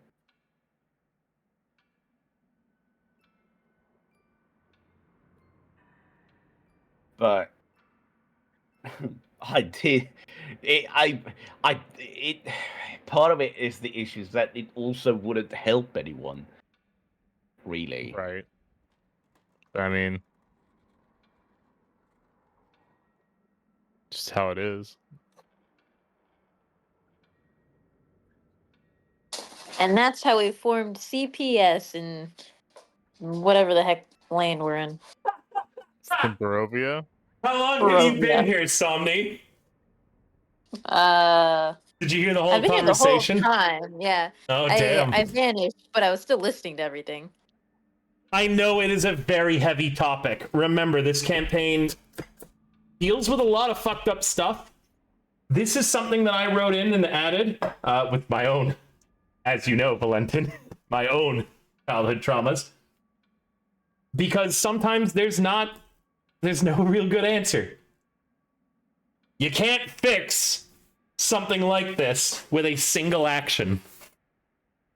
But I did it part of it is the issues that it also wouldn't help anyone really. Right. I mean, just how it is. And that's how we formed CPS in whatever the heck land we're in. In Barovia? How long have you been Barovia. here, Somni? Uh, Did you hear the whole I've been here the whole conversation? time. Yeah, Oh, I damn. I vanished, but I was still listening to everything. I know it is a very heavy topic. Remember, this campaign deals with a lot of fucked up stuff. This is something that I wrote in and added with my own, as you know, Valentin, my own childhood traumas. Because sometimes there's no real good answer. You can't fix something like this with a single action.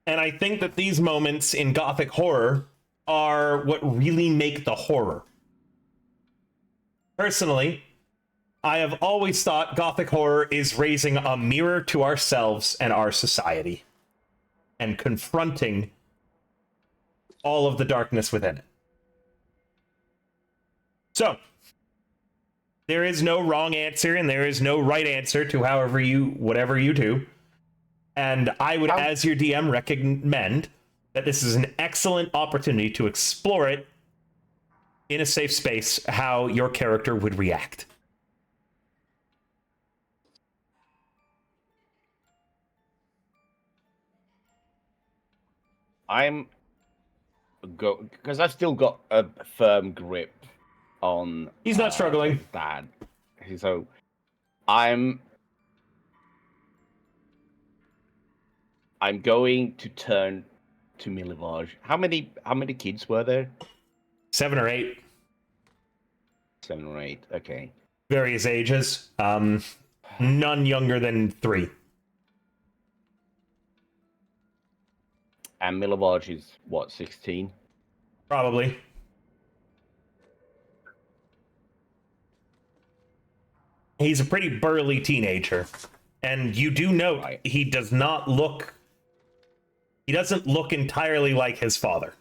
And I think that these moments in Gothic horror are what really make the horror. Personally, I have always thought Gothic horror is raising a mirror to ourselves and our society and confronting all of the darkness within it. So, there is no wrong answer and there is no right answer to whatever you do. And I would, as your DM, recommend that this is an excellent opportunity to explore it in a safe space, how your character would react. I'm because I've still got a firm grip on. He's not struggling. His dad. So I'm going to turn to Milivage. How many kids were there? 7 or 8. 7 or 8. Okay. Various ages. None younger than 3. And Milivage is what, 16? Probably. He's a pretty burly teenager. And you do note he doesn't look entirely like his father.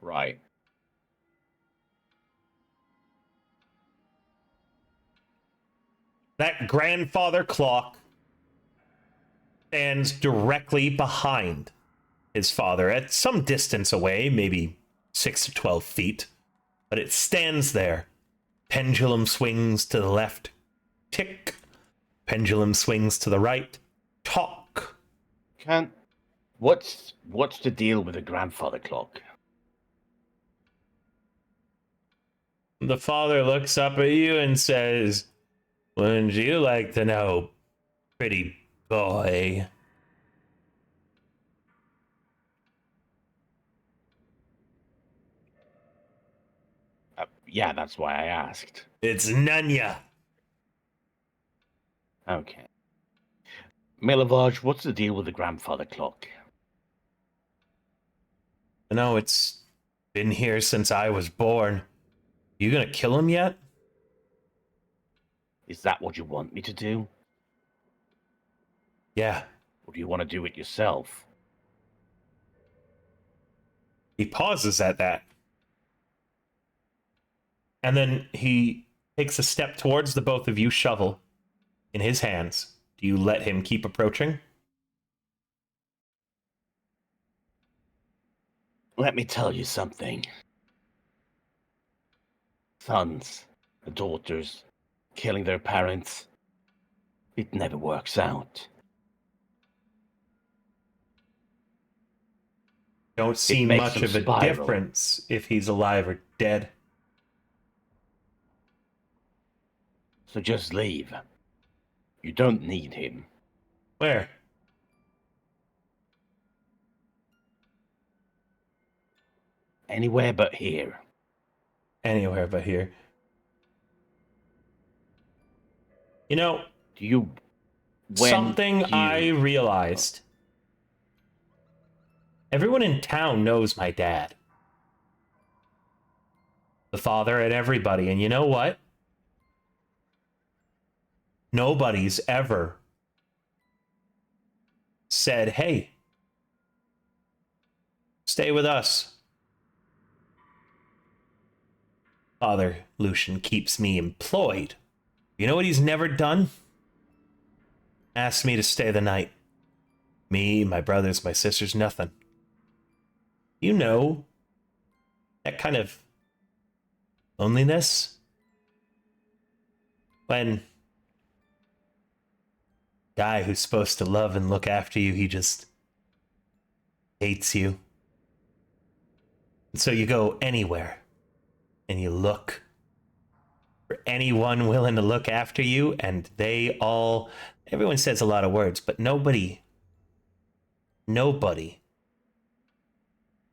Right. That grandfather clock stands directly behind his father at some distance away, maybe 6 to 12 feet. But it stands there. Pendulum swings to the left. Tick. Pendulum swings to the right. Talk. What's the deal with the grandfather clock? The father looks up at you and says, "Wouldn't you like to know, pretty boy?" Yeah, that's why I asked. It's Nunya. Okay. Milivage, what's the deal with the grandfather clock? No, it's been here since I was born. You gonna kill him yet? Is that what you want me to do? Yeah. Or do you want to do it yourself? He pauses at that. And then he takes a step towards the both of you, shovel in his hands. Do you let him keep approaching? Let me tell you something. Sons, daughters, killing their parents. It never works out. Don't see makes much him of a spiral. difference if he's alive or dead. So just leave. You don't need him. Where? Anywhere but here. Anywhere but here. You know, Do you... something I realized. Everyone in town knows my dad. The father and everybody. And you know what? Nobody's ever said, hey, stay with us. Father Lucian keeps me employed. You know what he's never done? Asked me to stay the night. Me, my brothers, my sisters, nothing. You know, that kind of loneliness? When guy who's supposed to love and look after you, he just hates you. And so you go anywhere and you look for anyone willing to look after you, and everyone says a lot of words, but nobody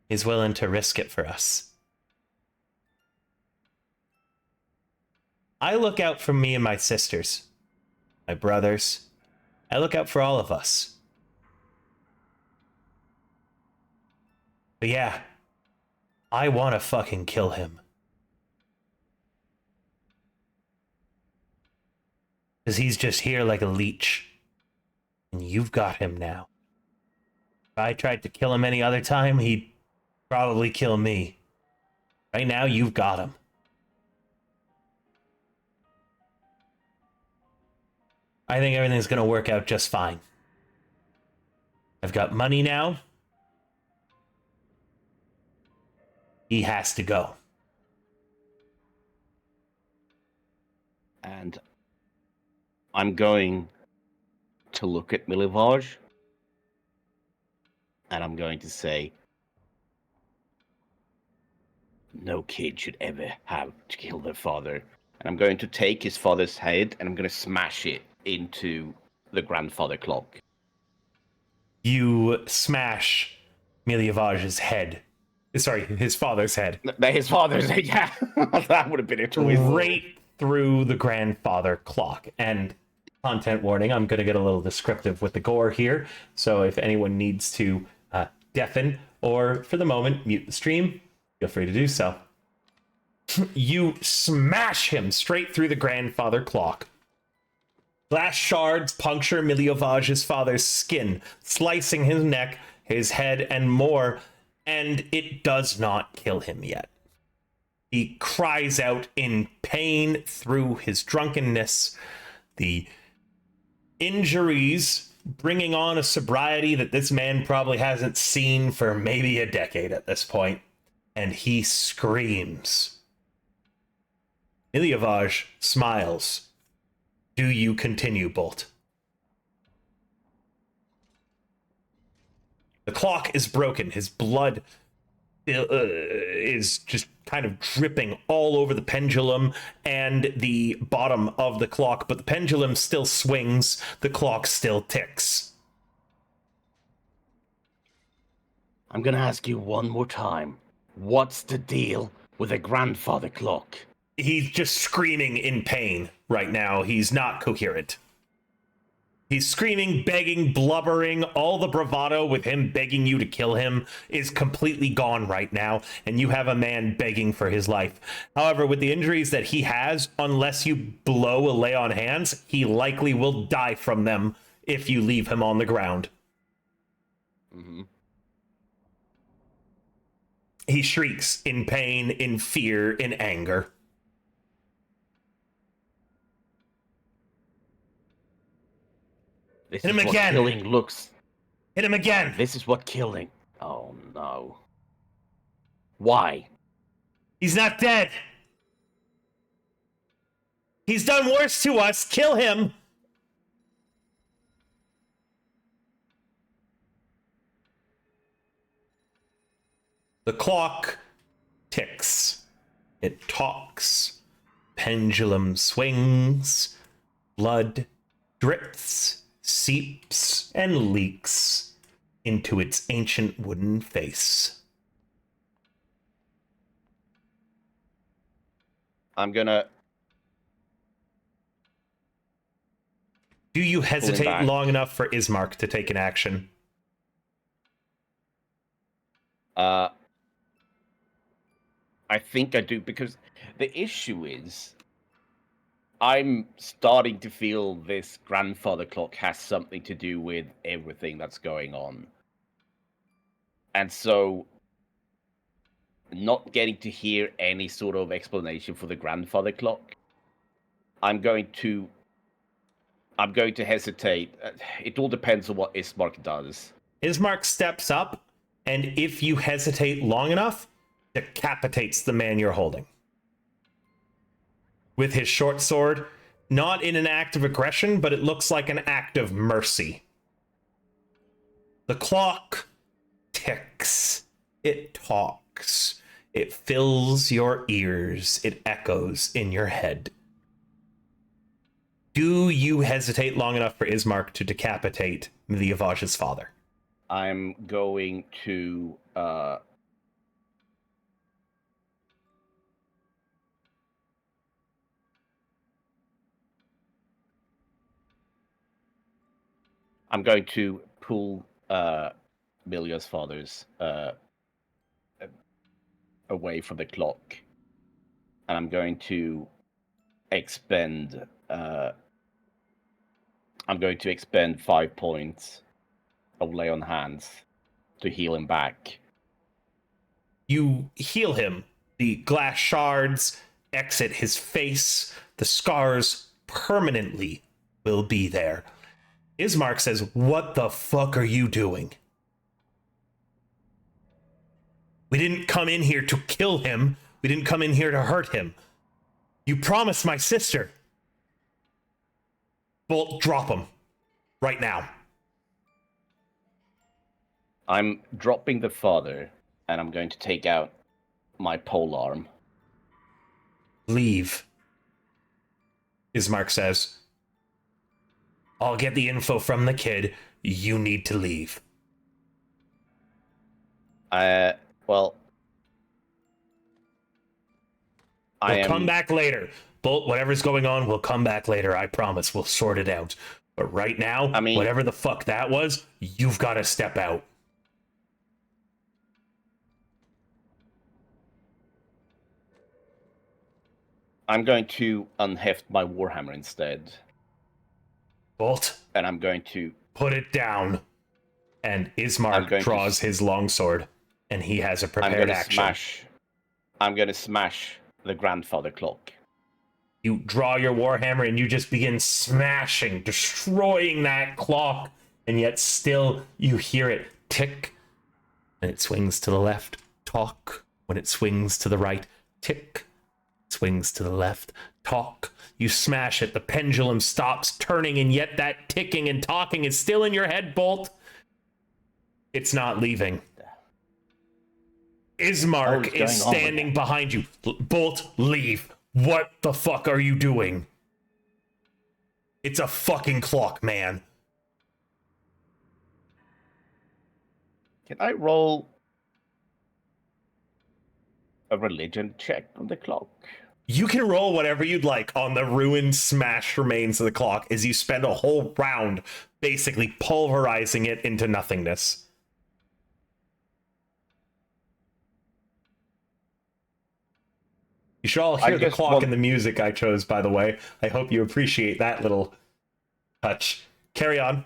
is willing to risk it for us. I look out for me and my sisters, my brothers. I look out for all of us. But yeah, I want to fucking kill him. Because he's just here like a leech. And you've got him now. If I tried to kill him any other time, he'd probably kill me. Right now, you've got him. I think everything's going to work out just fine. I've got money now. He has to go. And I'm going to look at Milivoj. And I'm going to say, no kid should ever have to kill their father. And I'm going to take his father's head and I'm going to smash it into the grandfather clock. You smash Miliavaj's head. Sorry, his father's head. His father's head, yeah. That would have been a twist. Right through the grandfather clock. And content warning, I'm going to get a little descriptive with the gore here. So if anyone needs to deafen or, for the moment, mute the stream, feel free to do so. You smash him straight through the grandfather clock. Glass shards puncture Miliavaj's father's skin, slicing his neck, his head, and more, and it does not kill him yet. He cries out in pain through his drunkenness. The injuries bringing on a sobriety that this man probably hasn't seen for maybe a decade at this point, and he screams. Miliavaj smiles. Do you continue, Bolt? The clock is broken. His blood is just kind of dripping all over the pendulum and the bottom of the clock, but the pendulum still swings. The clock still ticks. I'm going to ask you one more time. What's the deal with a grandfather clock? He's just screaming in pain right now. He's not coherent. He's screaming, begging, blubbering. All the bravado with him begging you to kill him is completely gone right now, and you have a man begging for his life. However, with the injuries that he has, unless you blow a lay on hands, he likely will die from them if you leave him on the ground. Mm-hmm. He shrieks in pain, in fear, in anger. This Hit him is what again. killing looks. Hit him again. This is what killing. Oh no. Why? He's not dead. He's done worse to us. Kill him. The clock ticks. It talks. Pendulum swings. Blood drips, seeps, and leaks into its ancient wooden face. I'm gonna. Do you hesitate back. long enough for Ismark to take an action? I think I do, because the issue is I'm starting to feel this grandfather clock has something to do with everything that's going on. And so not getting to hear any sort of explanation for the grandfather clock, I'm going to hesitate. It all depends on what Ismark does. Ismark steps up, and if you hesitate long enough, decapitates the man you're holding. With his short sword, not in an act of aggression, but it looks like an act of mercy. The clock ticks. It talks. It fills your ears. It echoes in your head. Do you hesitate long enough for Ismark to decapitate Miliavaj's father? I'm going to pull Milia's father's away from the clock, and I'm going to expend 5 points of lay on hands to heal him back. You heal him. The glass shards exit his face. The scars permanently will be there. Ismark says, "What the fuck are you doing? We didn't come in here to kill him. We didn't come in here to hurt him. You promised my sister." Bolt, drop him. Right now. I'm dropping the father, and I'm going to take out my polearm. Leave. Ismark says, "I'll get the info from the kid. You need to leave." Well, We'll come back later. Bolt, whatever's going on, we'll come back later. I promise. We'll sort it out. But right now, whatever the fuck that was, you've got to step out. I'm going to unheft my warhammer instead. Bolt. And I'm going to put it down. And Ismark draws his longsword, and he has a prepared action. I'm going to smash the grandfather clock. You draw your warhammer and you just begin smashing, destroying that clock, and yet still you hear it tick when it swings to the left, talk when it swings to the right, tick, swings to the left, talk. You smash it, the pendulum stops turning, and yet that ticking and talking is still in your head, Bolt. It's not leaving. Ismark is standing behind you. Bolt, leave. What the fuck are you doing? It's a fucking clock, man. Can I roll a religion check on the clock? You can roll whatever you'd like on the ruined, smashed remains of the clock as you spend a whole round basically pulverizing it into nothingness. You should all hear the clock and the music I chose, by the way. I hope you appreciate that little touch. Carry on.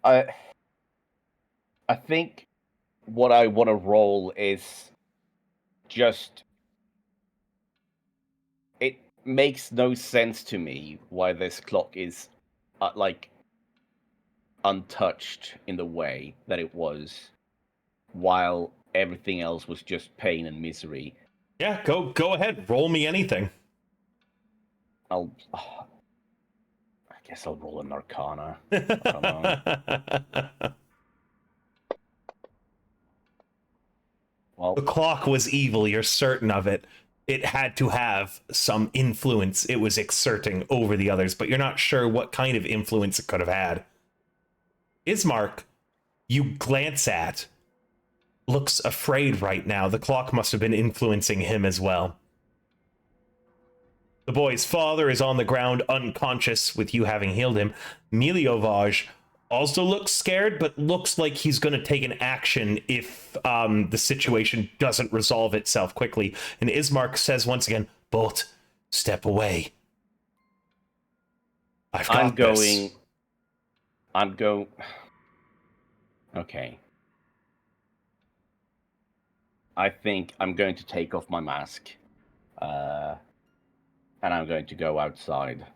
I think what I want to roll is just... It makes no sense to me why this clock is, untouched in the way that it was, while everything else was just pain and misery. Yeah, go ahead. Roll me anything. guess I'll roll an Arcana. I don't know. Well, The clock was evil, you're certain of it. It had to have some influence it was exerting over the others, but you're not sure what kind of influence it could have had. Ismark, you glance at, looks afraid right now. The clock must have been influencing him as well. The boy's father is on the ground unconscious with you having healed him. Miliovage also looks scared, but looks like he's going to take an action if the situation doesn't resolve itself quickly. And Ismark says once again, Bolt, step away. I'm going. Okay. I think I'm going to take off my mask. And I'm going to go outside.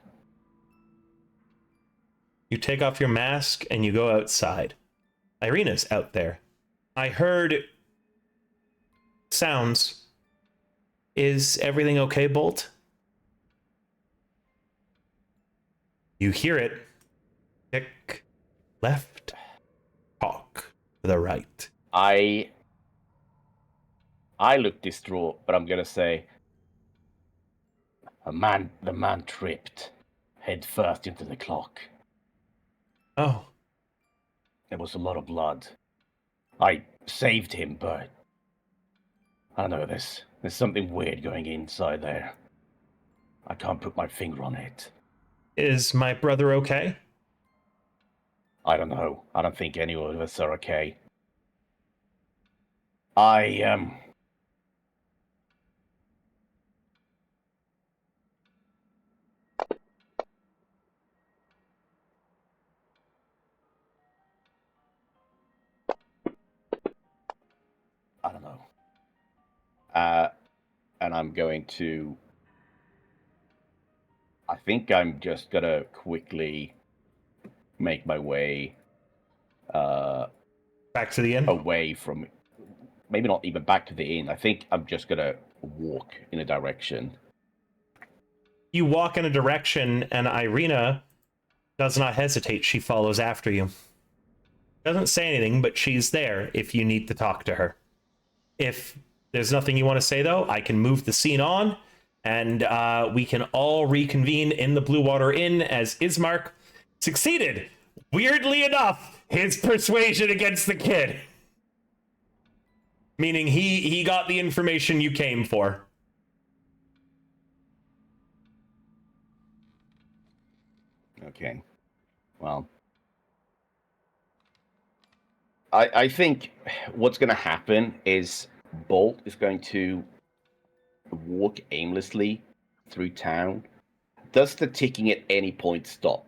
You take off your mask and you go outside. Irina's out there. I heard sounds. Is everything okay, Bolt? You hear it. Tick, left, talk to the right. I look distraught, but I'm gonna say, the man tripped head first into the clock. Oh. There was a lot of blood. I saved him, but I don't know, there's something weird going inside there. I can't put my finger on it. Is my brother okay? I don't know. I don't think any of us are okay. I don't know. And I'm going to... I think I'm just gonna quickly make my way... back to the inn? Away from... Maybe not even back to the inn. I think I'm just gonna walk in a direction. You walk in a direction, and Irina does not hesitate. She follows after you. Doesn't say anything, but she's there if you need to talk to her. If there's nothing you want to say, though, I can move the scene on, and we can all reconvene in the Blue Water Inn as Ismark succeeded, weirdly enough, his persuasion against the kid. Meaning he got the information you came for. Okay. Well, I think what's going to happen is Bolt is going to walk aimlessly through town. Does the ticking at any point stop?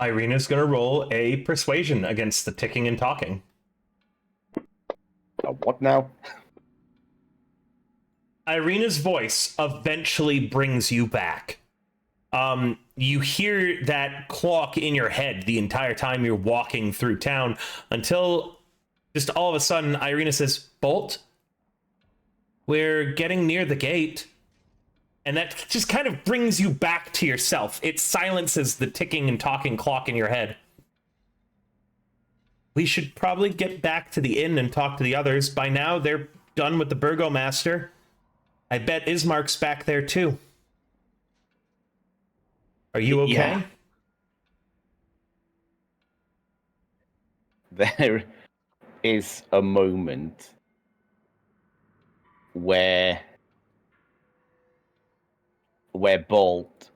Irina's going to roll a persuasion against the ticking and talking. What now? Irina's voice eventually brings you back. You hear that clock in your head the entire time you're walking through town until just all of a sudden Irina says, Bolt, we're getting near the gate. And that just kind of brings you back to yourself. It silences the ticking and talking clock in your head. We should probably get back to the inn and talk to the others. By now, they're done with the Burgomaster. I bet Ismark's back there, too. Are you okay? Yeah. There is a moment where Bolt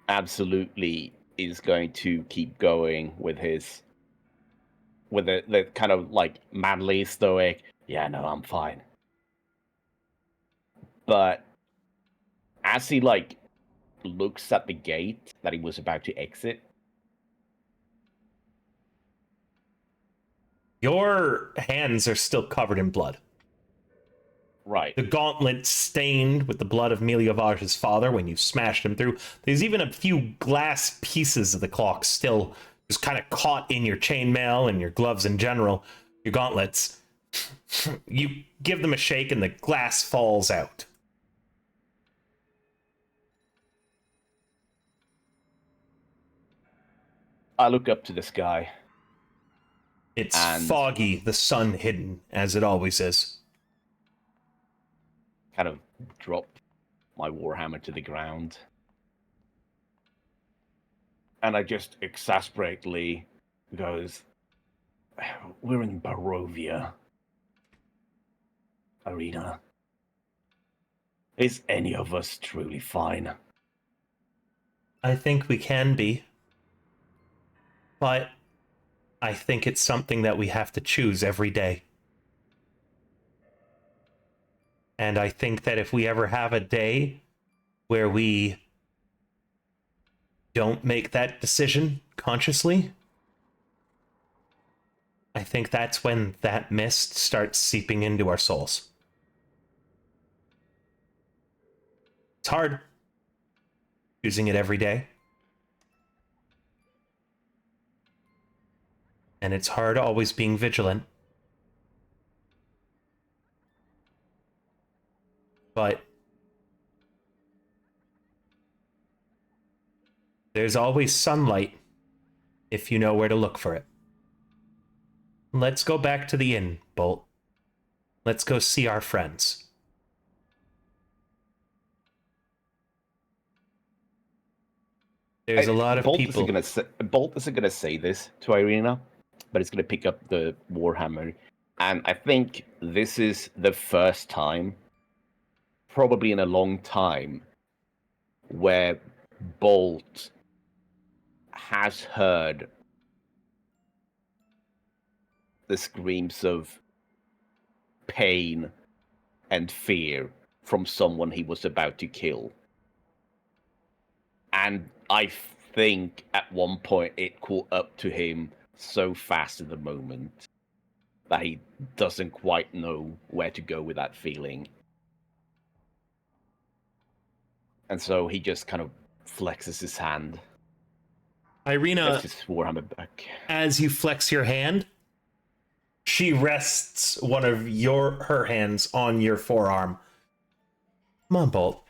absolutely is going to keep going with the kind of like manly stoic, yeah, no, I'm fine. But as he like looks at the gate that he was about to exit, your hands are still covered in blood. right. The gauntlet stained with the blood of Miliovage's father when you smashed him through. There's even a few glass pieces of the clock still just kind of caught in your chainmail and your gloves in general, your gauntlets. You give them a shake and the glass falls out. I look up to the sky. It's And- foggy, the sun hidden, as it always is. Kind of drop my warhammer to the ground. And I just exasperately goes, we're in Barovia. Arena. Is any of us truly fine? I think we can be. But I think it's something that we have to choose every day. And I think that if we ever have a day where we don't make that decision consciously, I think that's when that mist starts seeping into our souls. It's hard choosing it every day. And it's hard always being vigilant. But there's always sunlight if you know where to look for it. Let's go back to the inn, Bolt. Let's go see our friends. There's a lot of people. Bolt isn't gonna say this to Irina, but it's gonna pick up the warhammer, and I think this is the first time, probably in a long time, where Bolt has heard the screams of pain and fear from someone he was about to kill. And I think at one point it caught up to him so fast in the moment that he doesn't quite know where to go with that feeling. And so he just kind of flexes his hand. Irina, Gets his warhammer back. as you flex your hand, she rests one of her hands on your forearm. Come on, Bolt.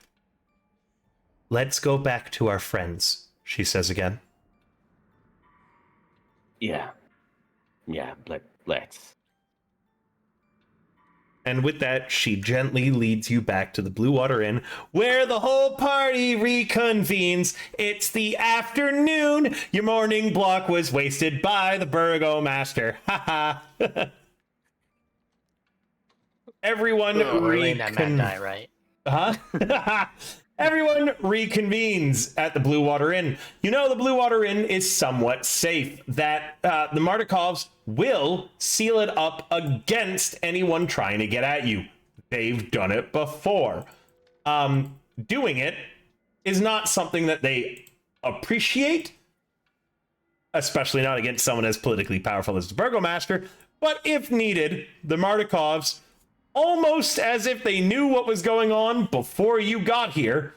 Let's go back to our friends, she says again. Yeah, let's. And with that, she gently leads you back to the Blue Water Inn, where the whole party reconvenes. It's the afternoon. Your morning block was wasted by the burgomaster. Ha ha. Everyone Really, that Mad Guy, right? Huh? Everyone reconvenes at the Blue Water Inn. You know the Blue Water Inn is somewhat safe, that the Martikovs will seal it up against anyone trying to get at you. They've done it before. Doing it is not something that they appreciate, especially not against someone as politically powerful as the Burgomaster, but if needed, the Martikovs, almost as if they knew what was going on before you got here,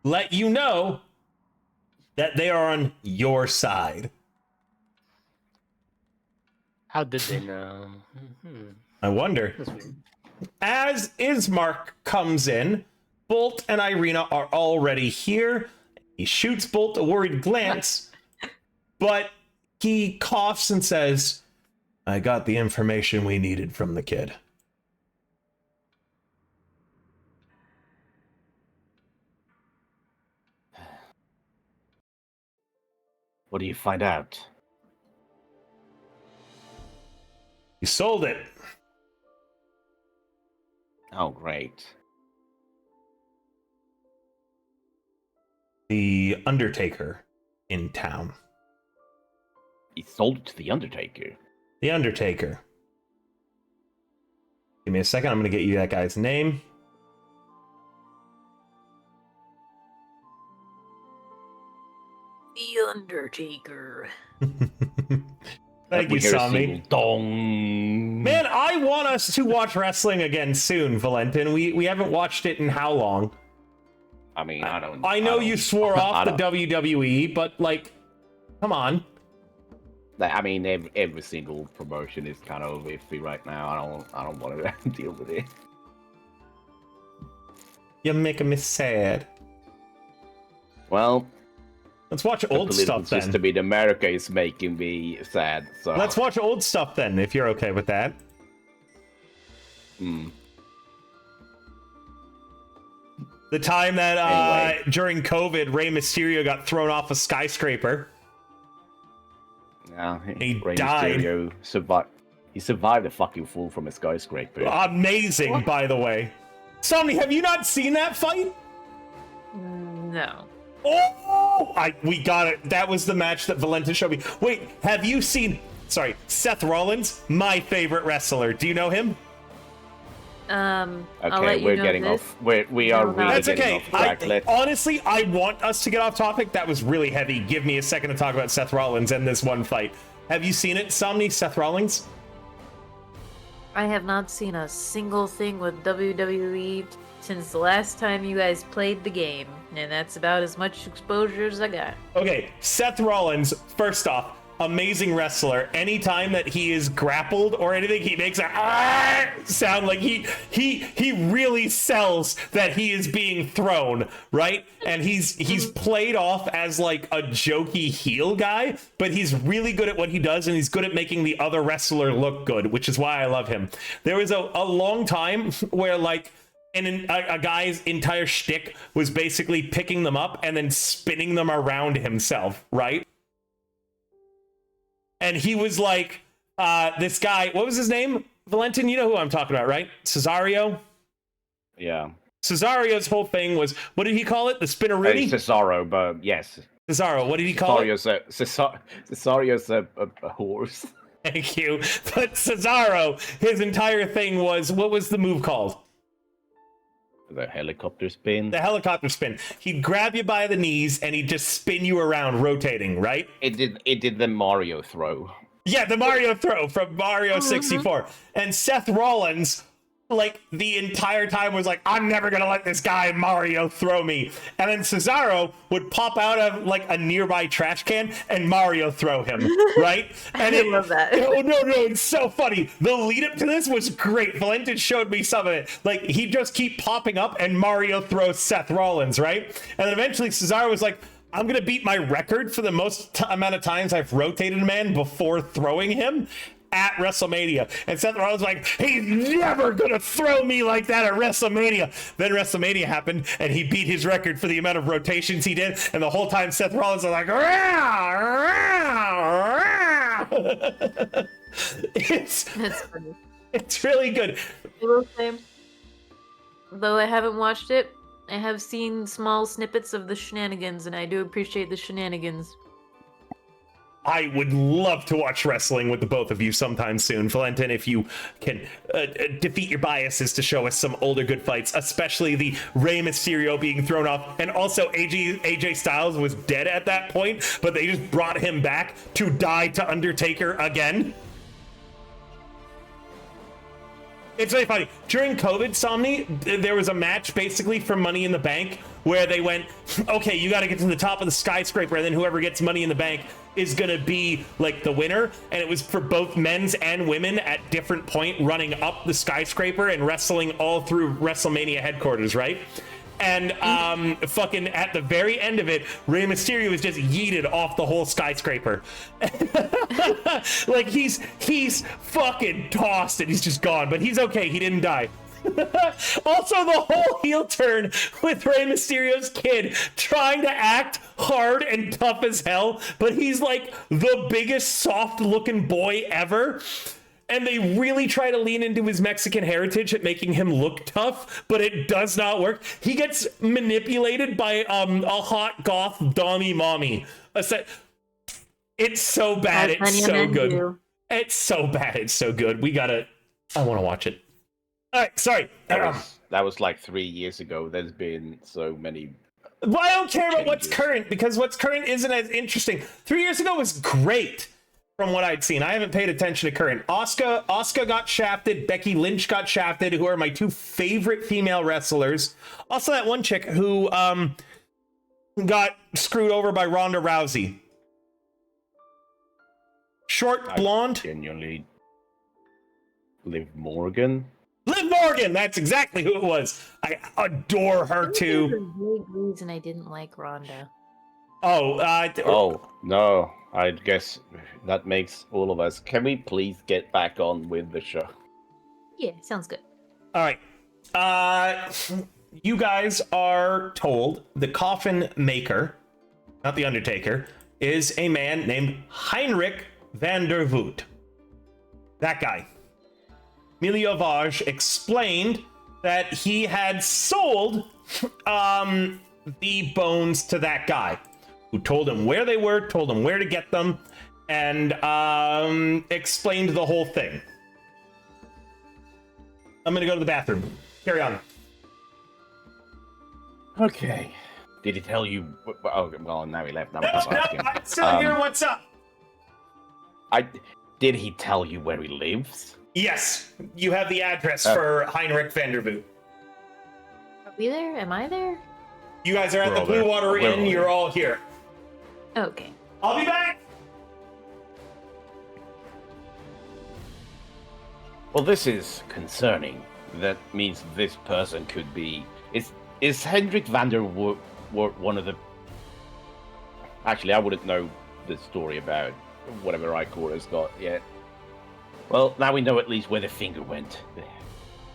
let you know that they are on your side. How did they know? I wonder. That's weird. As Ismark comes in, Bolt and Irina are already here. He shoots Bolt a worried glance, but he coughs and says, I got the information we needed from the kid. What do you find out? He sold it. Oh, great. The Undertaker in town. He sold it to the Undertaker. The Undertaker. Give me a second. I'm going to get you that guy's name. The Undertaker. Thank you, We hear a Sami. single dong. Man, I want us to watch wrestling again soon, Valentin. We haven't watched it in how long? I mean, I know you swore off the WWE, but like, come on. I mean, every single promotion is kind of iffy right now. I don't want to deal with it. You're making me sad. Well, Let's watch The old political stuff then. system in America is making me sad. So Let's watch old stuff then, if you're okay with that. Hmm. The time that Anyway. during COVID, Rey Mysterio got thrown off a skyscraper. Yeah, He Rey died. Mysterio survived. He survived a fucking fall from a skyscraper. Amazing, by the way. Somni, have you not seen that fight? No. Oh, we got it. That was the match that Valenta showed me. Wait, have you seen? Sorry, Seth Rollins, my favorite wrestler. Do you know him? I'll Okay, let you we're know getting this. off. We are No, no. really That's getting okay. off track. Let's- Honestly, I want us to get off topic. That was really heavy. Give me a second to talk about Seth Rollins and this one fight. Have you seen it, Somni? Seth Rollins? I have not seen a single thing with WWE since the last time you guys played the game, and that's about as much exposure as I got. Okay, Seth Rollins, first off, amazing wrestler. Anytime that he is grappled or anything, he makes a sound like he really sells that he is being thrown, right? And he's played off as like a jokey heel guy, but he's really good at what he does, and he's good at making the other wrestler look good, which is why I love him. There was a long time where like a guy's entire shtick was basically picking them up and then spinning them around himself, right? And he was like, this guy, what was his name? Valentin, you know who I'm talking about, right? Cesario? Yeah. Cesario's whole thing was, what did he call it? The Spinneroonie? Cesaro, but yes. Cesaro, what did he call it? Cesario's a horse. Thank you. But Cesaro, his entire thing was, what was the move called? The helicopter spin. The helicopter spin. He'd grab you by the knees and he'd just spin you around, rotating, right? It did the Mario throw. Yeah, the Mario throw from Mario 64. And Seth Rollins, like, the entire time was like, I'm never gonna let this guy Mario throw me. And then Cesaro would pop out of, like, a nearby trash can and Mario throw him, right? And I love that. Oh, no, it's so funny. The lead up to this was great. Valentin showed me some of it. Like, he'd just keep popping up and Mario throws Seth Rollins, right? And then eventually Cesaro was like, I'm gonna beat my record for the most amount of times I've rotated a man before throwing him at WrestleMania. And Seth Rollins was like, he's never gonna throw me like that at WrestleMania. Then WrestleMania happened and he beat his record for the amount of rotations he did. And the whole time Seth Rollins was like, That's funny. it's really good. I will say, though I haven't watched it, I have seen small snippets of the shenanigans, and I do appreciate the shenanigans. I would love to watch wrestling with the both of you sometime soon. Valentin, if you can defeat your biases to show us some older good fights, especially the Rey Mysterio being thrown off. And also AJ Styles was dead at that point, but they just brought him back to die to Undertaker again. It's really funny. During COVID, Somni, there was a match basically for Money in the Bank where they went, okay, you got to get to the top of the skyscraper, and then whoever gets Money in the Bank is going to be like the winner. And it was for both men's and women at different point running up the skyscraper and wrestling all through WrestleMania headquarters, right? And fucking at the very end of it, Rey Mysterio was just yeeted off the whole skyscraper. Like he's fucking tossed and he's just gone, but he's okay, he didn't die. Also, the whole heel turn with Rey Mysterio's kid trying to act hard and tough as hell, but he's like the biggest soft looking boy ever. And they really try to lean into his Mexican heritage at making him look tough, but it does not work. He gets manipulated by a hot goth Dommy mommy. It's so bad. It's so good. It's so bad. It's so good. I want to watch it. All right, sorry. That was like 3 years ago. There's been so many. Well, I don't care about what's current because what's current isn't as interesting. 3 years ago was great. From what I'd seen, I haven't paid attention to current. Asuka got shafted. Becky Lynch got shafted, who are my two favorite female wrestlers. Also, that one chick who got screwed over by Ronda Rousey. Short, blonde. Genuinely, Liv Morgan. Liv Morgan. That's exactly who it was. I adore her too. There's a big reason I didn't like Ronda. Oh, no. I guess that makes all of us. Can we please get back on with the show? Yeah, sounds good. All right. You guys are told the coffin maker, not the Undertaker, is a man named Heinrich van der Voot. That guy. Miliovage explained that he had sold the bones to that guy, who told him where they were, told him where to get them, and explained the whole thing. I'm gonna go to the bathroom. Carry on. Okay. Did he tell you? Oh, well, now he left. Now I'm asking. I'm still here. What's up? Did he tell you where he lives? Yes, you have the address for Heinrich van der Voot. Are we there? Am I there? You guys are at We're the all Blue there. Water We're Inn. all You're all here. Okay. I'll be back. Well, this is concerning. That means this person could be. Is Hendrik van der Woort one of the? Actually, I wouldn't know the story about whatever Icora's got yet. Well, now we know at least where the finger went.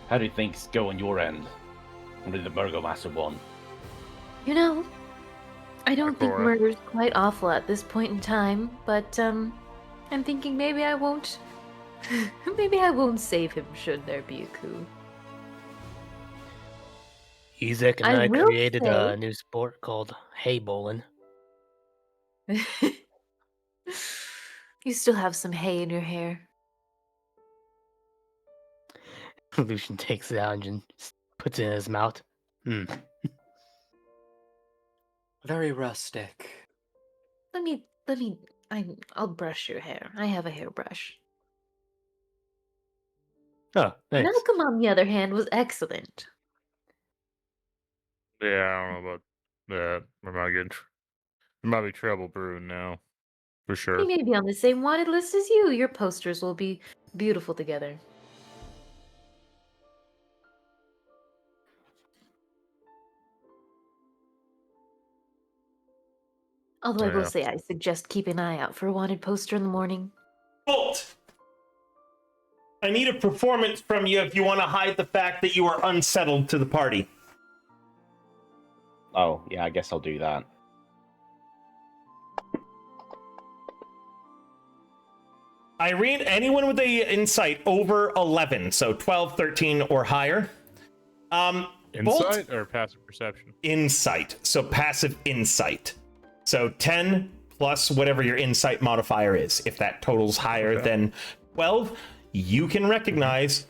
How do things go on your end? What did the Burgomaster want? You know, I don't think Cora. murder's quite awful at this point in time, but I'm thinking maybe I won't. Maybe I won't save him should there be a coup. Izek and I I will created say- a new sport called hay bowling. You still have some hay in your hair. Lucian takes it out and just puts it in his mouth. Very rustic. I'll brush your hair. I have a hairbrush. Oh, thanks. Malcolm, on the other hand, was excellent. Yeah, I don't know about that. There might be trouble brewing now, for sure. He may be on the same wanted list as you. Your posters will be beautiful together. Although I will Yeah. say I suggest keeping an eye out for a wanted poster in the morning. Bolt. I need a performance from you if you want to hide the fact that you are unsettled to the party. Oh, yeah, I guess I'll do that. Irene, anyone with a insight over 11, so 12, 13, or higher. Bolt, Insight or passive perception? insight, so passive insight. So 10 plus whatever your insight modifier is. If that totals higher than 12, you can recognize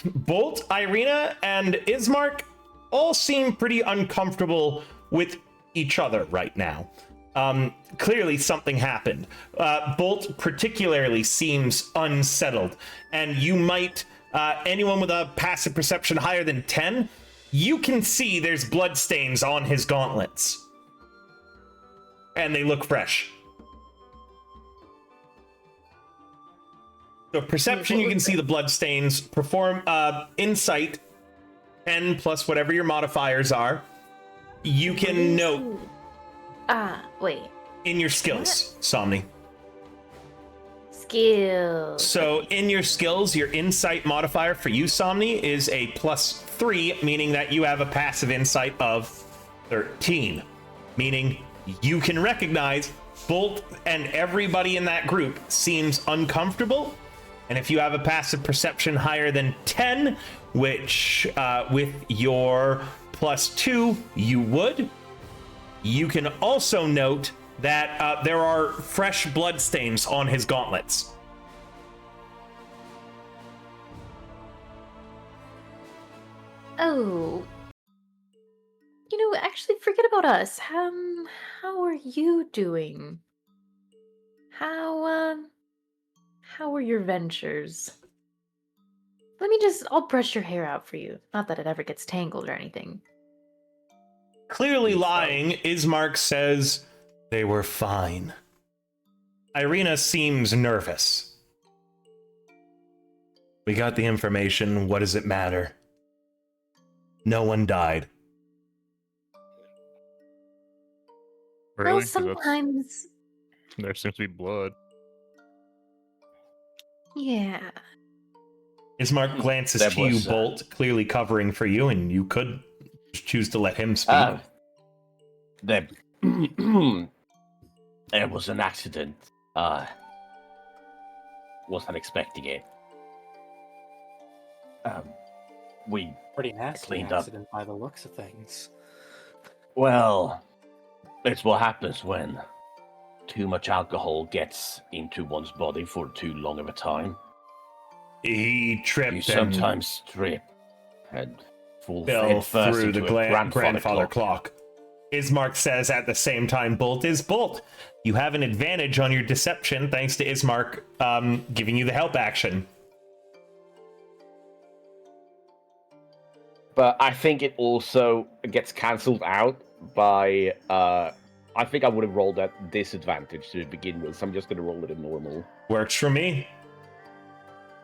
Bolt, Irina, and Ismark all seem pretty uncomfortable with each other right now. Clearly something happened. Bolt particularly seems unsettled, and you might, anyone with a passive perception higher than 10, you can see there's bloodstains on his gauntlets. And they look fresh. So perception, you can see the bloodstains. Perform insight, 10 plus whatever your modifiers are. You can note Wait. in your skills, Somni. Skills. So in your skills, your insight modifier for you, Somni, is a +3, meaning that you have a passive insight of 13. Meaning you can recognize Bolt and everybody in that group seems uncomfortable. And if you have a passive perception higher than 10, which with your +2, you would. You can also note that there are fresh bloodstains on his gauntlets. Oh. You know, actually, forget about us. How are you doing? How are your ventures? I'll brush your hair out for you. Not that it ever gets tangled or anything. Clearly lying, Ismark says they were fine. Irina seems nervous. We got the information. What does it matter? No one died. Really? Well, 'Cause that's- sometimes, there seems to be blood. yeah. Ismark glances There to you, was, Bolt, clearly covering for you, and you could choose to let him speak. There, there was an accident. Wasn't expecting it. We Pretty nasty Cleaned up. accident by the looks of things. Well, it's what happens when too much alcohol gets into one's body for too long of a time. He tripped You and sometimes trip and fall fell head first through the into a grandfather clock. Ismark says at the same time, Bolt is Bolt. You have an advantage on your deception thanks to Ismark giving you the help action. But I think it also gets cancelled out by. I think I would have rolled at disadvantage to begin with, so I'm just going to roll it in normal. Works for me.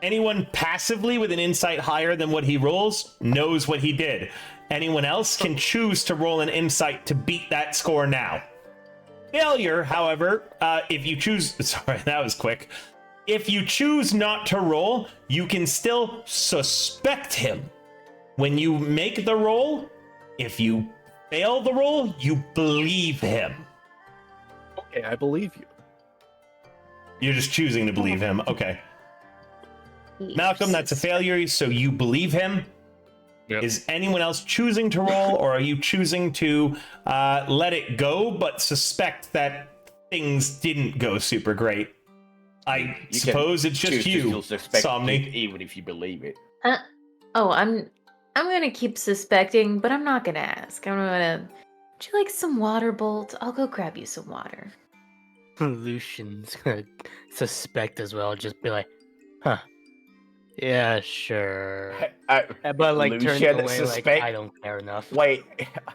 Anyone passively with an insight higher than what he rolls knows what he did. Anyone else can choose to roll an insight to beat that score now. Failure, however, if you choose... Sorry, that was quick. If you choose not to roll, you can still suspect him. When you make the roll, if you fail the roll, you believe him. Okay, I believe you. You're just choosing to believe him. Okay. Malcolm, that's a failure, so you believe him. Yep. Is anyone else choosing to roll, or are you choosing to let it go, but suspect that things didn't go super great? I You suppose it's just Choose to you, still suspect Somni. it, even if you believe it. I'm gonna keep suspecting, but I'm not gonna ask. I'm gonna. Would you like some water, Bolt? I'll go grab you some water. Lucian's gonna suspect as well, just be like, huh. Yeah, sure. But like turn Lucian away suspect- like I don't care enough. Wait,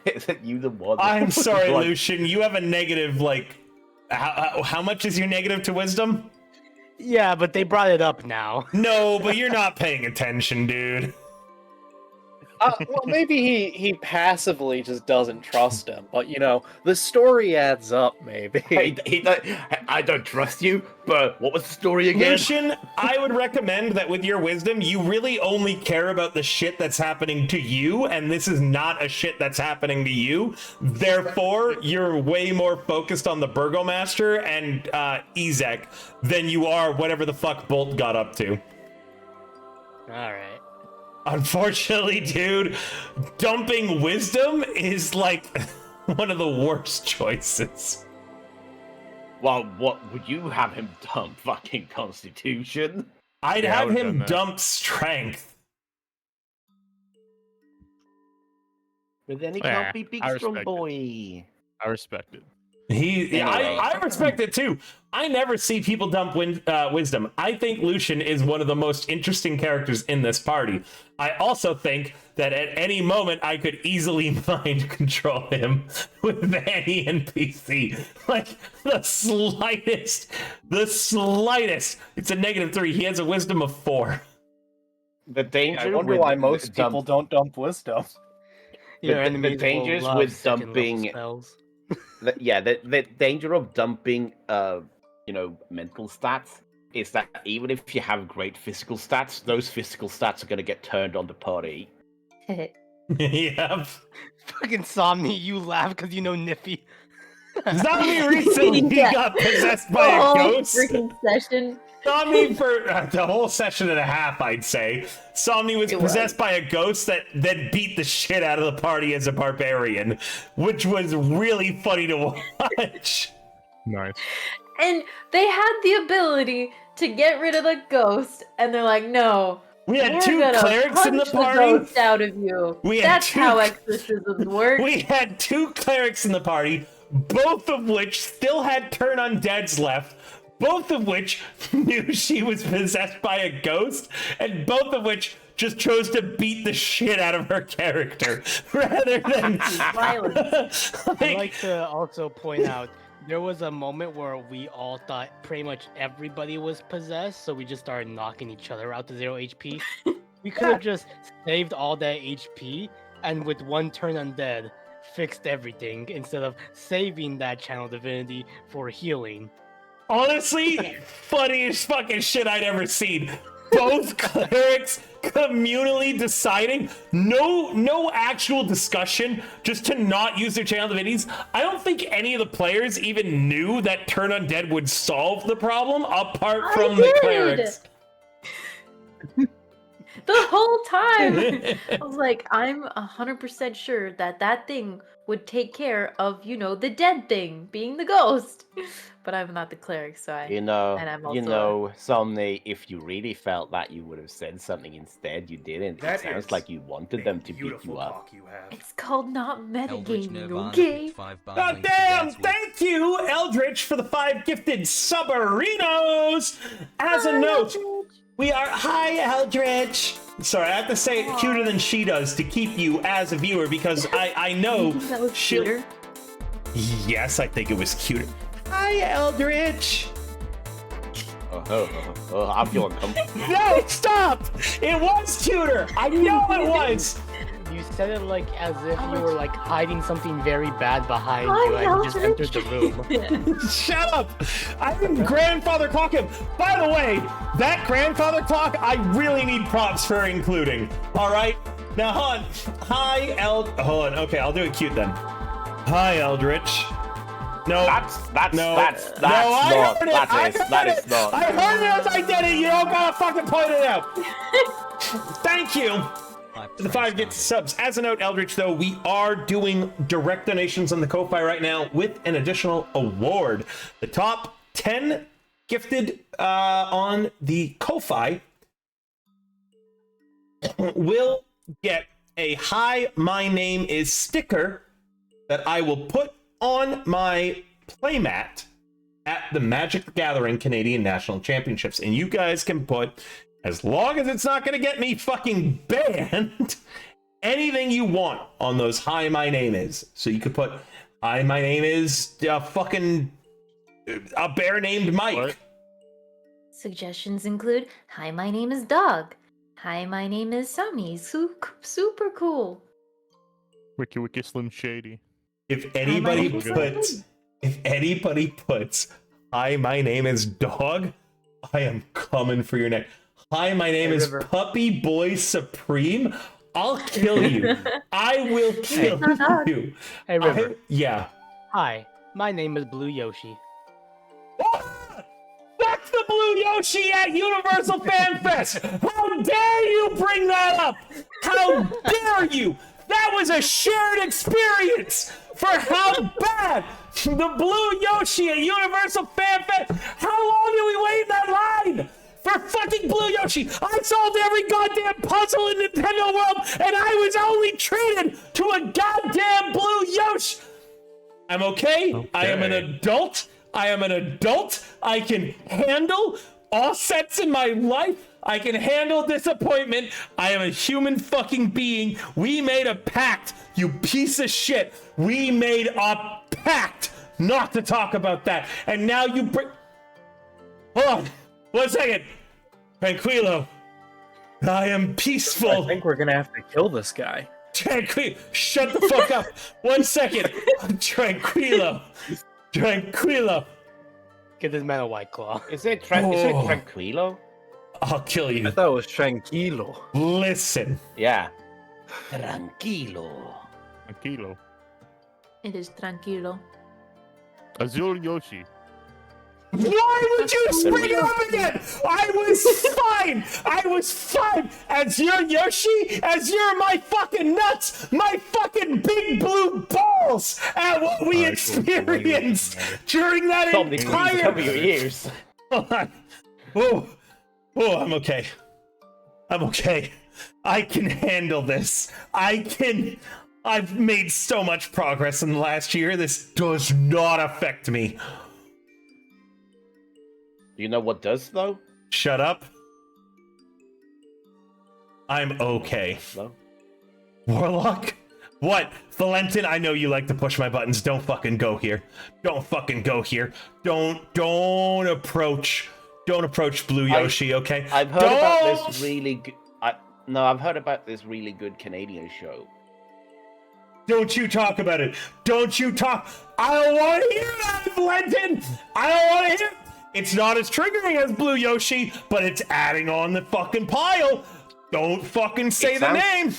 isn't you the one? I'm sorry, Like, Lucian. You have a negative, like... How much is your negative to wisdom? Yeah, but they brought it up now. No, but you're not paying attention, dude. Well, maybe he passively just doesn't trust him, but you know, the story adds up, maybe. I don't trust you, but what was the story again? Lucian, I would recommend that with your wisdom, you really only care about the shit that's happening to you, and this is not a shit that's happening to you. Therefore, you're way more focused on the Burgomaster and Ezek than you are whatever the fuck Bolt got up to. Alright. Unfortunately, dude, dumping wisdom is like one of the worst choices. Well, what would you have him dump? Fucking Constitution? I'd Yeah, I have would've him done that. dump strength. But then he Yeah, can't be big I strong respect it. boy. I respect it. Anyway. I respect it too. I never see people dump wisdom. I think Lucian is one of the most interesting characters in this party. I also think that at any moment I could easily mind control him with any NPC. Like the slightest. It's a -3. He has a wisdom of 4. The danger I wonder with why most dump- people don't dump wisdom. Your the enemies will dangers love with second-level dumping- spells. the danger of dumping mental stats is that even if you have great physical stats, those physical stats are going to get turned on the party. Yep. Fucking Somni, you laugh because you know Niffy. Zombie recently Yeah. got possessed by a whole ghost. freaking session. Somni for the whole session and a half, I'd say. Somni was It possessed by a ghost that beat the shit out of the party as a barbarian, which was really funny to watch. Nice. And they had the ability to get rid of the ghost, and they're like, no. We had we're 2 gonna clerics in the punch party. ghost out of you. We had That's two- how exorcisms work. We had 2 clerics in the party, both of which still had turn undeads left. Both of which knew she was possessed by a ghost, and both of which just chose to beat the shit out of her character rather than Violence. I'd like to also point out there was a moment where we all thought pretty much everybody was possessed, so we just started knocking each other out to 0 HP. We could have just saved all that HP, and with one turn undead, fixed everything instead of saving that channel divinity for healing. Honestly, funniest fucking shit I'd ever seen. Both clerics communally deciding, no actual discussion, just to not use their channel divinities. I don't think any of the players even knew that Turn Undead would solve the problem, apart from the clerics. The whole time, I was like, I'm 100% sure that thing would take care of, the dead thing, being the ghost. But I'm not the cleric, so You know, Somni, if you really felt that, you would have said something instead. You didn't. It sounds like you wanted them to beat you up. It's called not Eldritch metagaming, Nirvana okay? picked 5 God bond damn! Thank you, Eldritch, for the 5 gifted subarinos! As a note, we are... Hi, Eldritch! Sorry, I have to say it cuter than she does to keep you as a viewer, because I know... That was she'll- cuter. Yes, I think it was cuter. Hi, Eldritch! I'm feeling comfortable. No, stop! It was cuter! I know it was! You said it like as if you were like hiding something very bad behind Hi, you and you just entered Eldritch. the room. Shut up! I didn't grandfather clock him. By the way, that grandfather clock, I really need props for including. All right? Now, hold on. Hi, Hold on. Okay, I'll do it cute then. Hi, Eldritch. No. That's No. not. That is not. I heard it as I did it. You don't gotta fucking point it out. Thank you. The 5 get subs. As a note, Eldritch, though, we are doing direct donations on the Ko-Fi right now with an additional award. The top 10 gifted on the Ko-Fi will get a Hi, My Name is sticker that I will put on my playmat at the Magic the Gathering Canadian National Championships. And you guys can put, as long as it's not going to get me fucking banned, anything you want on those Hi, My Name is. So you could put, Hi, my name is fucking a bear named Mike. What? Suggestions include, hi, my name is Dog. Hi, my name is Sammy. Super cool. Wiki Slim Shady. If anybody name is puts, hi, my name is Dog, I am coming for your neck. Hi, my name is River. Puppy Boy Supreme. I'll kill you. I will kill you. Hey, River. Yeah. Hi, my name is Blue Yoshi. Ah! That's the Blue Yoshi at Universal Fan Fest! How dare you bring that up! How dare you! That was a shared experience for how bad the Blue Yoshi at Universal Fan Fest. How long did we wait in that line for fucking Blue Yoshi? I solved every goddamn puzzle in Nintendo World, and I was only treated to a goddamn Blue Yoshi. I'm okay. I am an adult. I can handle all sets in my life. I can handle disappointment. I am a human fucking being. We made a pact, you piece of shit. We made a pact not to talk about that. And now you bring... Hold on. 1 second. Tranquilo. I am peaceful. I think we're gonna have to kill this guy. Tranquilo. Shut the fuck up. 1 second. Tranquilo. Tranquilo. Get this man a White Claw. Is it Tranquilo? I'll kill I you. thought it was tranquilo. Listen. Yeah. Tranquilo. Tranquilo. It is tranquilo. Azul Yoshi. Why would you bring it up again? I was fine. As your Yoshi, as you're my fucking nuts, my fucking big blue balls at what we experienced during that Somebody please cover your entire... ears. Hold on. Oh, I'm okay. I can handle this. I've made so much progress in the last year. This does not affect me. You know what does, though? Shut up. I'm okay. No? Warlock? What? Valentin, I know you like to push my buttons. Don't fucking go here. Don't fucking go here. Don't approach Blue Yoshi, okay? I've heard about this really good... I've heard about this really good Canadian show. Don't you talk about it. Don't you talk. I don't want to hear that, Valentin. I don't want to hear. It's not as triggering as Blue Yoshi, but it's adding on the fucking pile. Don't fucking say the name.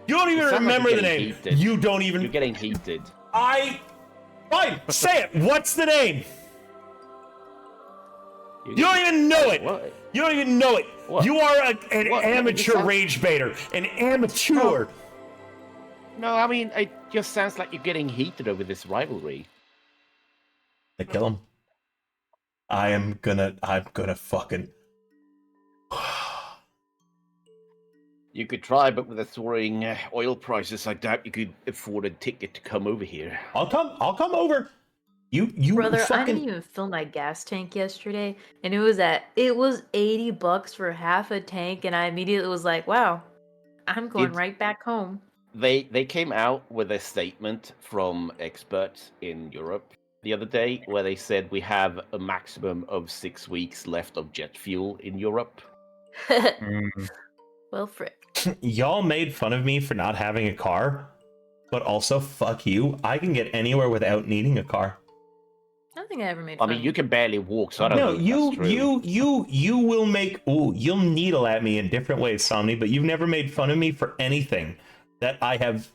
You don't even remember the name. Heated. You don't even. You're getting heated. Fine, say it. What's the name? You don't even know it. What? You don't even know it. What? You are an What? amateur rage baiter. An amateur. No, I mean, it just sounds like you're getting heated over this rivalry. I kill him. I'm gonna fucking. You could try, but with the soaring oil prices, I doubt you could afford a ticket to come over here. I'll come over. You Brother, fucking... I didn't even fill my gas tank yesterday, and it was $80 for half a tank, and I immediately was like, wow, I'm going right back home. They came out with a statement from experts in Europe the other day where they said we have a maximum of 6 weeks left of jet fuel in Europe. Well, frick. Y'all made fun of me for not having a car, but also fuck you. I can get anywhere without needing a car. I don't think I ever made I fun mean, of you can barely walk, so I don't No, know if that's true. you will make. Ooh, you'll needle at me in different ways, Somni, but you've never made fun of me for anything that I have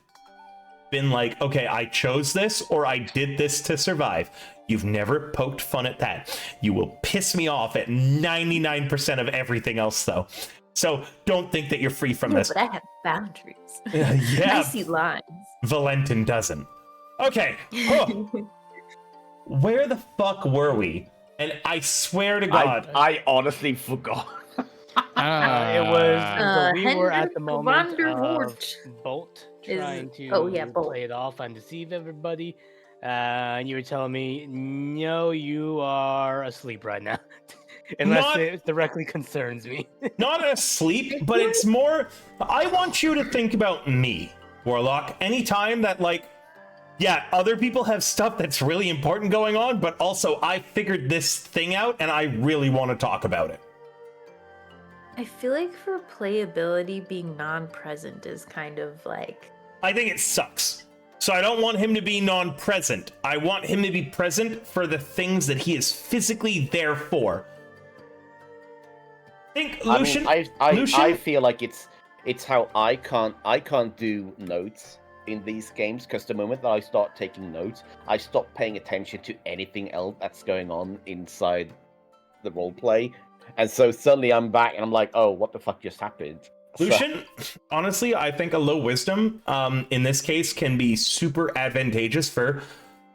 been like, okay, I chose this or I did this to survive. You've never poked fun at that. You will piss me off at 99% of everything else, though. So don't think that you're free from this. But I have boundaries. Yeah, I see lines. Valentin doesn't. Okay. Oh. Where the fuck were we? And I swear to God, I honestly forgot. It was we were at Hendrik the moment van der of Voort Bolt is- trying to Bolt. play it off and deceive everybody. And you were telling me, no, you are asleep right now. Unless Not- it directly concerns me. not asleep, but it's more, I want you to think about me, Warlock. Anytime that, like, yeah, other people have stuff that's really important going on, but also I figured this thing out and I really want to talk about it. I feel like for playability, being non-present is kind of like... I think it sucks. So I don't want him to be non-present. I want him to be present for the things that he is physically there for. Think, Lucian. I feel like it's how I can't do notes in these games, because the moment that I start taking notes, I stop paying attention to anything else that's going on inside the roleplay, and so suddenly I'm back and I'm like, oh, what the fuck just happened? Lucian, honestly, I think a low wisdom in this case can be super advantageous for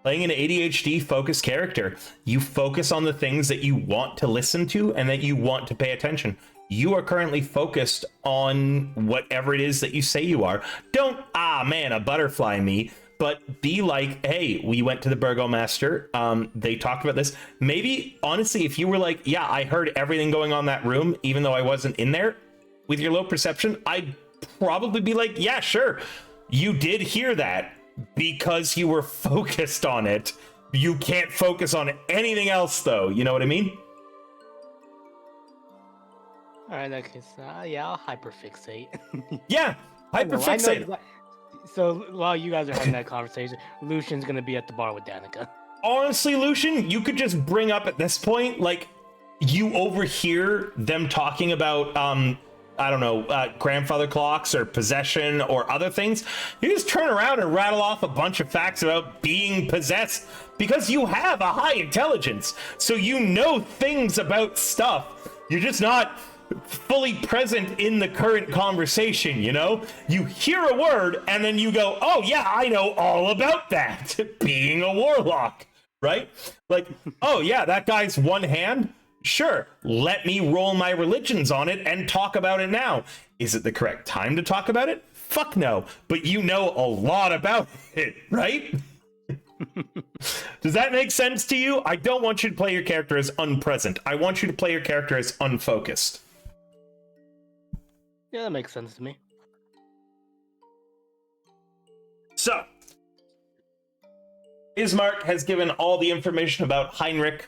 playing an ADHD focused character. You focus on the things that you want to listen to and that you want to pay attention. You are currently focused on whatever it is that you say you are. Don't, a butterfly me, but be like, hey, we went to the Burgomaster. They talked about this. Maybe, honestly, if you were like, yeah, I heard everything going on in that room, even though I wasn't in there, with your low perception, I'd probably be like, yeah, sure. You did hear that because you were focused on it. You can't focus on anything else, though. You know what I mean? Alright, in that case, yeah, I'll hyperfixate. Yeah, hyperfixate. So while you guys are having that conversation, Lucian's gonna be at the bar with Danica. Honestly, Lucian, you could just bring up at this point, like, you overhear them talking about, I don't know, grandfather clocks or possession or other things. You just turn around and rattle off a bunch of facts about being possessed because you have a high intelligence. So you know things about stuff. You're just not fully present in the current conversation, you know? You hear a word and then you go, oh yeah, I know all about that. Being a warlock, right? Like, oh yeah, that guy's one hand. Sure, let me roll my religions on it and talk about it now. Is it the correct time to talk about it? Fuck no, but you know a lot about it, right? Does that make sense to you? I don't want you to play your character as unpresent. I want you to play your character as unfocused. Yeah, that makes sense to me. So, Ismark has given all the information about Heinrich,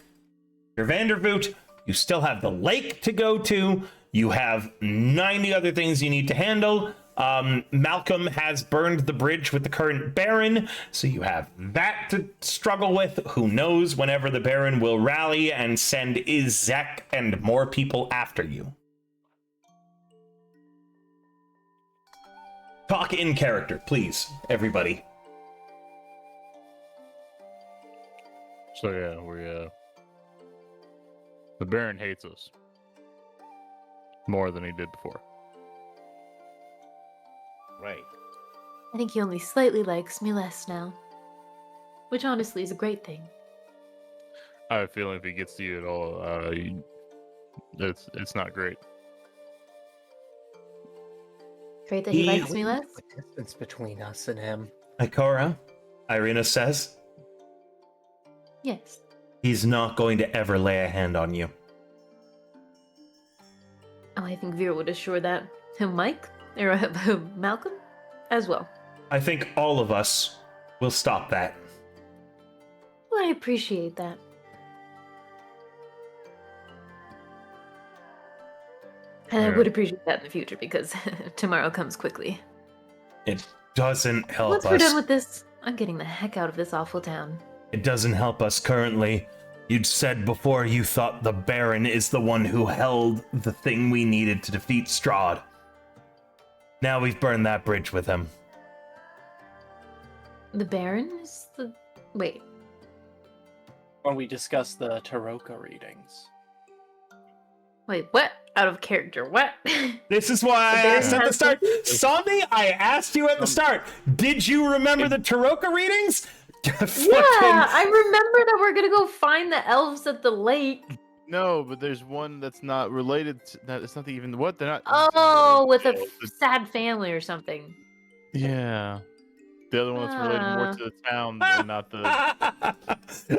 your Vandervoot. You still have the lake to go to. You have 90 other things you need to handle. Malcolm has burned the bridge with the current Baron, so you have that to struggle with. Who knows whenever the Baron will rally and send Izek and more people after you. Talk in character, please, everybody. So yeah, the Baron hates us more than he did before. Right. I think he only slightly likes me less now. Which honestly is a great thing. I have a feeling if he gets to you at all, it's not great. Great that he He- likes me less? The distance between us and him. Ikora, Irina says, Yes. he's not going to ever lay a hand on you. Oh, I think Vera would assure that. Mike? Or Malcolm? As well. I think all of us will stop that. Well, I appreciate that. And I Yeah. would appreciate that in the future because tomorrow comes quickly. It doesn't help Once us. we're done with this, I'm getting the heck out of this awful town. It doesn't help us currently. You'd said before you thought the Baron is the one who held the thing we needed to defeat Strahd. Now we've burned that bridge with him. The Baron is the... Wait. When we discuss the Taroka readings. Wait, what? Out of character, what? This is why I The Baron asked at the has start. Somni, I asked you at the start. Did you remember the Taroka readings? Yeah, I remember that we're gonna go find the elves at the lake. No, but there's one that's not related. It's not even what they're not. Oh, with a the- sad family or something. Yeah. The other one that's related more to the town and not the.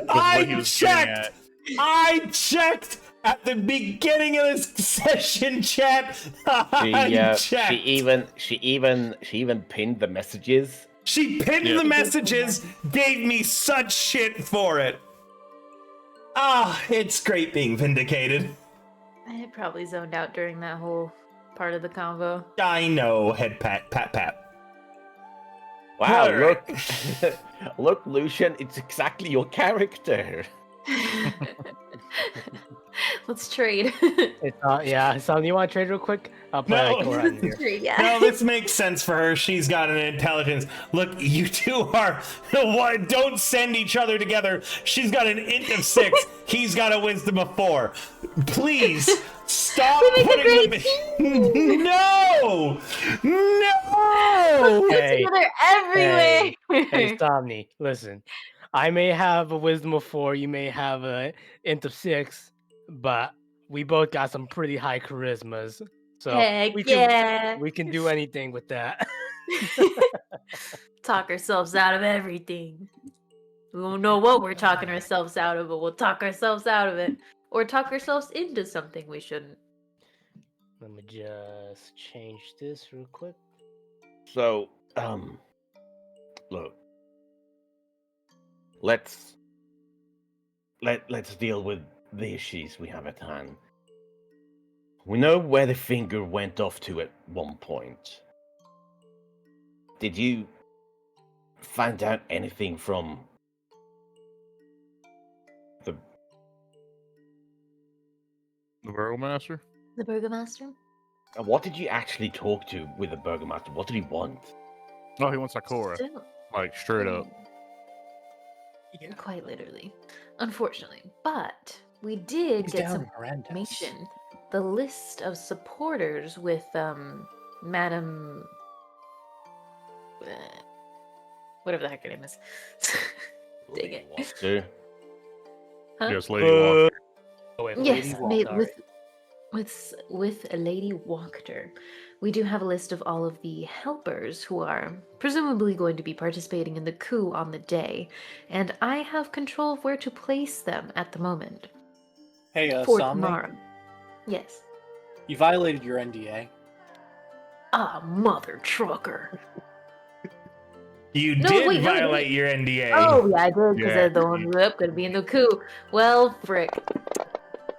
I he was getting checked. I checked at the beginning of this session, chat. I checked. She even pinned the messages. She pinned Yeah. the messages, gave me such shit for it. Ah, it's great being vindicated. I had probably zoned out during that whole part of the convo. I know, head pat, pat, pat. Wow, All right. look, look, Lucian, it's exactly your character. Let's trade. It's yeah. So you want to trade real quick? I'll put No. Ikora in here. Trade, yeah. No, this makes sense for her. She's got an intelligence. Look, you two are what? Don't send each other together. She's got an int of 6. He's got a wisdom of 4. Please stop We make a putting great them. No, no. Put it Hey, together everywhere. Hey, Somni, listen. I may have a wisdom of 4. You may have a int of 6, but we both got some pretty high charismas. So Heck we yeah. we can do anything with that. Talk ourselves out of everything. We won't know what we're talking ourselves out of, but we'll talk ourselves out of it. Or talk ourselves into something we shouldn't. Let me just change this real quick. So, look, let's deal with the issues we have at hand. We know where the finger went off to at one point. Did you find out anything from the The Burgomaster? The Burgomaster? what did you actually talk to with the Burgomaster? What did he want? Oh, he wants Ikora. Still. Like, straight up. Quite literally. Unfortunately. But we did He's get down some in horrendous. information. The list of supporters with Madam whatever the heck her name is. Dang it. Walker? Huh? Yes, Lady Walker. Oh, wait, Yes, Lady made Walker. with a Lady Walker. We do have a list of all of the helpers who are presumably going to be participating in the coup on the day, and I have control of where to place them at the moment Hey, for Somni, tomorrow. Yes. you violated your NDA. Ah, mother trucker. You No, did wait, no, violate your NDA. Oh yeah, I did because Yeah. they're the one who up going to be in the coup. Well, frick.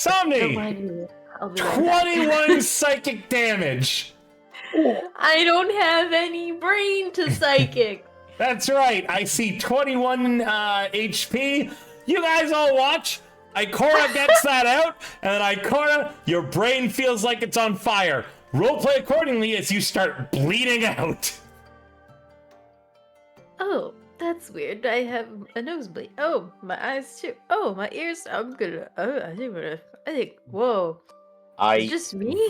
Don't Somni, mind me. I'll be right back. 21 psychic damage. I don't have any brain to psychic. That's right. I see 21 HP. You guys all watch. Ikora gets that out, and then Ikora, your brain feels like it's on fire. Roleplay accordingly as you start bleeding out. Oh, that's weird. I have a nosebleed. Oh, my eyes too. Oh, my ears. I think. Whoa. It's just me.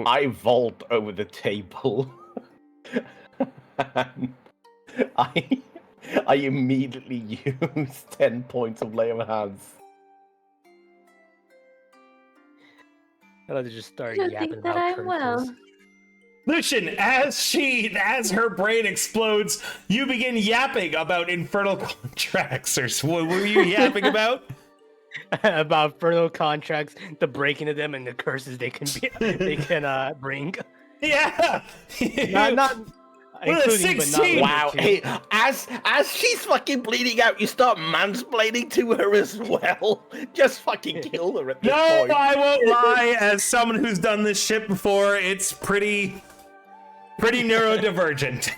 I vault over the table. And I immediately use 10 points of lay of hands. I like to just start I don't yapping think that about I'm well. curses. Lucian, as her brain explodes, you begin yapping about infernal contracts. Or what were you yapping about? About furlough contracts, the breaking of them, and the curses they can bring. Yeah. Not With a including, but not 16. limited Wow, to. hey, as she's fucking bleeding out, you start mansplaining to her as well. Just fucking kill her at this No, point. I won't lie. As someone who's done this shit before, it's pretty neurodivergent.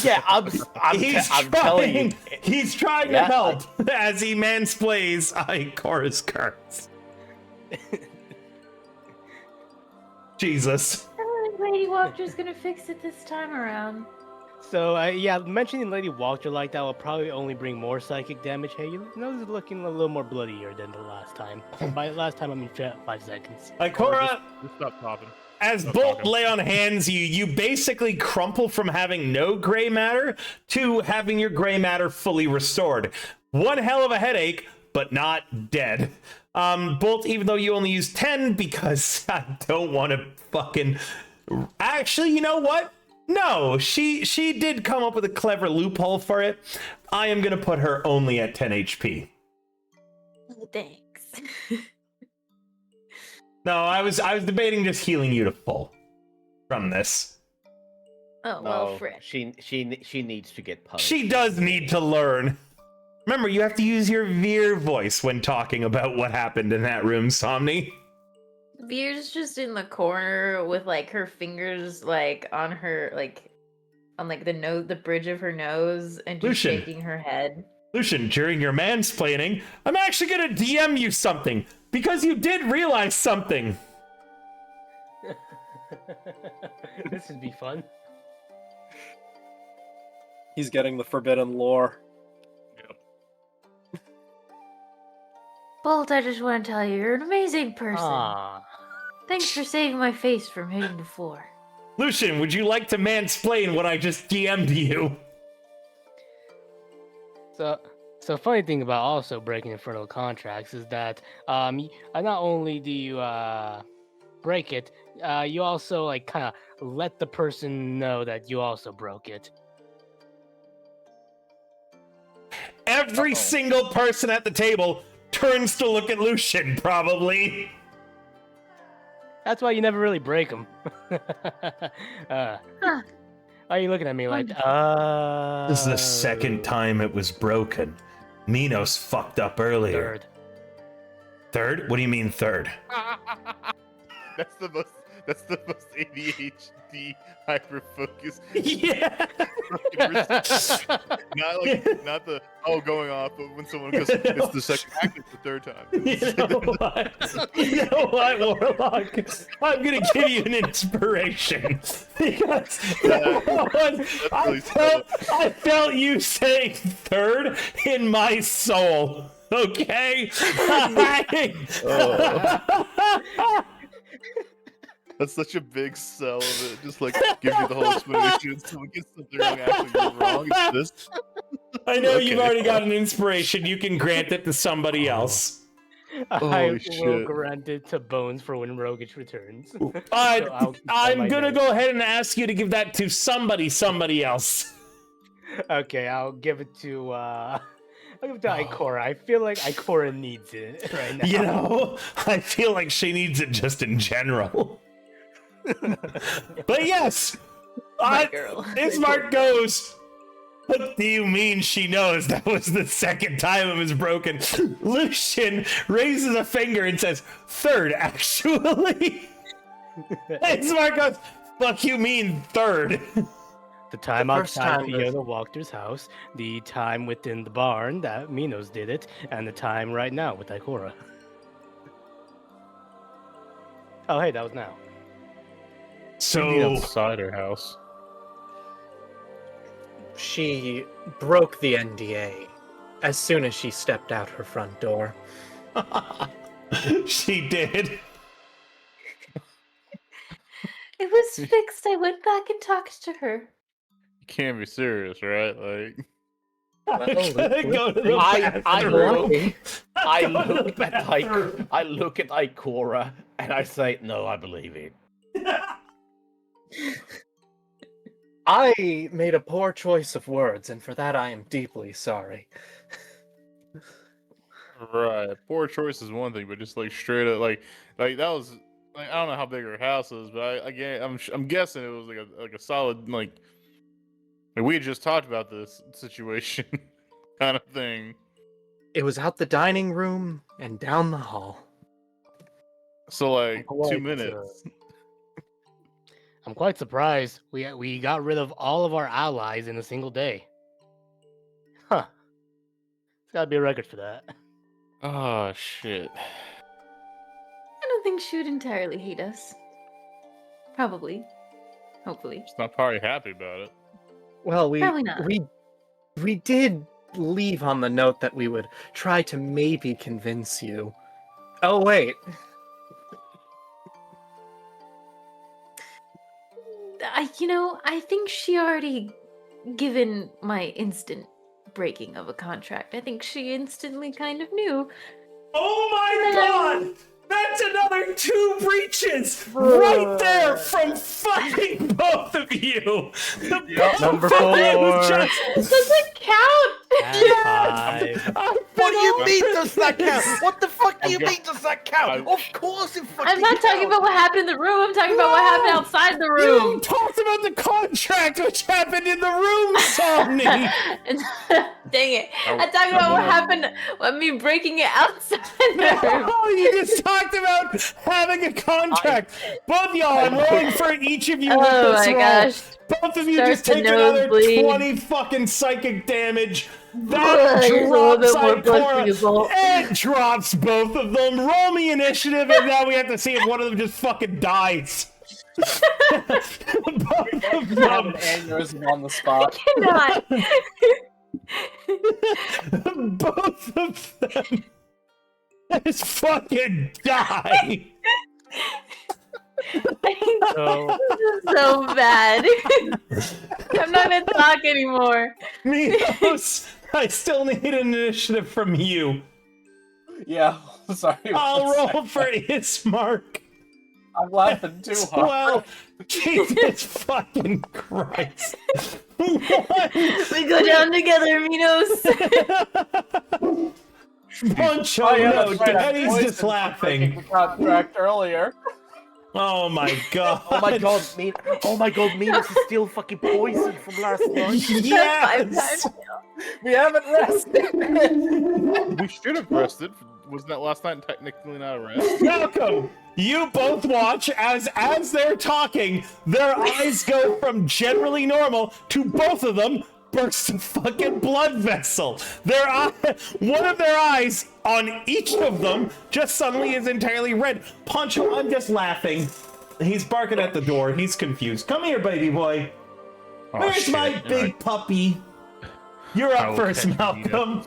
Yeah, I'm telling you. He's trying to Yeah, help as he mansplays Ikora's curse. Jesus. I think Lady Walker's gonna fix it this time around. So, yeah, mentioning Lady Walker like that will probably only bring more psychic damage. Hey, your nose is looking a little more bloodier than the last time. By last time, I mean 5 seconds. Ikora, Just stop popping. as Stop Bolt talking. lay on hands, you basically crumple from having no gray matter to having your gray matter fully restored. One hell of a headache, but not dead. Bolt, even though you only use 10 because I don't want to fucking... Actually, you know what? No, she did come up with a clever loophole for it. I am going to put her only at 10 HP. Oh, thanks. No, I was debating just healing you to full from this. Oh, well, No, frick. she needs to get punished. She does need to learn. Remember, you have to use your Veer voice when talking about what happened in that room, Somni. Veer's just in the corner with like her fingers like on her on the bridge of her nose and just Lucian. shaking her head. Lucian, during your mansplaining, I'm actually gonna DM you something because you did realize something. This would be fun. He's getting the forbidden lore. Bolt, I just want to tell you, you're an amazing person. Ah. Thanks for saving my face from hitting the floor. Lucian, would you like to mansplain what I just DM'd you? So funny thing about also breaking infernal contracts is that not only do you break it, you also like kind of let the person know that you also broke it. Every single person at the table turns to look at Lucian, probably. That's why you never really break them. Why are you looking at me like, This is the second time it was broken. Minos fucked up earlier. Third? What do you mean third? That's the most ADHD hyper focus. Yeah. not the going off, but when someone goes, it's the second act, it's the third time. You know what, Warlock? I'm gonna give you an inspiration because I felt you saying third in my soul. Okay. That's such a big sell of it. Just like gives you the whole explanation. Someone gets something wrong, actually you're wrong. It's this. I know Okay. you've already got an inspiration. You can grant it to somebody else. I Holy will shit. grant it to Bones for when Rogic returns. I'm gonna go ahead and ask you to give that to somebody else. Okay, I'll give it to Ikora. I feel like Ikora needs it right now. You know, I feel like she needs it just in general. But yes, My girl. Ismark goes. What do you mean she knows that was the second time it was broken? Lucian raises a finger and says, third, actually. Ismark goes, fuck you mean third? The time The first outside time Fiona Walker's house, the time within the barn that Minos did it, and the time right now with Ikora. Oh, hey, that was now. So outside her house. She broke the NDA as soon as she stepped out her front door. she did. It was fixed. I went back and talked to her. You can't be serious, right? Like, Go to the I bathroom. look, I Go to the look at bathroom. I look at Ikora and I say, "No, I believe it." I made a poor choice of words, and for that I am deeply sorry. right. Poor choice is one thing, but just like straight up, like that was like I don't know how big her house is, but I'm guessing it was like a solid like we had just talked about this situation kind of thing. It was out the dining room and down the hall. So like Quite, 2 minutes. I'm quite surprised. We got rid of all of our allies in a single day. Huh. There's gotta be a record for that. Oh shit. I don't think she would entirely hate us. Probably. Hopefully. She's not probably happy about it. Well, Probably not. we did leave on the note that we would try to maybe convince you. Oh wait, I think she already given my instant breaking of a contract. I think she instantly kind of knew. Oh my god! That's another 2 breaches right there from fucking both of you. Number Both of you 4. just- Doesn't count. What do you mean does that count? What the fuck do you Okay. mean does that count? Of course it fucking I'm not talking about what happened in the room. I'm talking about what happened outside the You room. talked about the contract which happened in the room, Somni. Dang it! I'm talking about what happened with me breaking it outside the room. Oh, you just talked about having a contract. Both y'all, I'm rolling for each of you with Oh this my roll. gosh. Both of you Start just to take another nosebleed. 20 fucking psychic damage. Ugh, That there's a little drops bit more blood for you, Ikora. Bolt. It drops both of them. Roll me initiative, and now we have to see if one of them just fucking dies. Both of have them. an aneurysm on the spot. Cannot. Both of them. Just fucking die. So This is so bad. I'm not gonna talk anymore. Minos, I still need an initiative from you. Yeah, sorry. I'll roll for Ismark. I'm laughing too hard. Well, Jesus fucking Christ. One. We go down together, Minos. Poncho, Oh, yeah, no, that's right, I Daddy's poisoned just for breaking laughing. the contract earlier. Oh my god. Oh my god, Minos is still fucking poisoned from last night. Yes! We haven't rested. We should have rested. Wasn't that last night technically not a rest? Malcolm, you both watch as they're talking, their eyes go from generally normal to both of them burst a fucking blood vessel. One of their eyes on each of them just suddenly is entirely red. Poncho, I'm just laughing. He's barking at the door. He's confused. Come here, baby boy. Oh, Where's shit. my big puppy? You're I up will first, catch Malcolm.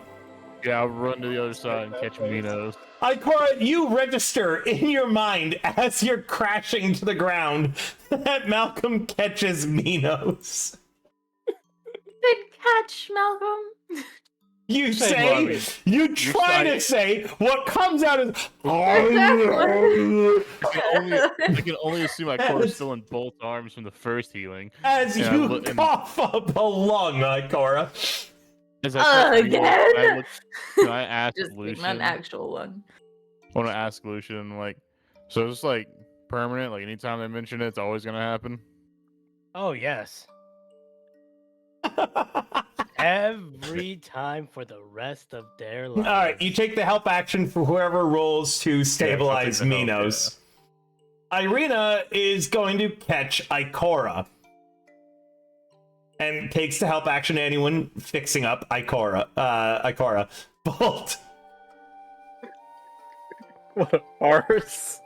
Yeah, I'll run to the other side and catch Minos. Ikora, you register in your mind as you're crashing to the ground that Malcolm catches Minos. Good catch, Malcolm. You Say, say, you try to say, what comes out is, I can only assume my core is still in both arms from the first healing. as Yeah, you look- and- cough up a lung, Ikora. As I Again? Can I ask Just Lucian? an actual one. I want to ask Lucian, like, so it's like permanent? Like, anytime they mention it, it's always gonna happen? oh yes. Every time for the rest of their lives. All right, you take the help action for whoever rolls to stabilize the help, Minos. Irina is going to catch Ikora. And takes to help action to anyone fixing up Ikora. Bolt. What a farce.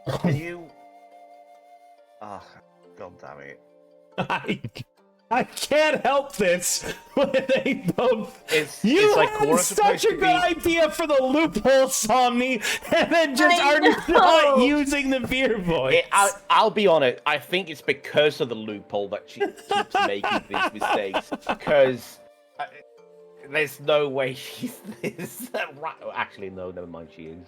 Can you? Ah, god damn it! I can't help this when they both. It's like had Cora's such supposed a to good be. idea for the loophole, Somni, and then just I are know. not using the beer voice. I'll be honest. I think it's because of the loophole that she keeps making these mistakes. Because there's no way she's this. Right. Actually, no. Never mind. She is.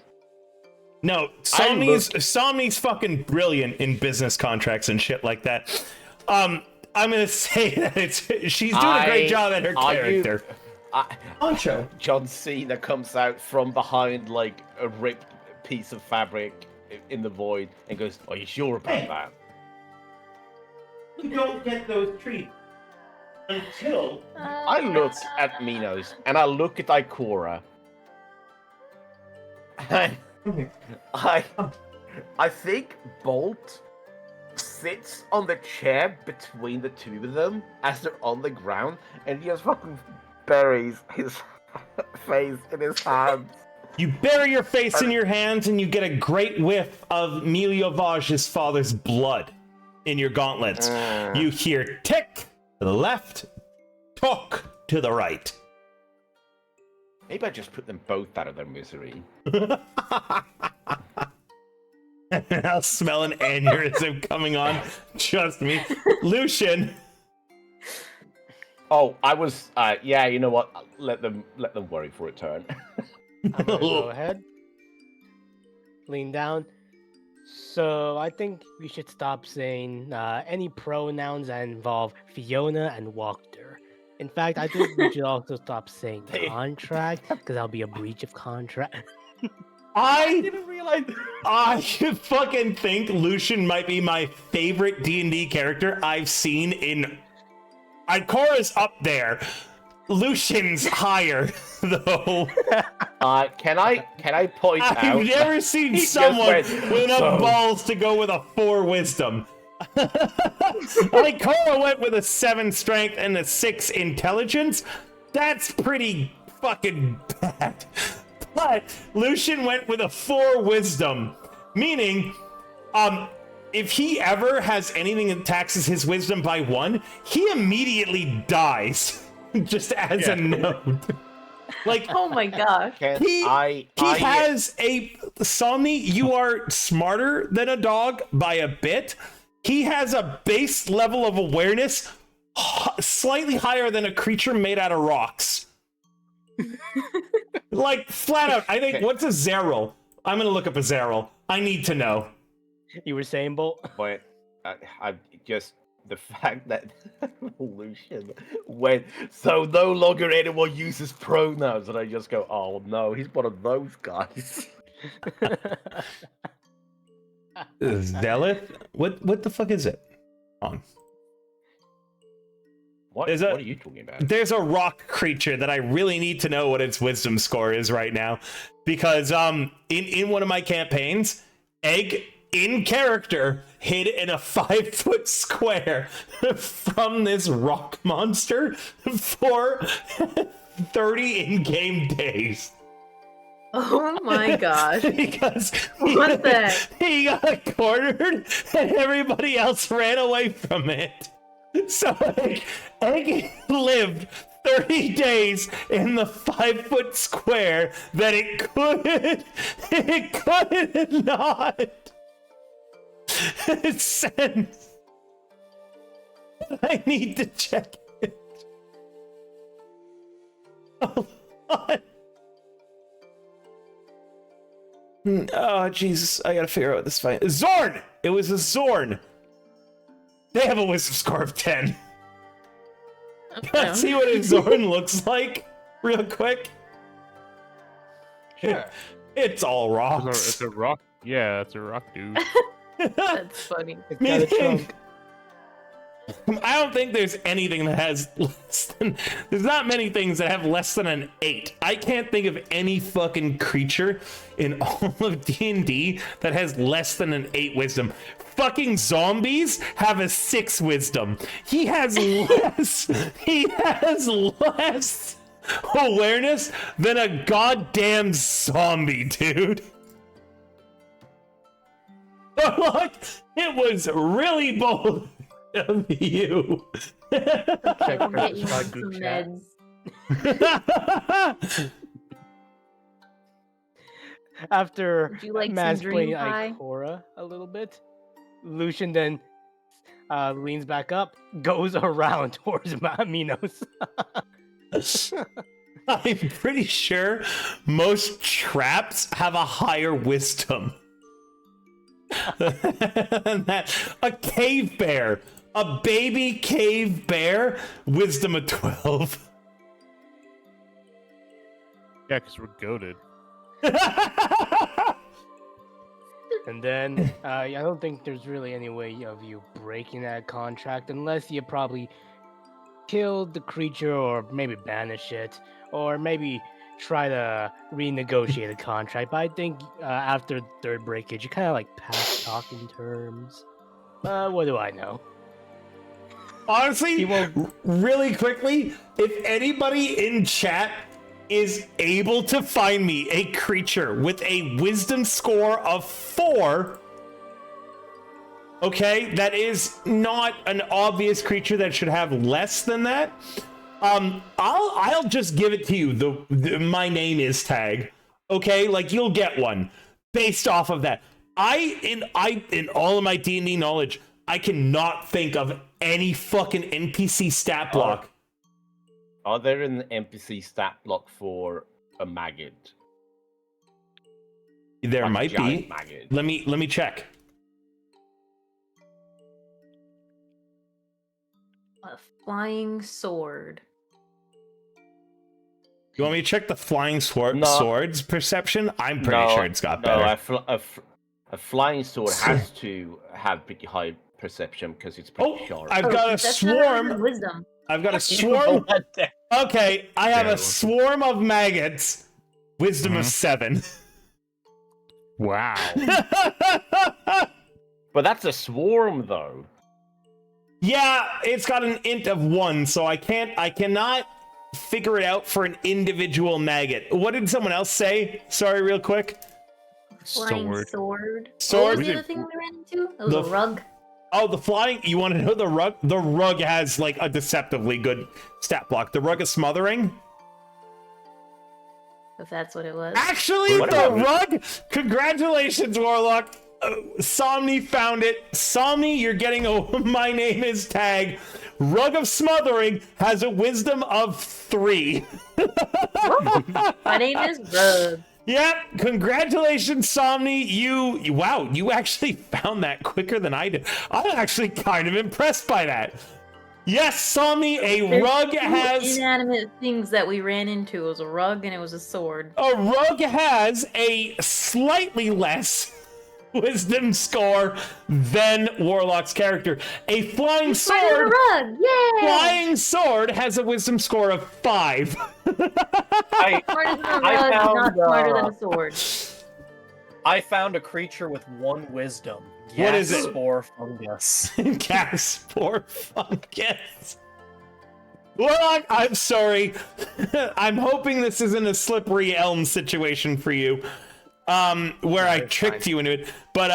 No, Somni's fucking brilliant in business contracts and shit like that. I'm gonna say that she's doing a great job at her character. Poncho. John Cena comes out from behind like a ripped piece of fabric in the void and goes, "Are you sure about that?" You don't get those treats until I look at Minos and I look at Ikora. And I think Bolt sits on the chair between the two of them as they're on the ground, and he just fucking buries his face in his hands. You bury your face in your hands and you get a great whiff of Miliovage's father's blood in your gauntlets. You hear tick to the left, tock to the right. Maybe I just put them both out of their misery. I'll smell an aneurysm coming on. Trust me. Lucian. Oh, I was. Yeah, you know what? Let them worry for a turn. I'm gonna go ahead. Lean down. So I think we should stop saying any pronouns that involve Fiona and Walker. In fact, I think we should also stop saying contract, because that'll be a breach of contract. I didn't realize. I fucking think Lucian might be my favorite D&D character I've seen in... Ikora's up there. Lucian's higher, though. Can I point out? I've never seen He just someone went, with enough "So." balls to go with a 4 wisdom. Ikora went with a 7 strength and a 6 intelligence. That's pretty fucking bad. But Lucian went with a 4 wisdom, meaning, if he ever has anything that taxes his wisdom by 1, he immediately dies. Just as a note. Like, Oh my gosh. he has a Somni, you are smarter than a dog by a bit. He has a base level of awareness slightly higher than a creature made out of rocks. Like, flat out, I think, what's a Zeral? I'm gonna look up a Zeral. I need to know. You were saying, Bolt? But I just the fact that Lucian went so no longer anyone uses pronouns, and I just go, oh no, he's one of those guys. Zealot? What the fuck is it? On. What Is are you talking about? There's a rock creature that I really need to know what its wisdom score is right now, because in one of my campaigns, Egg in character hid in a 5-foot square from this rock monster for 30 in-game days. Oh my gosh. Because What the heck? he got cornered and everybody else ran away from it. So Egg lived 30 days in the 5-foot square that it could not sense. I need to check it. Oh, God. Oh, Jesus. I gotta figure out what this fight is. Zorn! It was a Zorn! They have a wisdom score of 10. Let's see what a Zorn looks like real quick. Sure. It's all rocks. It's a rock. Yeah, it's a rock, dude. That's funny. It's got a trunk. I don't think there's anything that has less than. There's not many things that have less than an 8. I can't think of any fucking creature in all of D&D that has less than an 8 wisdom. Fucking zombies have a 6 wisdom. He has less. He has less awareness than a goddamn zombie, dude. Look, it was really bold of you. Check We'll for get the you on Strahd group some chat. meds. After Would you like some mansplaining dream pie? Ikora a little bit, Lucian then leans back up, goes around towards Minos. I'm pretty sure most traps have a higher wisdom. than that. A cave bear, a baby cave bear, wisdom of 12. Yeah, because we're goaded. And then I don't think there's really any way of you breaking that contract unless you probably killed the creature or maybe banish it or maybe try to renegotiate the contract. But I think after the third breakage, you kind of like pass talking terms. What do I know? Honestly, He won't- really quickly, if anybody in chat is able to find me a creature with a wisdom score of 4, okay, that is not an obvious creature that should have less than that, I'll just give it to you. The my name is tag, okay? Like, you'll get one based off of that. In all of my D&D knowledge, I cannot think of any fucking NPC stat block. Are there an NPC stat block for a maggot? There Like a might giant be. maggot. Let me check. A flying sword. You want me to check the flying No. swords perception? I'm pretty sure it's got better. A flying sword has to have pretty high perception because it's pretty Oh, sharp. I've got a that's not really swarm. wisdom. I've got a swarm. Okay, I have Yeah, a swarm of maggots. Wisdom of Mhm. 7. Wow. But that's a swarm, though. Yeah, it's got an int of 1, so I cannot figure it out for an individual maggot. What did someone else say? Sorry, real quick. Flying Sword. sword. What Sword. was the other thing we ran into? It was The a rug. Oh, the flying. You want to know the rug? The rug has like a deceptively good stat block. The rug is smothering. If that's what it was. Actually, What the about me? rug. Congratulations, Warlock. Somni found it. Somni, you're getting a my name is tag. Rug of Smothering has a wisdom of 3. My name is Rug. Yep, congratulations, Somni. Wow, you actually found that quicker than I did. I'm actually kind of impressed by that. Yes, Somni, a There's rug 2 has inanimate things that we ran into. It was a rug and it was a sword. a rug has a slightly less wisdom score than Warlock's character. A flying Smarter than a sword. rug! Yay! Flying sword has a wisdom score of 5. I, Smarter than a I rug, found, not smarter than a sword. I found a creature with 1 wisdom. What is it? Spore fungus. Caspor fungus. Warlock, I'm sorry. I'm hoping this isn't a slippery elm situation for you. Where I tricked you into it. But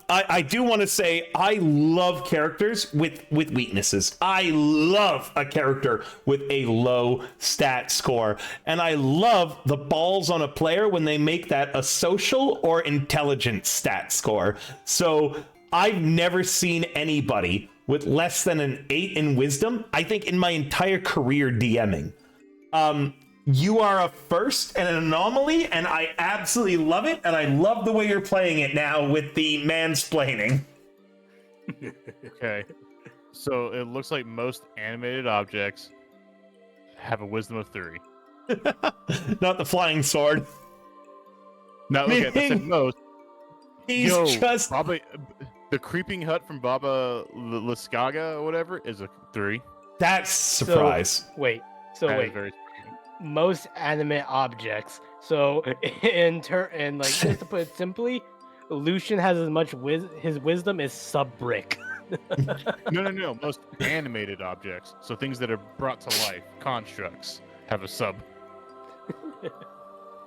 I do want to say I love characters with weaknesses. I love a character with a low stat score. And I love the balls on a player when they make that a social or intelligence stat score. So I've never seen anybody with less than an 8 in wisdom, I think, in my entire career DMing. You are a first and an anomaly, and I absolutely love it, and I love the way you're playing it now with the mansplaining. Okay. So it looks like most animated objects have a wisdom of 3. Not the flying sword. No, okay, that's at most. He's Yo, just probably The creeping hut from Baba Lyskaga or whatever is a 3. That's surprise. Wait. That is very Most animate objects. So and like just to put it simply, Lucian has as much his wisdom is sub-brick. No. Most animated objects, so things that are brought to life, constructs, have a sub.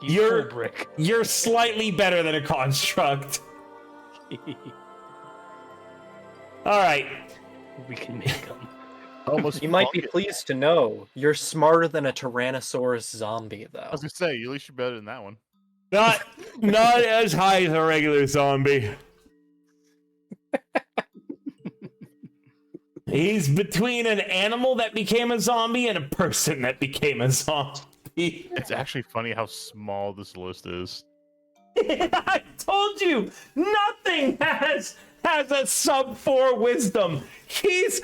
He's You're- full brick. You're slightly better than a construct. All right. We can make him. Almost. You might be pleased to know you're smarter than a Tyrannosaurus zombie, I though. was gonna say, at least you're better than that one. Not as high as a regular zombie. He's between an animal that became a zombie and a person that became a zombie. It's actually funny how small this list is. I told you, nothing has a sub 4 wisdom. He's,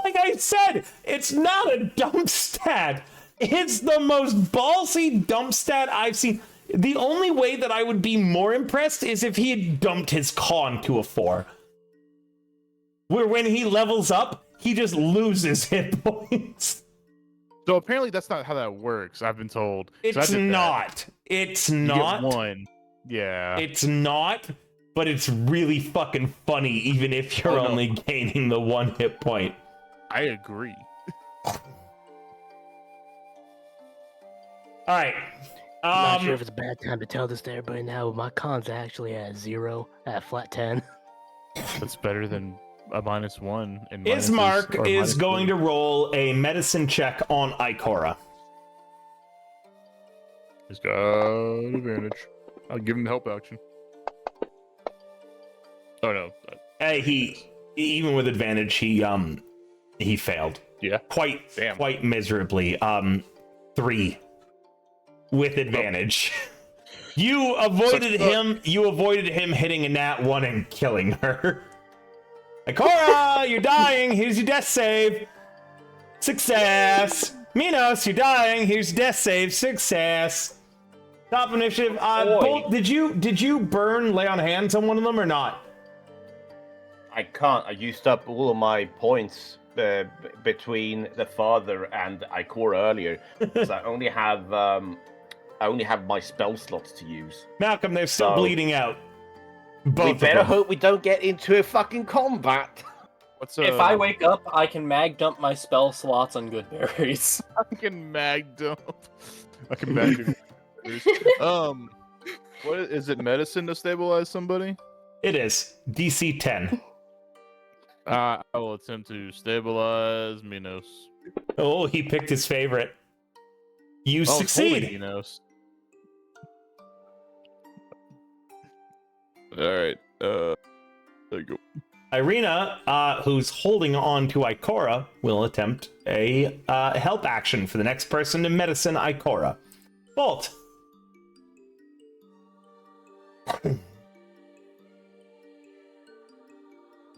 like I said, it's not a dump stat. It's the most ballsy dump stat I've seen. The only way that I would be more impressed is if he had dumped his con to a 4. Where when he levels up, he just loses hit points. So apparently that's not how that works. I've been told. So I It's did that. not. It's You get not. 1. Yeah. It's not, but it's really fucking funny, even if you're Oh, no. only gaining the 1 hit point. I agree. All right. I'm not sure if it's a bad time to tell this to everybody now, but my con's actually at 0 at flat 10. That's better than a -1. And Ismark is going to roll a medicine check on Ikora. He's got advantage. I'll give him the help action. Oh no. Hey, he even with advantage, he failed. Yeah. Quite miserably. 3 with advantage. You avoided him. You avoided him hitting a nat 1 and killing her. Ikora, you're dying. Here's your death save. Success. Minos, you're dying. Here's your death save. Success. Top initiative. Bolt, did you burn lay on hands on one of them or not? I can't. I used up all of my points between the father and Ikora earlier, because I only have my spell slots to use. Malcolm, they're still So- bleeding out. Both We of better them. hope we don't get into a fucking combat. What's If I wake up, I can mag dump my spell slots on good berries. I can mag dump. I can mag dump. What is it? Medicine to stabilize somebody? It is DC 10. I will attempt to stabilize Minos. Oh, he picked his favorite. You Oh, it's succeed. holding Minos. All right. There you go. Irina, who's holding on to Ikora, will attempt a help action for the next person to medicine Ikora. Bolt.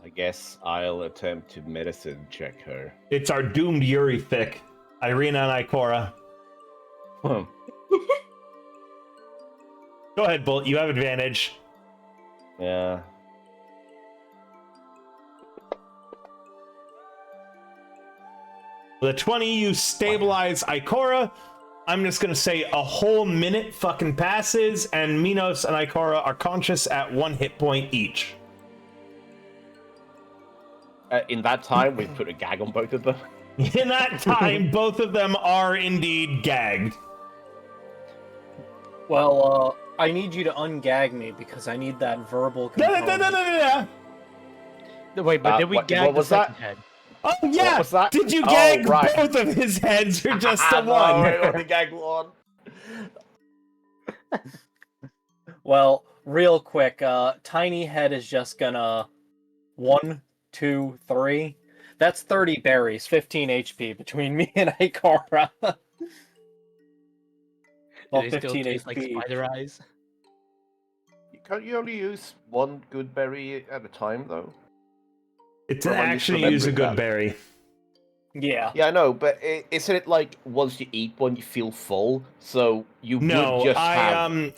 I guess I'll attempt to medicine check her. It's our doomed Yuri Thick. Irina and Ikora. Hmm. Go ahead, Bolt. You have advantage. Yeah. With a 20, you stabilize Ikora. I'm just gonna say a whole minute fucking passes, and Minos and Ikora are conscious at 1 hit point each. In that time, we've put a gag on both of them. In that time, both of them are indeed gagged. Well, I need you to ungag me because I need that verbal component. Wait, but did we what gag the was that? second head? Oh yeah! What was that? Did you Oh, gag right. both of his heads or just the No, one? I only gagged one. Well, real quick, Tiny Head is just gonna 1, 2, 3. That's 30 berries, 15 HP between me and Ikora. Do Well, they still 15 taste like HP. spider eyes? Can't you only use one good berry at a time, though? It's an Well, I'm just action to use a remembering good that. berry. Yeah. Yeah, I know, but isn't it like once you eat one, you feel full? So you would No, just have...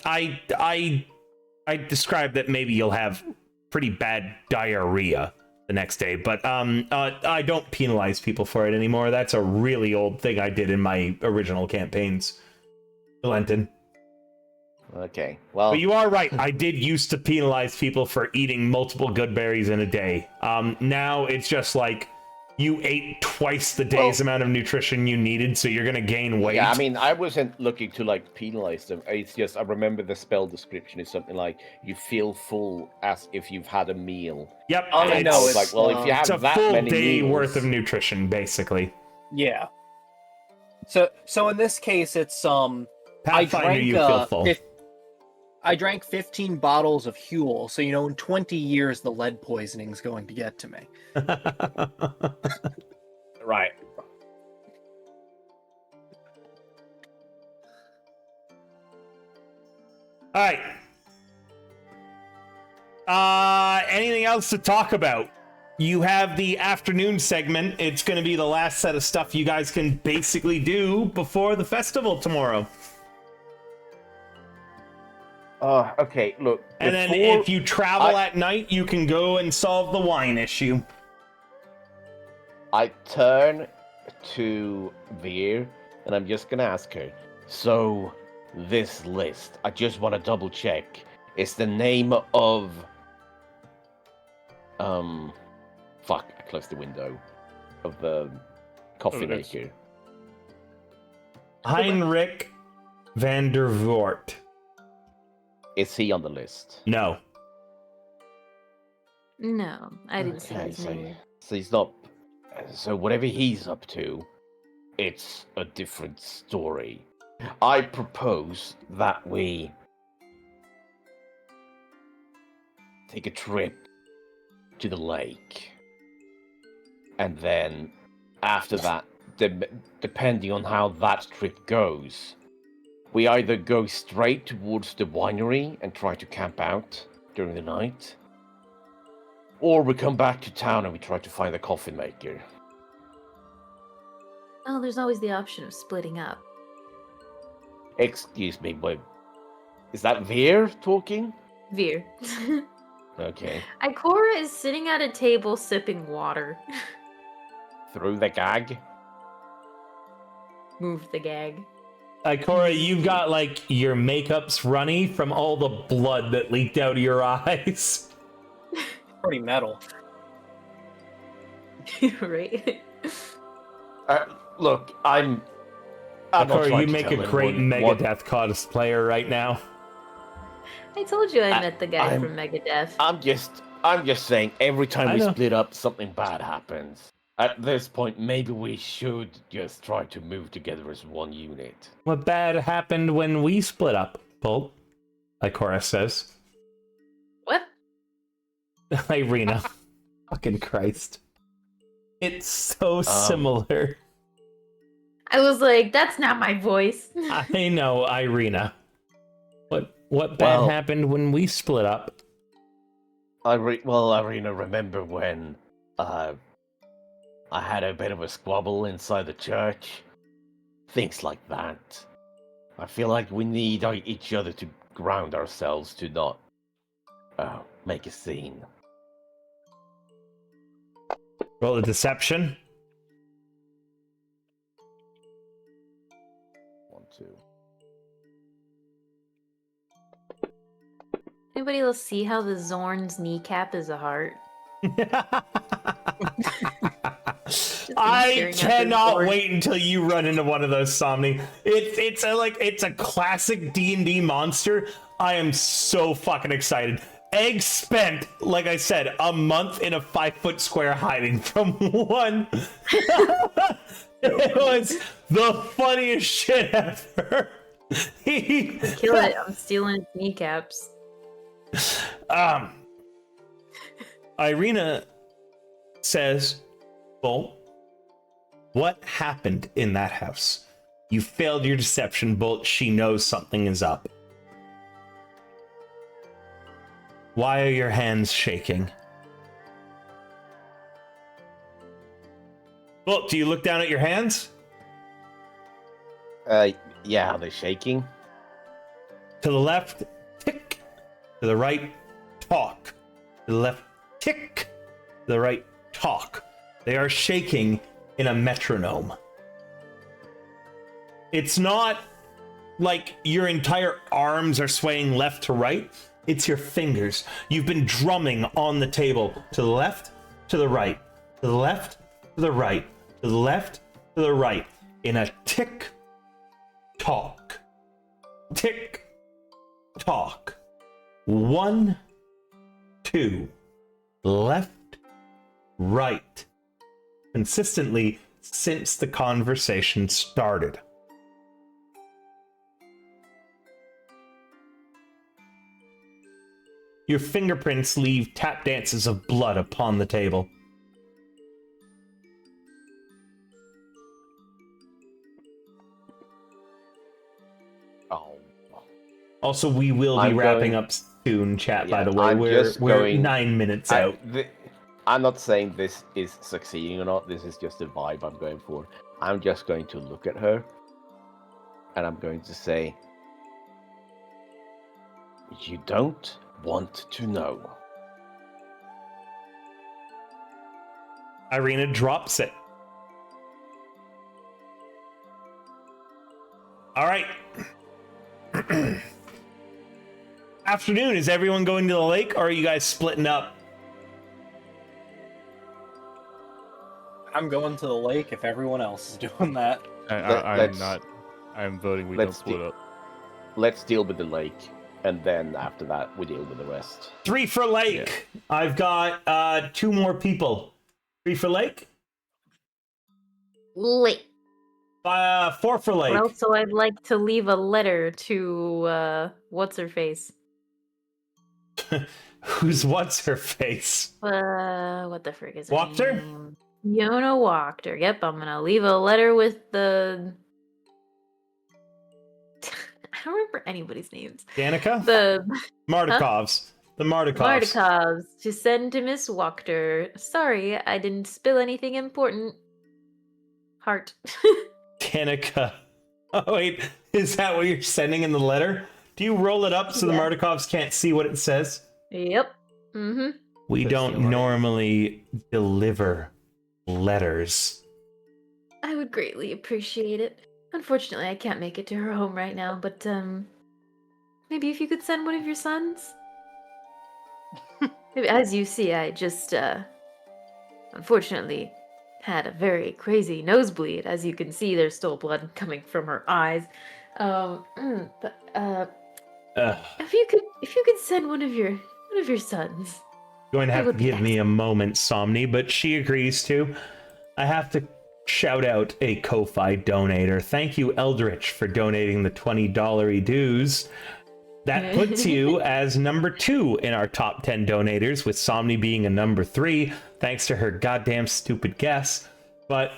I described that maybe you'll have pretty bad diarrhea the next day. But I don't penalize people for it anymore. That's a really old thing I did in my original campaigns, Lenton. Okay, well... But you are right. I did used to penalize people for eating multiple good berries in a day. Now it's just like you ate twice the day's amount of nutrition you needed, so you're going to gain weight. Yeah, I mean, I wasn't looking to, like, penalize them. It's just, I remember the spell description is something like, you feel full as if you've had a meal. Yep. I know, It's like, well, if you have it's a that full many day meals... worth of nutrition, basically. Yeah. So in this case, it's Pathfinder, you feel full. I drank 15 bottles of Huel, so in 20 years the lead poisoning's going to get to me. Right. All right. Anything else to talk about? You have the afternoon segment. It's going to be the last set of stuff you guys can basically do before the festival tomorrow. Okay, look. And then if you travel at night, you can go and solve the wine issue. I turn to Veer, and I'm just gonna ask her. So, this list, I just want to double check. It's the name of... Fuck, I closed the window. Of the coffee maker. Heinrich van der Voort. Is he on the list? No. No, I didn't see his name. So he's not... So whatever he's up to, it's a different story. I propose that we take a trip to the lake. And then, after that, depending on how that trip goes, we either go straight towards the winery and try to camp out during the night, or we come back to town and we try to find the coffin maker. Oh, there's always the option of splitting up. Excuse me, but is that Veer talking? Veer. Okay. Ikora is sitting at a table sipping water. Through the gag? Move the gag. Ikora, you've got, like, your makeup's runny from all the blood that leaked out of your eyes. Pretty metal. Right? Look, I'm not Ikora, trying you to make tell a great anyone what- Megadeth cosplayer right now. I told you I met the guy I'm- from Megadeth. I'm just saying, every time I we know. split up, something bad happens. At this point, maybe we should just try to move together as one unit. What bad happened when we split up, Bolt? Ikora says. What? Irina. Fucking Christ. It's so similar. I was like, that's not my voice. I know, Irina. What bad Well- happened when we split up? Irina, remember when I had a bit of a squabble inside the church? Things like that. I feel like we need each other to ground ourselves to not make a scene. Roll a deception. 1, 2. Anybody else see how the Zorn's kneecap is a heart? I staring at cannot this board. wait until you run into one of those, Somni. It's a classic D&D monster. I am so fucking excited. Egg spent, like I said, a month in a 5-foot square hiding from one. It was the funniest shit ever. Kill it. I'm stealing its kneecaps. Irina says, Bolt, what happened in that house? You failed your deception, Bolt. She knows something is up. Why are your hands shaking? Bolt, do you look down at your hands? Yeah, are they shaking? To the left, tick. To the right, talk. to the left, tick, to the right, talk. They are shaking in a metronome. It's not like your entire arms are swaying left to right. It's your fingers. You've been drumming on the table to the left, to the right, to the left, to the right, to the left, to the right, in a tick, talk, tick, talk. 1, 2, left, right. Consistently since the conversation started. Your fingerprints leave tap dances of blood upon the table. Oh. Also, we will be wrapping up soon, chat, by the way. We're 9 minutes out. I'm not saying this is succeeding or not. This is just the vibe I'm going for. I'm just going to look at her. And I'm going to say, you don't want to know. Irina drops it. All right. Afternoon, is everyone going to the lake, or are you guys splitting up? I'm going to the lake if everyone else is doing that. I'm not. I'm voting we don't split up. Let's deal with the lake, and then after that, we deal with the rest. 3 for lake. Yeah. I've got 2 more people. 3 for lake? Lake. 4 for lake. Well, so I'd like to leave a letter to, what's her face? Who's what's her face? What the frick is her Wachter? name? Yona Wachter. Yep, I'm gonna leave a letter with the... I don't remember anybody's names. Danica? The... Mardikovs. Huh? The Mardikovs. Mardikovs. To send to Miss Wachter. Sorry, I didn't spill anything important. Heart. Danica. Oh, wait. Is that what you're sending in the letter? Do you roll it up so the Mardikovs can't see what it says? Yep. Mm-hmm. We don't normally deliver letters. I would greatly appreciate it. Unfortunately, I can't make it to her home right now, but, maybe if you could send one of your sons? Maybe, as you see, I just, unfortunately had a very crazy nosebleed. As you can see, there's still blood coming from her eyes. If you could send one of your sons. Going to have to give me a moment, Somni, but she agrees to. I have to shout out a Ko-Fi donator. Thank you, Eldritch, for donating the $20 dues. That puts you as number 2 in our top 10 donators, with Somni being a number 3, thanks to her goddamn stupid guess. But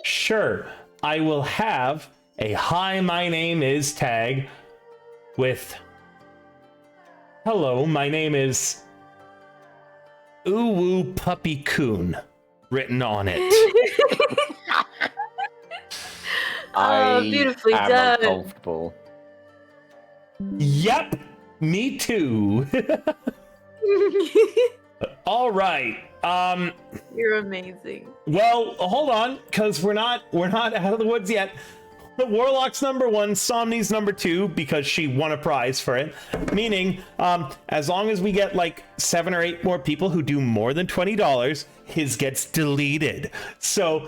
sure, I will have a "Hi, my name is" tag with "Hello, my name is Uwu Puppy Coon" written on it. Beautifully am done. Uncomfortable. Yep, me too. All right. You're amazing. Well, hold on, because we're not out of the woods yet. The Warlock's number 1, Somni's number 2, because she won a prize for it. Meaning, as long as we get like 7 or 8 more people who do more than $20, his gets deleted. So,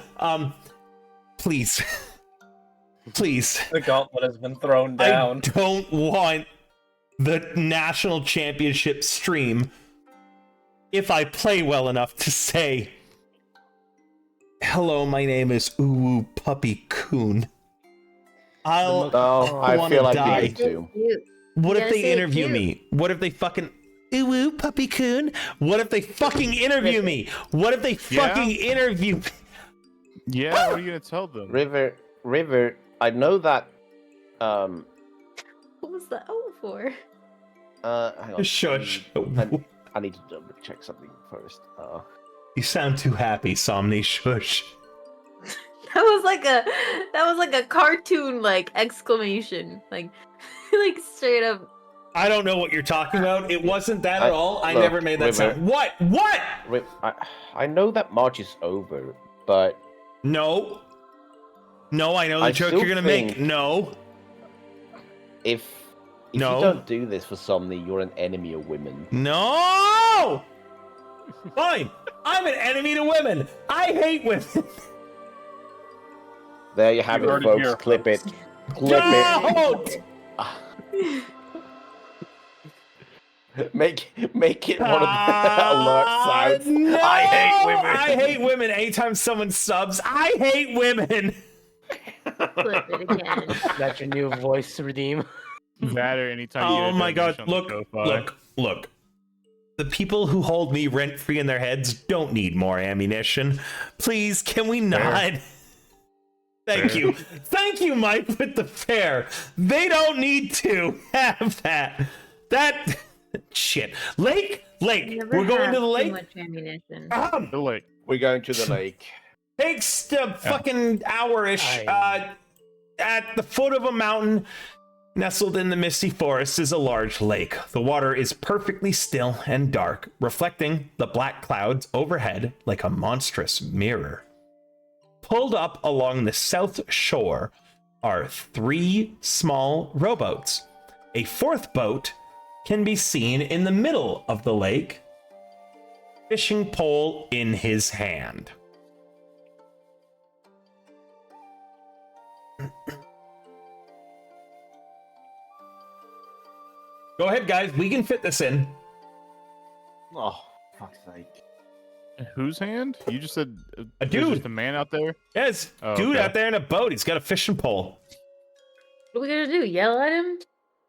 please. Please. The gauntlet has been thrown down. I don't want the national championship stream, if I play well enough, to say, "Hello, my name is Uwu Puppy Coon." I feel like die. you too. What if they interview me? What if they fucking Uwu Puppy Coon? What if they fucking interview me? What if they fucking interview me? Yeah, what are you gonna tell them? River, I know that. What was the O for? Hang on. Shush. I need to double check something first. You sound too happy, Somni. Shush. That was like a cartoon like exclamation, like straight up I don't know what you're talking about. It wasn't that at all. I look, never made that River. sound. What? What? I know that March is over, but No. No, I know the I joke still you're gonna think- make. No. if No. you don't do this for somebody, you're an enemy of women. No! Fine. I'm an enemy to women. I hate women. There you have You it, heard it folks. here, Clip it. Clip Don't! it. Make it one of the alert sounds. No! I hate women. I hate women. Anytime someone subs, I hate women. Flip it again. That's your new voice to redeem. That or anytime you Oh get a my god! donation on Look! the Ko-Fi. Look! The people who hold me rent free in their heads don't need more ammunition. Please, can we not? Thank Fair. you. Thank you, Mike, with the fair. They don't need to have that. That shit. Lake. Never We're going have to the too lake. much ammunition. The lake. We're going to the lake. Takes the fucking hour-ish. At the foot of a mountain, nestled in the misty forest, is a large lake. The water is perfectly still and dark, reflecting the black clouds overhead like a monstrous mirror. Pulled up along the south shore are 3 small rowboats. A 4th boat can be seen in the middle of the lake, fishing pole in his hand. Go ahead, guys. We can fit this in. Oh, fuck's sake. Whose hand? You just said A there's dude. just a man out there. Yes, Oh, dude okay. out there in a boat. He's got a fishing pole. What are we gonna do? Yell at him?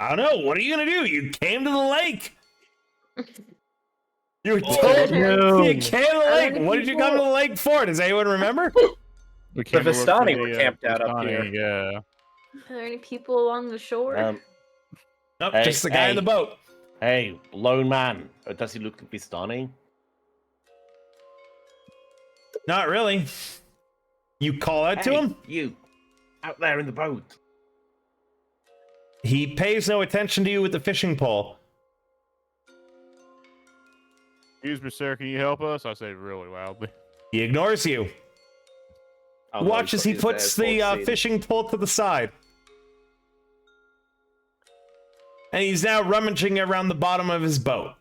I don't know. What are you gonna do? You came to the lake. You were Oh, told no. you came to the How lake. many What did you come to people? the lake for? Does anyone remember? We came to look for Vistani were camped out up Vistani, Yeah. Are there any people along the shore? Nope, Hey, just the guy in the hey. boat. Hey, lone man. Does he look like Vistani? Not really. You call out to Hey, him. you, out there in the boat. He pays no attention to you with the fishing pole. Excuse me, sir. Can you help us? I say really loudly. He ignores you. Oh, no, Watch as he he's puts there, the full fishing pole to the side. And he's now rummaging around the bottom of his boat.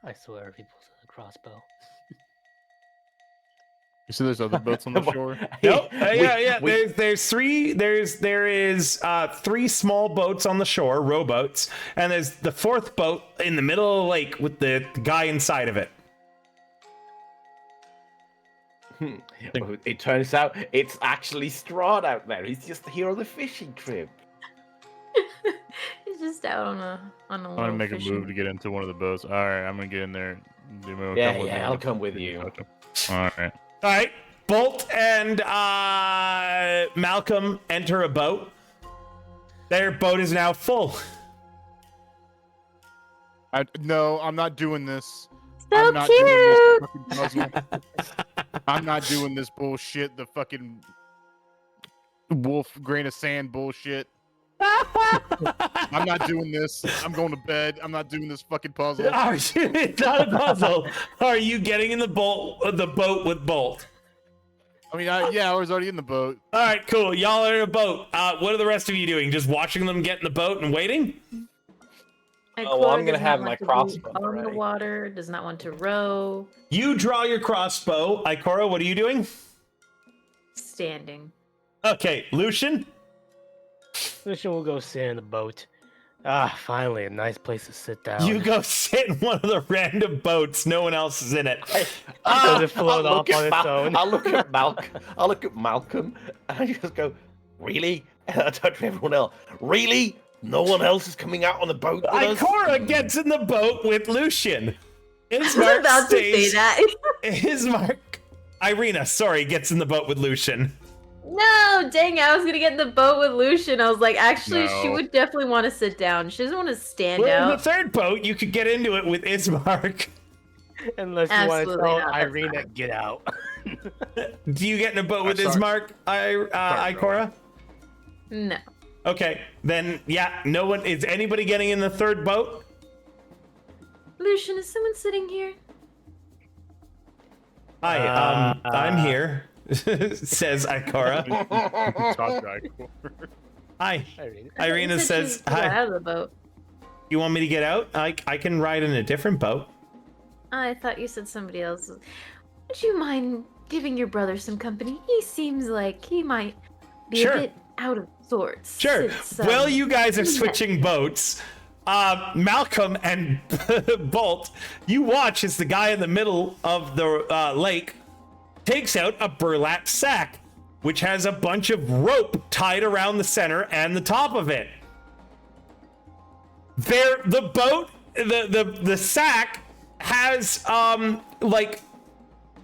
I swear, people with a crossbow. You see there's other boats on the shore? Nope. We- Yeah. we- There is 3 small boats on the shore, rowboats, and there's the 4th boat in the middle of the lake with the guy inside of it. Well, it turns out it's actually Strahd out there. He's just here on the fishing trip. He's just out on a I'm gonna little make a fishing- move to get into one of the boats. All right, I'm gonna get in there. Demo, Yeah, come with me. I'll come with you. All right. All right. Bolt and Malcolm enter a boat. Their boat is now full. No, I'm not doing this. So I'm not cute. doing this fucking puzzle. I'm not doing this bullshit. The fucking wolf grain of sand bullshit. I'm not doing this. I'm going to bed. I'm not doing this fucking puzzle. Are you, it's not a puzzle. Are you getting in the boat with Bolt? I mean, yeah, I was already in the boat. All right, cool. Y'all are in a boat. What are the rest of you doing? Just watching them get in the boat and waiting? And Oh, well, I'm Cora gonna does not have want my to be crossbow on the ready. water. Does not want to row. You draw your crossbow. Ikora, what are you doing? Standing. Okay, Lucian. Lucian will go sit in the boat. Ah, finally, a nice place to sit down. You go sit in one of the random boats. No one else is in it. Does it float I'll off look on at its own? I'll look at Malcolm. I'll look at Malcolm, and I just go, "Really?" And I turn to everyone else. Really? No one else is coming out on the boat with us? Ikora gets in the boat with Lucian. I was Ismark about to say stays. that. Ismark. Irina, sorry, gets in the boat with Lucian. No, dang it, I was gonna get in the boat with Lucian. I was like, actually, she No. would definitely want to sit down. She doesn't want to stand Well, in the out. third boat, you could get into it with Ismark. Unless you want to Absolutely tell not, that's Irene not. to get out. Do you get in a boat with sorry. Ismark, Sorry, Ikora? No. Okay, then yeah, no one is anybody getting in the third boat? Lucian, is someone sitting here? Hi, I'm here, says Ikora. Top guy. Hi. Irene. Irina You said says, she was hi. out of the boat. You want me to get out? I can ride in a different boat. I thought you said somebody else. Would you mind giving your brother some company? He seems like he might be Sure. a bit out of sorts. Sure. since, While you guys are yeah. switching boats, Malcolm and Bolt, you watch as the guy in the middle of the lake takes out a burlap sack, which has a bunch of rope tied around the center and the top of it. The boat, the sack has like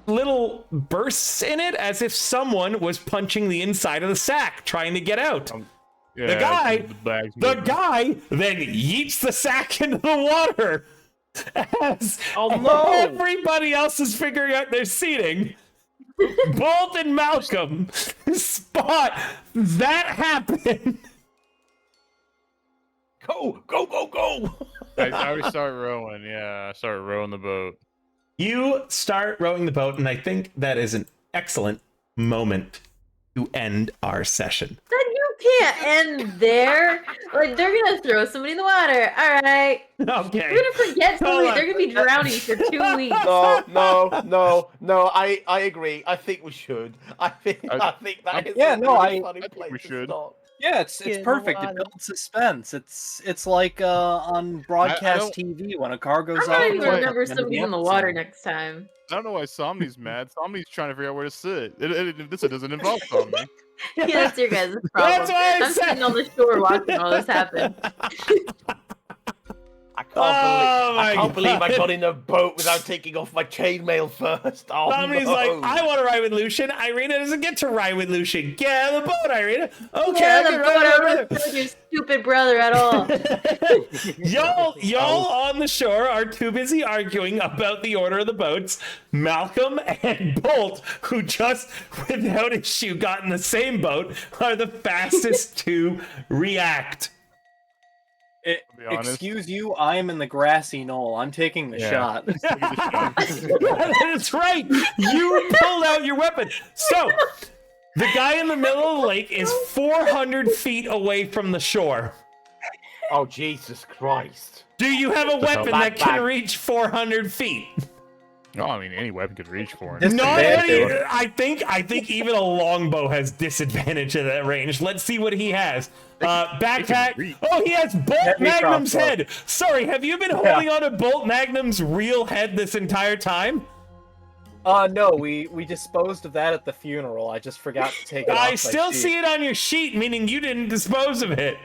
little bursts in it, as if someone was punching the inside of the sack trying to get out. Yeah, The guy then yeets the sack into the water as everybody else is figuring out their seating. Bolt and Malcolm spot that happen. Go! I already started rowing. Yeah, I started rowing the boat. You start rowing the boat, and I think that is an excellent moment to end our session. Then you can't end there. Like, they're gonna throw somebody in the water. All right. Okay. They're gonna forget Hold somebody. on. They're gonna be drowning for 2 weeks. No. I agree. I think we should. I think that is Yeah, a no, really I funny think place we to should. stop. Yeah, it's Yeah, perfect. no, I It don't- builds suspense. It's like on broadcast TV when a car goes I'm off. gonna the even cliff remember at the end of somebody's in the water episode. next time. I don't know why Somni's mad. Somni's trying to figure out where to sit. This doesn't involve Somni. Yeah, that's your guys' problem. That's why I I'm said- sitting on the shore watching all this happen. I can't believe I God. got in a boat without taking off my chainmail first. Oh, Somebody's no. like, I want to ride with Lucian. Irina doesn't get to ride with Lucian. Get out of the boat, Irina. Okay, Yeah, I the can boat, ride I with don't my feel like your stupid brother at all. y'all on the shore are too busy arguing about the order of the boats. Malcolm and Bolt, who just without issue got in the same boat, are the fastest to react. be honest. Excuse you, I am in the grassy knoll. I'm taking the Yeah. shot. That's right. You pulled out your weapon. So the guy in the middle of the lake is 400 feet away from the shore. Oh, Jesus Christ. Do you have a weapon that can back. reach 400 feet? No, I mean any weapon could reach for him. This- Not Disadvantage. any, I think even a longbow has disadvantage at that range. Let's see what he has. Backpack. reach. Oh, he has Bolt Heavy Magnum's crossbow. head. Sorry, have you been holding on to Bolt Magnum's real head this entire time? No, we disposed of that at the funeral. I just forgot to take it off I my still sheet. see it on your sheet, meaning you didn't dispose of it.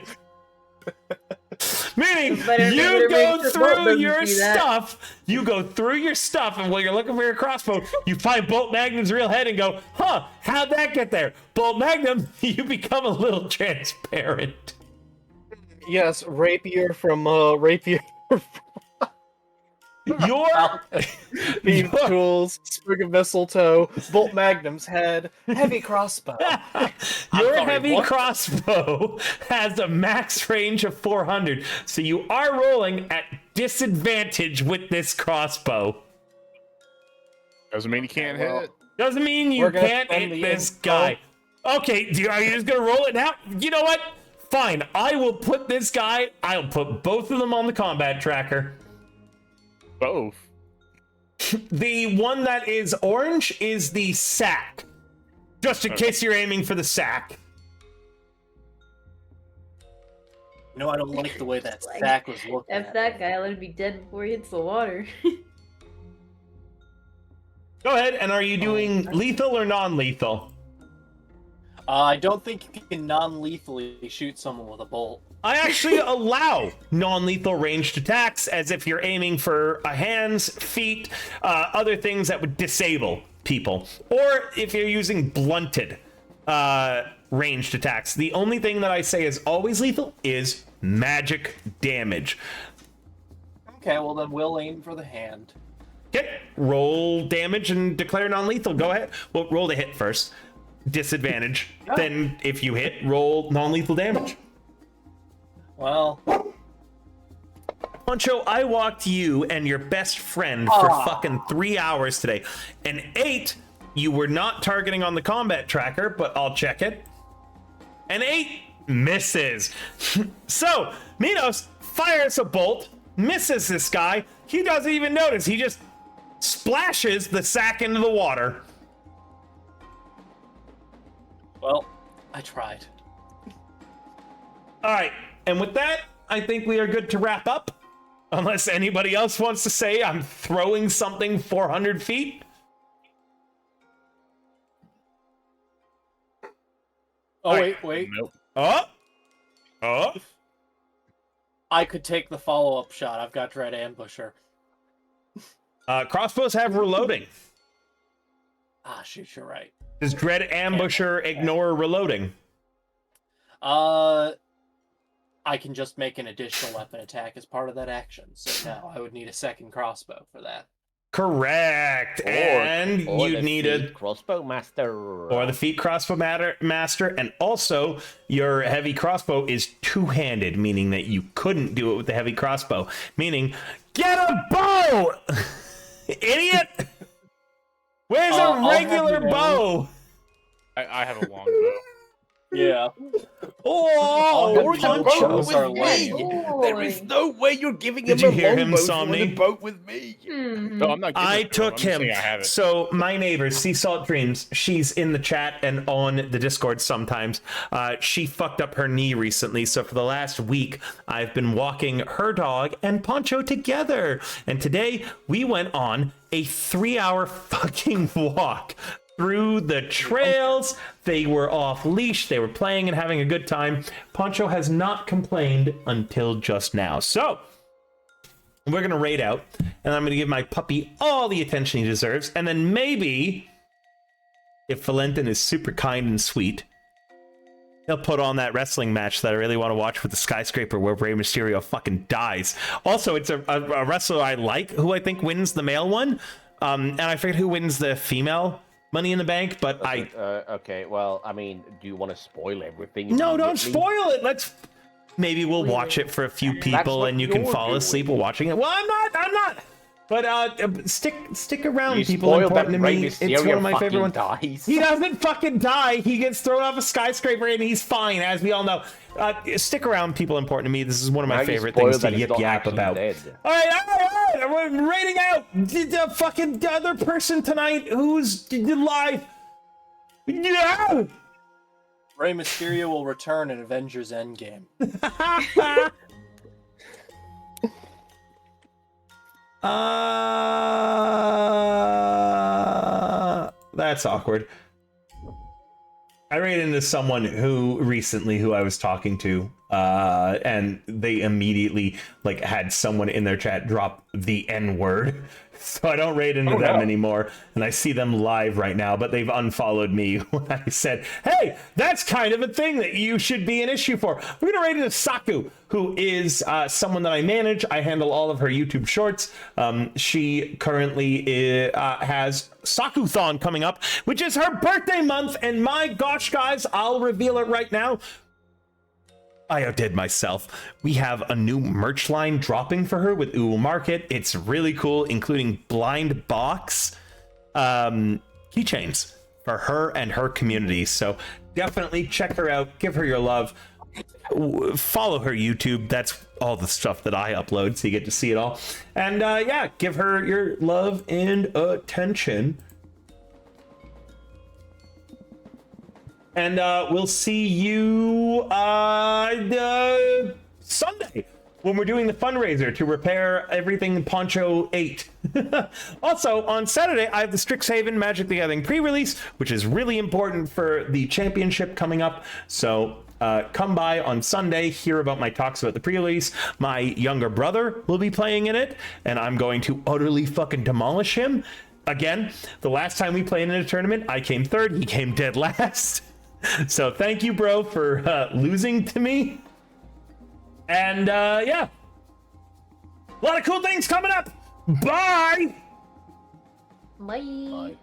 Meaning Better you make go sure Bolt through doesn't your see that. stuff. You go through your stuff, and while you're looking for your crossbow, you find Bolt Magnum's real head and go, "Huh? How'd that get there?" Bolt Magnum, you become a little transparent. Yes, rapier from rapier. Your Beam your- tools, sprig of mistletoe, bolt magnum's head, heavy crossbow. your sorry, heavy what? crossbow has a max range of 400, so you are rolling at disadvantage with this crossbow. Doesn't mean you can't Well, hit. Doesn't mean you We're gonna can't spend hit the this info. guy. Okay, are you just gonna roll it now? You know what? Fine, I will put this guy, I'll put both of them on the combat tracker. Both. The one that is orange is the sack. Just in case you're aiming for the sack. No, I don't like the way that Like, sack was looking. F at that me. guy, let him be dead before he hits the water. Go ahead, and are you doing lethal or non-lethal? I don't think you can non-lethally shoot someone with a bolt. I actually allow non-lethal ranged attacks as if you're aiming for hands, feet, other things that would disable people. Or if you're using blunted ranged attacks. The only thing that I say is always lethal is magic damage. Okay, well then we'll aim for the hand. Okay, roll damage and declare non-lethal. Go ahead. Well, roll to hit first. Disadvantage. Oh. Then if you hit, roll non-lethal damage. Well, Poncho, I walked you and your best friend for fucking 3 hours today. An 8, you were not targeting on the combat tracker, but I'll check it. An 8 misses. So, Minos fires a bolt, misses this guy. He doesn't even notice. He just splashes the sack into the water. well, I tried. All right, and with that, I think we are good to wrap up. Unless anybody else wants to say I'm throwing something 400 feet. Oh, Alright. wait. Nope. Oh. I could take the follow-up shot. I've got Dread Ambusher. Crossbows have reloading. Ah, shoot, you're right. Does Dread Ambusher ignore reloading? I can just make an additional weapon attack as part of that action. So no, I would need a second crossbow for that. Correct. And you'd need a crossbow master. or the feat crossbow master, and also your heavy crossbow is two-handed, meaning that you couldn't do it with the heavy crossbow. Meaning, get a bow, idiot. Where's a regular bow? I have a long bow. Yeah. Oh, Poncho. Those are lame. There is no way you're giving Did him you hear a him, longbow for Somni? the boat with me. No, I'm not. Giving I it to him. took I'm just him. saying I have it. So my neighbor, Sea Salt Dreams, she's in the chat and on the Discord sometimes. She fucked up her knee recently, so for the last week, I've been walking her dog and Poncho together. And today, we went on a 3-hour fucking walk through the trails. They were off leash. They were playing and having a good time. Poncho has not complained until just now. So we're going to raid out, and I'm going to give my puppy all the attention he deserves. And then maybe, if Valentin is super kind and sweet, he'll put on that wrestling match that I really want to watch with the skyscraper where Rey Mysterio fucking dies. Also, it's a wrestler I like, who I think wins the male one. And I forget who wins the female Money in the Bank, but Okay, well, I mean, do you want to spoil everything? No, don't immediately? spoil it. Maybe we'll watch it for a few people what and you can you're fall asleep while doing. watching it. Well, I'm not. But stick around, You people spoiled important that to Rey me. It's Mysterio one of my fucking favorite ones. dies. He doesn't fucking die. He gets thrown off a skyscraper and he's fine, as we all know. Stick around, people important to me. This is one of my Now you favorite spoiled things to that he's yip not yap actually about. dead. All right. I'm rating out the fucking other person tonight who's alive. Yeah. Rey Mysterio will return in Avengers Endgame. That's awkward. I ran into someone who I was talking to, and they immediately had someone in their chat drop the N-word. So I don't raid into them anymore, and I see them live right now, but they've unfollowed me when I said, hey, that's kind of a thing that you should be an issue for. We're going to raid into Saku, who is someone that I manage. I handle all of her YouTube shorts. She currently has Sakuthon coming up, which is her birthday month, and my gosh, guys, I'll reveal it right now. I outdid myself. We have a new merch line dropping for her with Ooh Market. It's really cool, including blind box keychains for her and her community. So definitely check her out. Give her your love. Follow her YouTube. That's all the stuff that I upload, so you get to see it all. And yeah, give her your love and attention. And we'll see you Sunday when we're doing the fundraiser to repair everything Poncho ate. Also, on Saturday, I have the Strixhaven Magic the Gathering pre-release, which is really important for the championship coming up. So come by on Sunday, hear about my talks about the pre-release. My younger brother will be playing in it, and I'm going to utterly fucking demolish him. Again, the last time we played in a tournament, I came third, he came dead last. So thank you, bro, for losing to me. And yeah, a lot of cool things coming up. Bye. Bye. Bye.